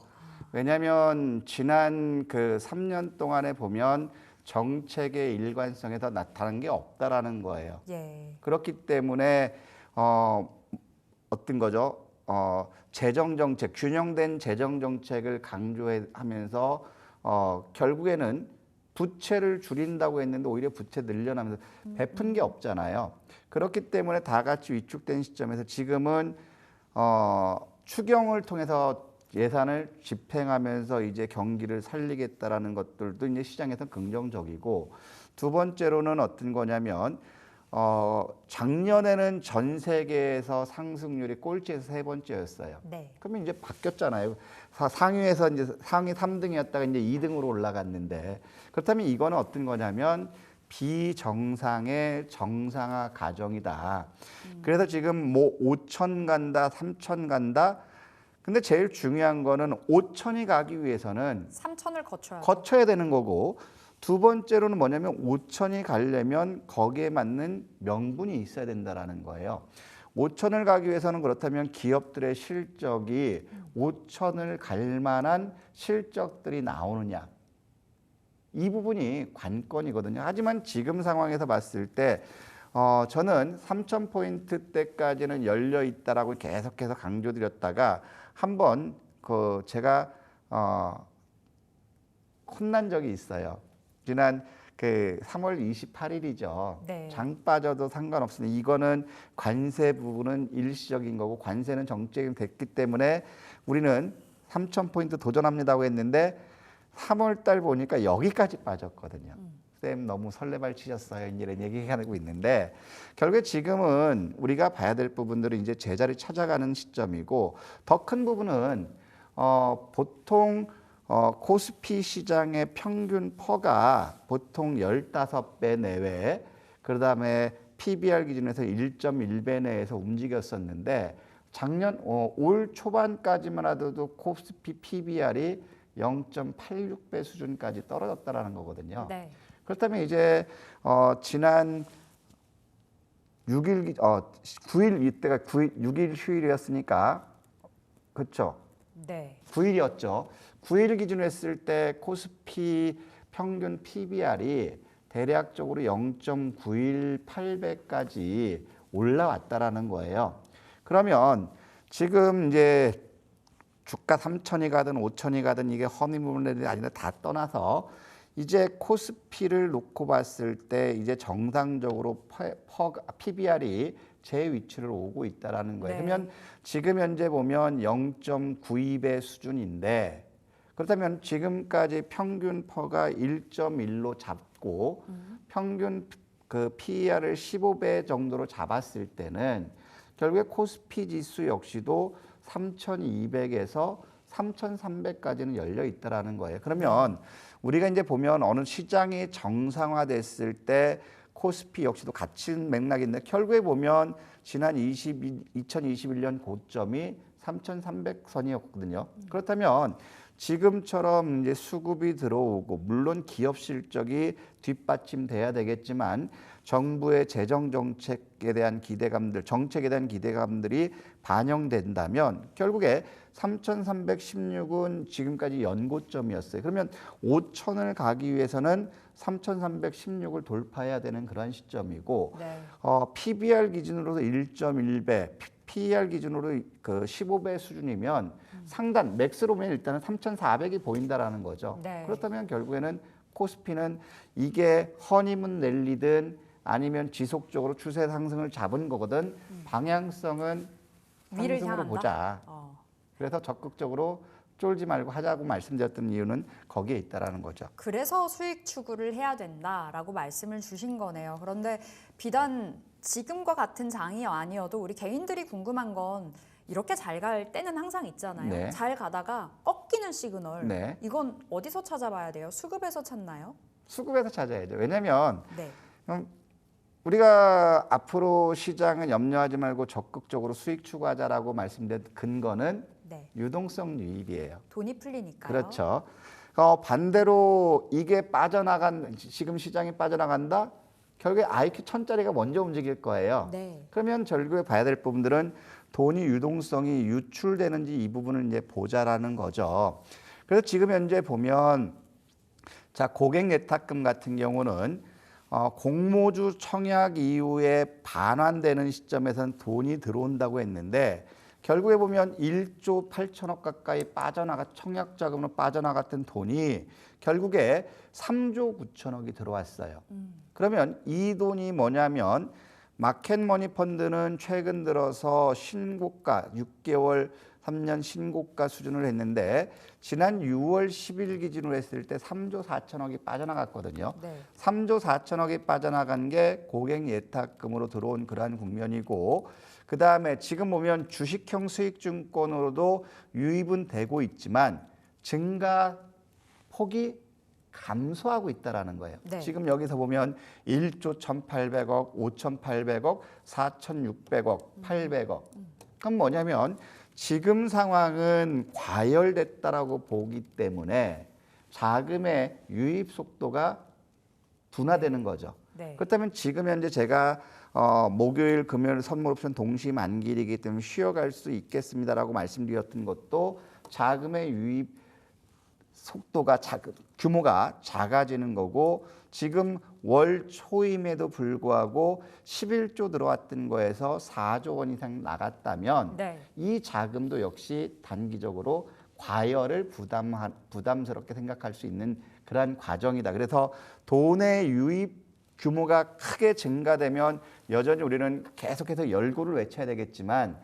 왜냐하면 지난 그 3년 동안에 보면 정책의 일관성에서 나타난 게 없다라는 거예요. 예. 그렇기 때문에 어떤 거죠? 재정 정책, 균형된 재정 정책을 강조하면서 결국에는 부채를 줄인다고 했는데 오히려 부채 늘려나면서 베푼 게 없잖아요. 그렇기 때문에 다 같이 위축된 시점에서 지금은 추경을 통해서 예산을 집행하면서 이제 경기를 살리겠다라는 것들도 이제 시장에서 긍정적이고 두 번째로는 어떤 거냐면 작년에는 전 세계에서 상승률이 꼴찌에서 3번째였어요. 네. 그러면 이제 바뀌었잖아요. 상위에서 이제 상위 3등이었다가 이제 2등으로 올라갔는데 그렇다면 이거는 어떤 거냐면 비정상의 정상화 과정이다. 그래서 지금 뭐 5천 간다, 3천 간다. 근데 제일 중요한 거는 5천이 가기 위해서는 3천을 거쳐야 되는 거고 두 번째로는 뭐냐면 5천이 가려면 거기에 맞는 명분이 있어야 된다라는 거예요. 5천을 가기 위해서는 그렇다면 기업들의 실적이 5천을 갈 만한 실적들이 나오느냐. 이 부분이 관건이거든요. 하지만 지금 상황에서 봤을 때 저는 3,000포인트대까지는 열려 있다라고 계속해서 강조드렸다가 한번 제가 혼난 적이 있어요. 지난 그 3월 28일이죠. 네. 장 빠져도 상관없으니 이거는 관세 부분은 일시적인 거고 관세는 정책이 됐기 때문에 우리는 3,000포인트 도전합니다고 했는데 3월 달 보니까 여기까지 빠졌거든요. 쌤 너무 설레발 치셨어요. 이런 얘기하고 있는데 결국에 지금은 우리가 봐야 될 부분들은 이제 제자리 찾아가는 시점이고 더 큰 부분은 보통 코스피 시장의 평균 퍼가 보통 15배 내외 그다음에 PBR 기준에서 1.1배 내에서 움직였었는데 작년 올 초반까지만 하더라도 코스피 PBR이 0.86배 수준까지 떨어졌다라는 거거든요. 네. 그렇다면 이제 지난 6일 9일 이때가 6일 휴일이었으니까 그렇죠. 네. 9일이었죠. 9일 기준으로 했을 때 코스피 평균 PBR이 대략적으로 0.918배까지 올라왔다라는 거예요. 그러면 지금 이제 주가 3천이 가든 5천이 가든 이게 허니문이 아니라 다 떠나서 이제 코스피를 놓고 봤을 때 이제 정상적으로 PBR이 제 위치를 오고 있다라는 거예요. 네. 그러면 지금 현재 보면 0.92배 수준인데 그렇다면 지금까지 평균 퍼가 1.1로 잡고 평균 그 PER을 15배 정도로 잡았을 때는 결국에 코스피 지수 역시도 3,200에서 3,300까지는 열려 있다라는 거예요. 그러면 우리가 이제 보면 어느 시장이 정상화됐을 때 코스피 역시도 같은 맥락인데 결국에 보면 지난 2021년 고점이 3,300선이었거든요. 그렇다면 지금처럼 이제 수급이 들어오고 물론 기업 실적이 뒷받침돼야 되겠지만 정부의 재정 정책에 대한 기대감들, 정책에 대한 기대감들이 반영된다면 결국에 3,316은 지금까지 연고점이었어요. 그러면 5,000을 가기 위해서는 3,316을 돌파해야 되는 그런 시점이고 네. PBR 기준으로도 1.1배, PER 기준으로 그 15배 수준이면 상단 맥스로 보면 일단은 3,400이 보인다라는 거죠. 네. 그렇다면 결국에는 코스피는 이게 허니문 랠리든 아니면 지속적으로 추세 상승을 잡은 거거든 방향성은 위를 상승으로 향한다? 보자. 어. 그래서 적극적으로 쫄지 말고 하자고 말씀드렸던 이유는 거기에 있다라는 거죠. 그래서 수익 추구를 해야 된다라고 말씀을 주신 거네요. 그런데 비단 지금과 같은 장이 아니어도 우리 개인들이 궁금한 건 이렇게 잘 갈 때는 항상 있잖아요. 네. 잘 가다가 꺾이는 시그널. 네. 이건 어디서 찾아봐야 돼요? 수급에서 찾나요? 수급에서 찾아야죠. 왜냐하면 네. 우리가 앞으로 시장은 염려하지 말고 적극적으로 수익 추구하자라고 말씀드린 근거는 네. 유동성 유입이에요. 돈이 풀리니까요. 그렇죠. 반대로 이게 지금 시장이 빠져나간다? 결국에 IQ 1000짜리가 먼저 움직일 거예요. 네. 그러면 결국에 봐야 될 부분들은 돈이 유동성이 유출되는지 이 부분을 이제 보자라는 거죠. 그래서 지금 현재 보면 자 고객 예탁금 같은 경우는 공모주 청약 이후에 반환되는 시점에서는 돈이 들어온다고 했는데 결국에 보면 1조 8천억 가까이 청약 자금으로 빠져나갔던 돈이 결국에 3조 9천억이 들어왔어요. 그러면 이 돈이 뭐냐면 마켓머니 펀드는 최근 들어서 신고가 6개월 3년 신고가 수준을 했는데 지난 6월 10일 기준으로 했을 때 3조 4천억이 빠져나갔거든요. 네. 3조 4천억이 빠져나간 게 고객 예탁금으로 들어온 그러한 국면이고 그다음에 지금 보면 주식형 수익증권으로도 유입은 되고 있지만 증가 폭이 감소하고 있다라는 거예요. 네. 지금 여기서 보면 1조 1,800억, 5,800억, 4,600억, 800억. 그럼 뭐냐면 지금 상황은 과열됐다라고 보기 때문에 자금의 유입 속도가 둔화되는 거죠. 네. 그렇다면 지금 현재 제가 목요일, 금요일 선물 옵션 동시 만기이기 때문에 쉬어갈 수 있겠습니다라고 말씀드렸던 것도 자금의 유입 속도가 규모가 작아지는 거고 지금 월 초임에도 불구하고 11조 들어왔던 거에서 4조 원 이상 나갔다면 네. 이 자금도 역시 단기적으로 과열을 부담스럽게 생각할 수 있는 그러한 과정이다. 그래서 돈의 유입 규모가 크게 증가되면 여전히 우리는 계속해서 열고를 외쳐야 되겠지만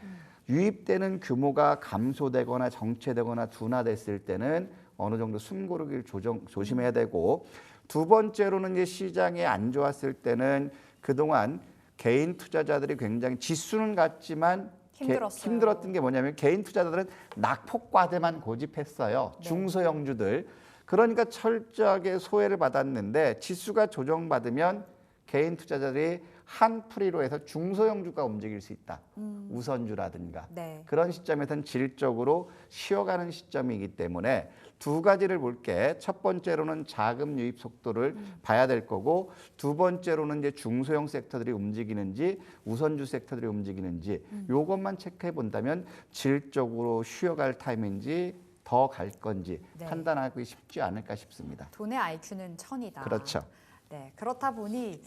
유입되는 규모가 감소되거나 정체되거나 둔화됐을 때는 어느 정도 숨 고르기를 조심해야 되고, 두 번째로는 이제 시장이 안 좋았을 때는 그동안 개인 투자자들이 굉장히 지수는 같지만 힘들었어요. 힘들었던 게 뭐냐면 개인 투자자들은 낙폭과대만 고집했어요. 네. 중소형주들. 그러니까 철저하게 소외를 받았는데 지수가 조정받으면 개인 투자자들이 한 풀이로 해서 중소형주가 움직일 수 있다. 우선주라든가. 네. 그런 시점에서는 질적으로 쉬어가는 시점이기 때문에 두 가지를 볼게. 첫 번째로는 자금 유입 속도를 봐야 될 거고, 두 번째로는 이제 중소형 섹터들이 움직이는지 우선주 섹터들이 움직이는지 요것만 체크해 본다면 질적으로 쉬어갈 타임인지 더 갈 건지 네. 판단하기 쉽지 않을까 싶습니다. 돈의 IQ는 1000이다. 그렇죠. 네, 그렇다 보니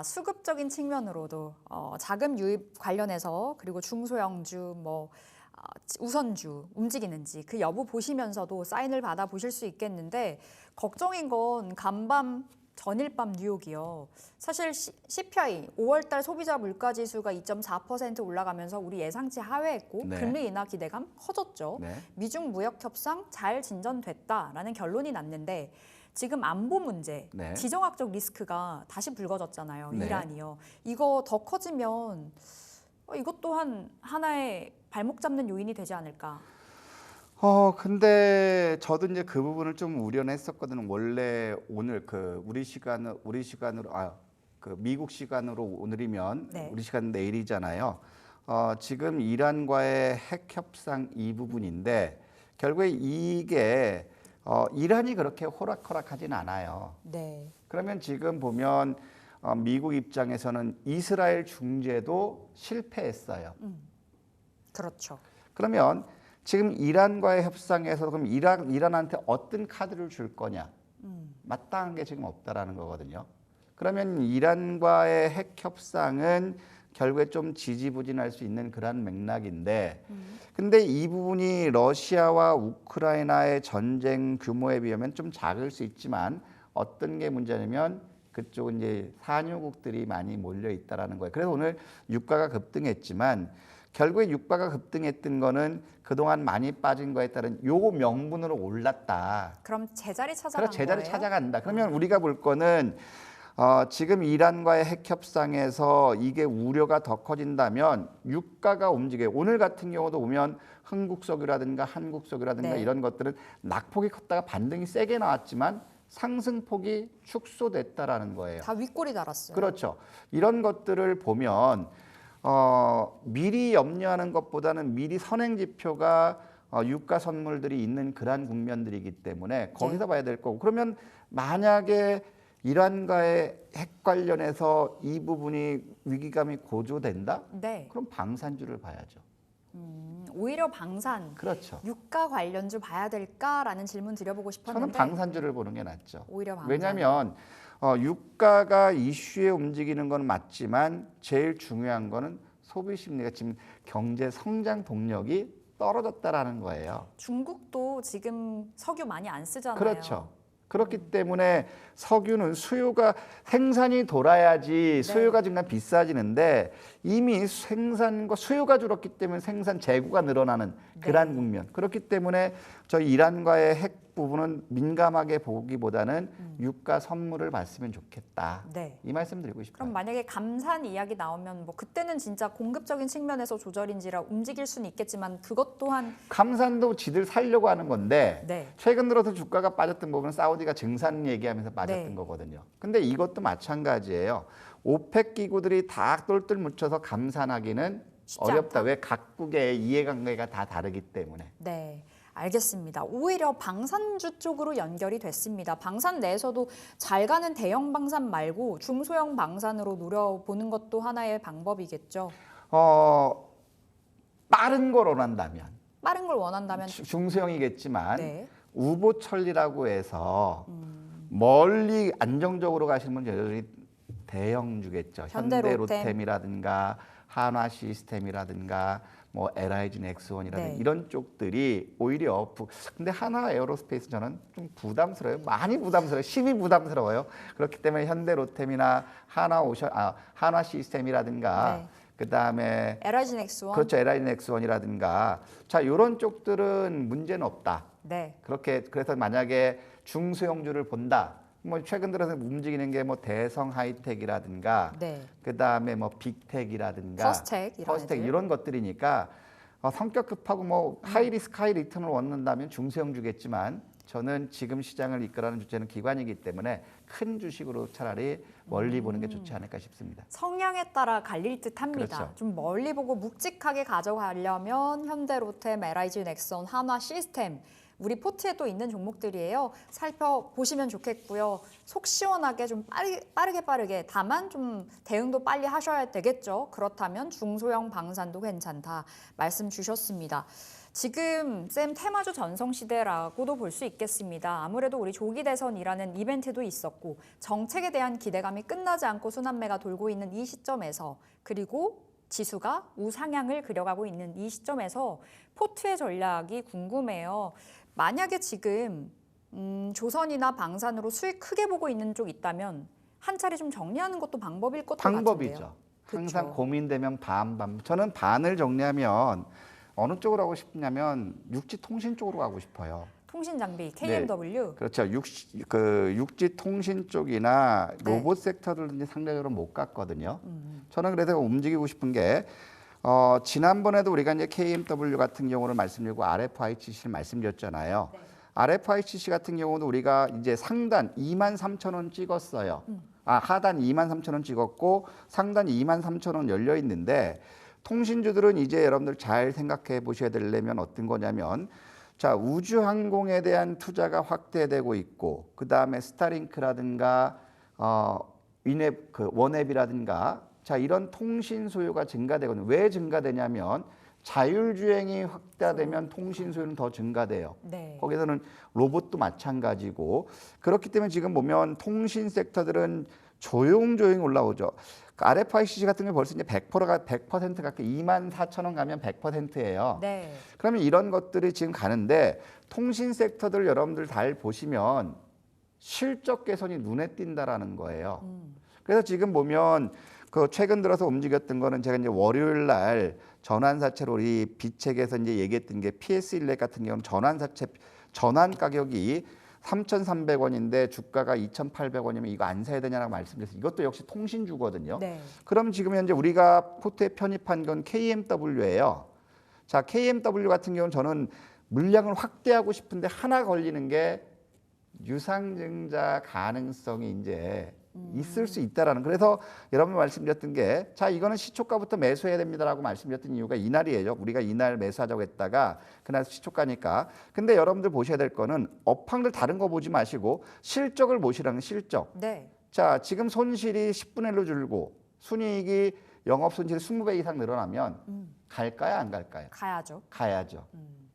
수급적인 측면으로도 자금 유입 관련해서 그리고 중소형주 우선주 움직이는지 그 여부 보시면서도 사인을 받아 보실 수 있겠는데, 걱정인 건 간밤 전일 밤 뉴욕이요. 사실 CPI 5월달 소비자 물가지수가 2.4% 올라가면서 우리 예상치 하회했고 네. 금리 인하 기대감 커졌죠. 네. 미중 무역 협상 잘 진전됐다라는 결론이 났는데, 지금 안보 문제, 네. 지정학적 리스크가 다시 불거졌잖아요. 네. 이란이요. 이거 더 커지면 이것 또한 하나의 발목 잡는 요인이 되지 않을까. 근데 저도 이제 그 부분을 좀 우려는 했었거든요. 원래 오늘 우리 시간으로 미국 시간으로 오늘이면 네. 우리 시간 내일이잖아요. 지금 이란과의 핵 협상 이 부분인데 결국에 이게 이란이 그렇게 호락호락하진 않아요. 네. 그러면 지금 보면 미국 입장에서는 이스라엘 중재도 실패했어요. 그렇죠. 그러면 지금 이란과의 협상에서 그럼 이란한테 어떤 카드를 줄 거냐? 마땅한 게 지금 없다라는 거거든요. 그러면 이란과의 핵 협상은 결국에 좀 지지부진할 수 있는 그런 맥락인데, 근데 이 부분이 러시아와 우크라이나의 전쟁 규모에 비하면 좀 작을 수 있지만 어떤 게 문제냐면 그쪽은 이제 산유국들이 많이 몰려 있다라는 거예요. 그래서 오늘 유가가 급등했지만 결국에 유가가 급등했던 거는 그동안 많이 빠진 거에 따른 요 명분으로 올랐다. 그럼 제자리 찾아간 그래서 제자리 거예요? 찾아간다. 그러면 우리가 볼 거는 지금 이란과의 핵 협상에서 이게 우려가 더 커진다면 유가가 움직여요. 오늘 같은 경우도 보면 흥국석유라든가 한국석유라든가 네. 이런 것들은 낙폭이 컸다가 반등이 세게 나왔지만 상승폭이 축소됐다라는 거예요. 다 윗골이 달았어요. 그렇죠. 이런 것들을 보면 미리 염려하는 것보다는 미리 선행 지표가 유가 선물들이 있는 그러한 국면들이기 때문에 거기서 봐야 될 거고, 그러면 만약에 이란과의 핵 관련해서 이 부분이 위기감이 고조된다? 네. 그럼 방산주를 봐야죠. 오히려 방산, 그렇죠. 유가 관련주 봐야 될까라는 질문 드려보고 싶었는데 저는 방산주를 보는 게 낫죠. 오히려 방산. 왜냐하면 유가가 이슈에 움직이는 건 맞지만 제일 중요한 거는 소비 심리가 지금 경제 성장 동력이 떨어졌다라는 거예요. 중국도 지금 석유 많이 안 쓰잖아요. 그렇죠. 그렇기 때문에 석유는 생산이 돌아야지 수요가 지금 비싸지는데 이미 생산과 수요가 줄었기 때문에 생산 재고가 늘어나는 그러한 국면. 그렇기 때문에 저희 이란과의 핵 부분은 민감하게 보기보다는 유가 선물을 봤으면 좋겠다. 네. 이 말씀 드리고 싶어요. 그럼 만약에 감산 이야기 나오면 그때는 진짜 공급적인 측면에서 조절인지라 움직일 수는 있겠지만 그것 또한 감산도 지들 살려고 하는 건데 네. 최근 들어서 주가가 빠졌던 부분은 사우디가 증산 얘기하면서 빠졌던 네. 거거든요. 근데 이것도 마찬가지예요. 오펙 기구들이 다 똘똘 뭉쳐서 감산하기는 쉽지 어렵다. 않다? 왜 각국의 이해관계가 다 다르기 때문에. 네. 알겠습니다. 오히려 방산주 쪽으로 연결이 됐습니다. 방산 내에서도 잘 가는 대형 방산 말고 중소형 방산으로 노려보는 것도 하나의 방법이겠죠. 빠른 걸 원한다면 빠른 걸 원한다면 중소형이겠지만 네. 우보철이라고 해서 멀리 안정적으로 가시는 분은 여전히 대형주겠죠. 현대로템. 현대로템이라든가 한화시스템이라든가 뭐 LIG 넥스원이라든가 네. 이런 쪽들이 오히려 근데 하나 에어로스페이스 저는 좀 부담스러워요. 많이 부담스러워요. 심히 부담스러워요. 그렇기 때문에 현대로템이나 한화시스템이라든가 네. 그다음에 LIG 넥스원. 그렇죠. LIG 넥스원이라든가 자 이런 쪽들은 문제는 없다. 네. 그렇게 그래서 만약에 중소형주를 본다. 뭐 최근 들어서 움직이는 게 뭐 대성 하이텍이라든가 네. 그다음에 뭐 빅텍이라든가 퍼스텍 이런 퍼스텍 애들. 이런 것들이니까 성격 급하고 뭐 하이 리스크 하이 리턴을 원한다면 중소형주겠지만 저는 지금 시장을 이끌어가는 주체는 기관이기 때문에 큰 주식으로 차라리 멀리 보는 게 좋지 않을까 싶습니다. 성향에 따라 갈릴 듯합니다. 그렇죠. 좀 멀리 보고 묵직하게 가져가려면 현대로템, LIG 넥슨, 한화시스템 우리 포트에 또 있는 종목들이에요. 살펴보시면 좋겠고요. 속 시원하게 좀 빠르게 다만 좀 대응도 빨리 하셔야 되겠죠. 그렇다면 중소형 방산도 괜찮다 말씀 주셨습니다. 지금 쌤 테마주 전성시대라고도 볼 수 있겠습니다. 아무래도 우리 조기 대선이라는 이벤트도 있었고 정책에 대한 기대감이 끝나지 않고 순환매가 돌고 있는 이 시점에서 그리고 지수가 우상향을 그려가고 있는 이 시점에서 포트의 전략이 궁금해요. 만약에 지금 조선이나 방산으로 수익 크게 보고 있는 쪽 있다면 한 차례 좀 정리하는 것도 방법일 것도 방법이죠. 같은데요. 항상 그쵸. 고민되면 반. 저는 반을 정리하면 어느 쪽으로 가고 싶냐면 육지 통신 쪽으로 가고 싶어요. 통신 장비 KMW. 그렇죠. 육지 통신 쪽이나 네. 로봇 섹터들은 이제 상대적으로 못 갔거든요. 저는 그래서 움직이고 싶은 게 지난번에도 우리가 이제 KMW 같은 경우를 말씀드리고 RFICC를 말씀드렸잖아요. 네. RFICC 같은 경우도 우리가 이제 상단 23,000원 찍었어요. 하단 23,000원 찍었고 상단 23,000원 열려 있는데 통신주들은 이제 여러분들 잘 생각해 보셔야 되려면 어떤 거냐면 자 우주항공에 대한 투자가 확대되고 있고 그 다음에 스타링크라든가 원앱이라든가 자 이런 통신 소요가 증가되거든요. 왜 증가되냐면 자율주행이 확대되면 통신 소요는 더 증가돼요. 네. 거기서는 로봇도 마찬가지고 그렇기 때문에 지금 보면 통신 섹터들은 조용조용히 올라오죠. RFICC 같은 게 벌써 이제 100% 가까이 24,000원 가면 100%예요. 네. 그러면 이런 것들이 지금 가는데 통신 섹터들 여러분들 잘 보시면 실적 개선이 눈에 띈다라는 거예요. 그래서 지금 보면 그 최근 들어서 움직였던 거는 제가 이제 월요일 날 전환사채로 우리 비책에서 이제 얘기했던 게 PS1렉 같은 경우는 전환사채 전환 가격이 3,300원인데 주가가 2,800원이면 이거 안 사야 되냐라고 말씀드렸어요. 이것도 역시 통신주거든요. 네. 그럼 지금 현재 우리가 포트에 편입한 건 KMW예요. 자, KMW 같은 경우는 저는 물량을 확대하고 싶은데 하나 걸리는 게 유상증자 가능성이 이제 있을 수 있다라는. 그래서 여러분 말씀드렸던 게 자 이거는 시초가부터 매수해야 됩니다라고 말씀드렸던 이유가 이날이에요. 우리가 이날 매수하자고 했다가 그날 시초가니까. 근데 여러분들 보셔야 될 거는 업황들 다른 거 보지 마시고 실적을 보시라는 실적. 네. 자 지금 손실이 10분의 1로 줄고 순이익이 영업 손실이 20배 이상 늘어나면 갈까요 안 갈까요? 가야죠. 가야죠.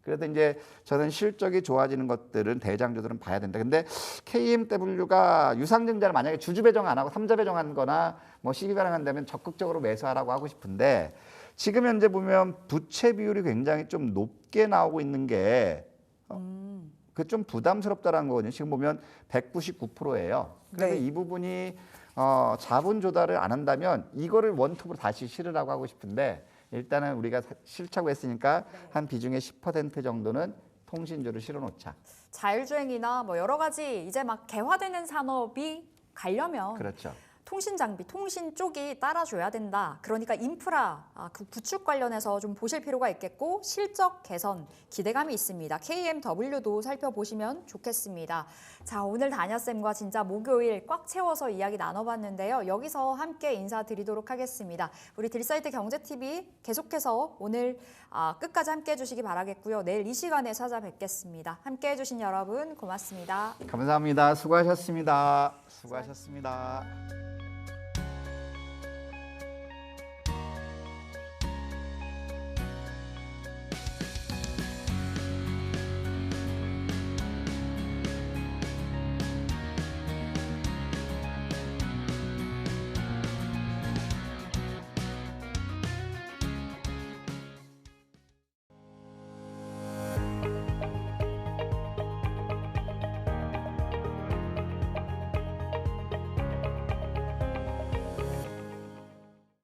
그래도 이제 저는 실적이 좋아지는 것들은 대장주들은 봐야 된다. 근데 KMW가 유상증자를 만약에 주주 배정 안 하고 삼자 배정한 거나 뭐 시기 발행한다면 적극적으로 매수하라고 하고 싶은데 지금 현재 보면 부채 비율이 굉장히 좀 높게 나오고 있는 게 그 좀 부담스럽다라는 거거든요. 지금 보면 199%예요. 그래서 네. 이 부분이 자본 조달을 안 한다면 이거를 원톱으로 다시 실으라고 하고 싶은데 일단은 우리가 실차고 했으니까 한 비중의 10% 정도는 통신주를 실어놓자. 자율주행이나 뭐 여러 가지 이제 막 개화되는 산업이 가려면 그렇죠. 통신 장비, 통신 쪽이 따라줘야 된다. 그러니까 인프라, 그 구축 관련해서 좀 보실 필요가 있겠고 실적 개선 기대감이 있습니다. KMW도 살펴보시면 좋겠습니다. 자, 오늘 다냐쌤과 진짜 목요일 꽉 채워서 이야기 나눠봤는데요. 여기서 함께 인사드리도록 하겠습니다. 우리 딜사이트 경제TV 계속해서 오늘 끝까지 함께 해주시기 바라겠고요. 내일 이 시간에 찾아뵙겠습니다. 함께 해주신 여러분 고맙습니다. 감사합니다. 수고하셨습니다. 수고하셨습니다.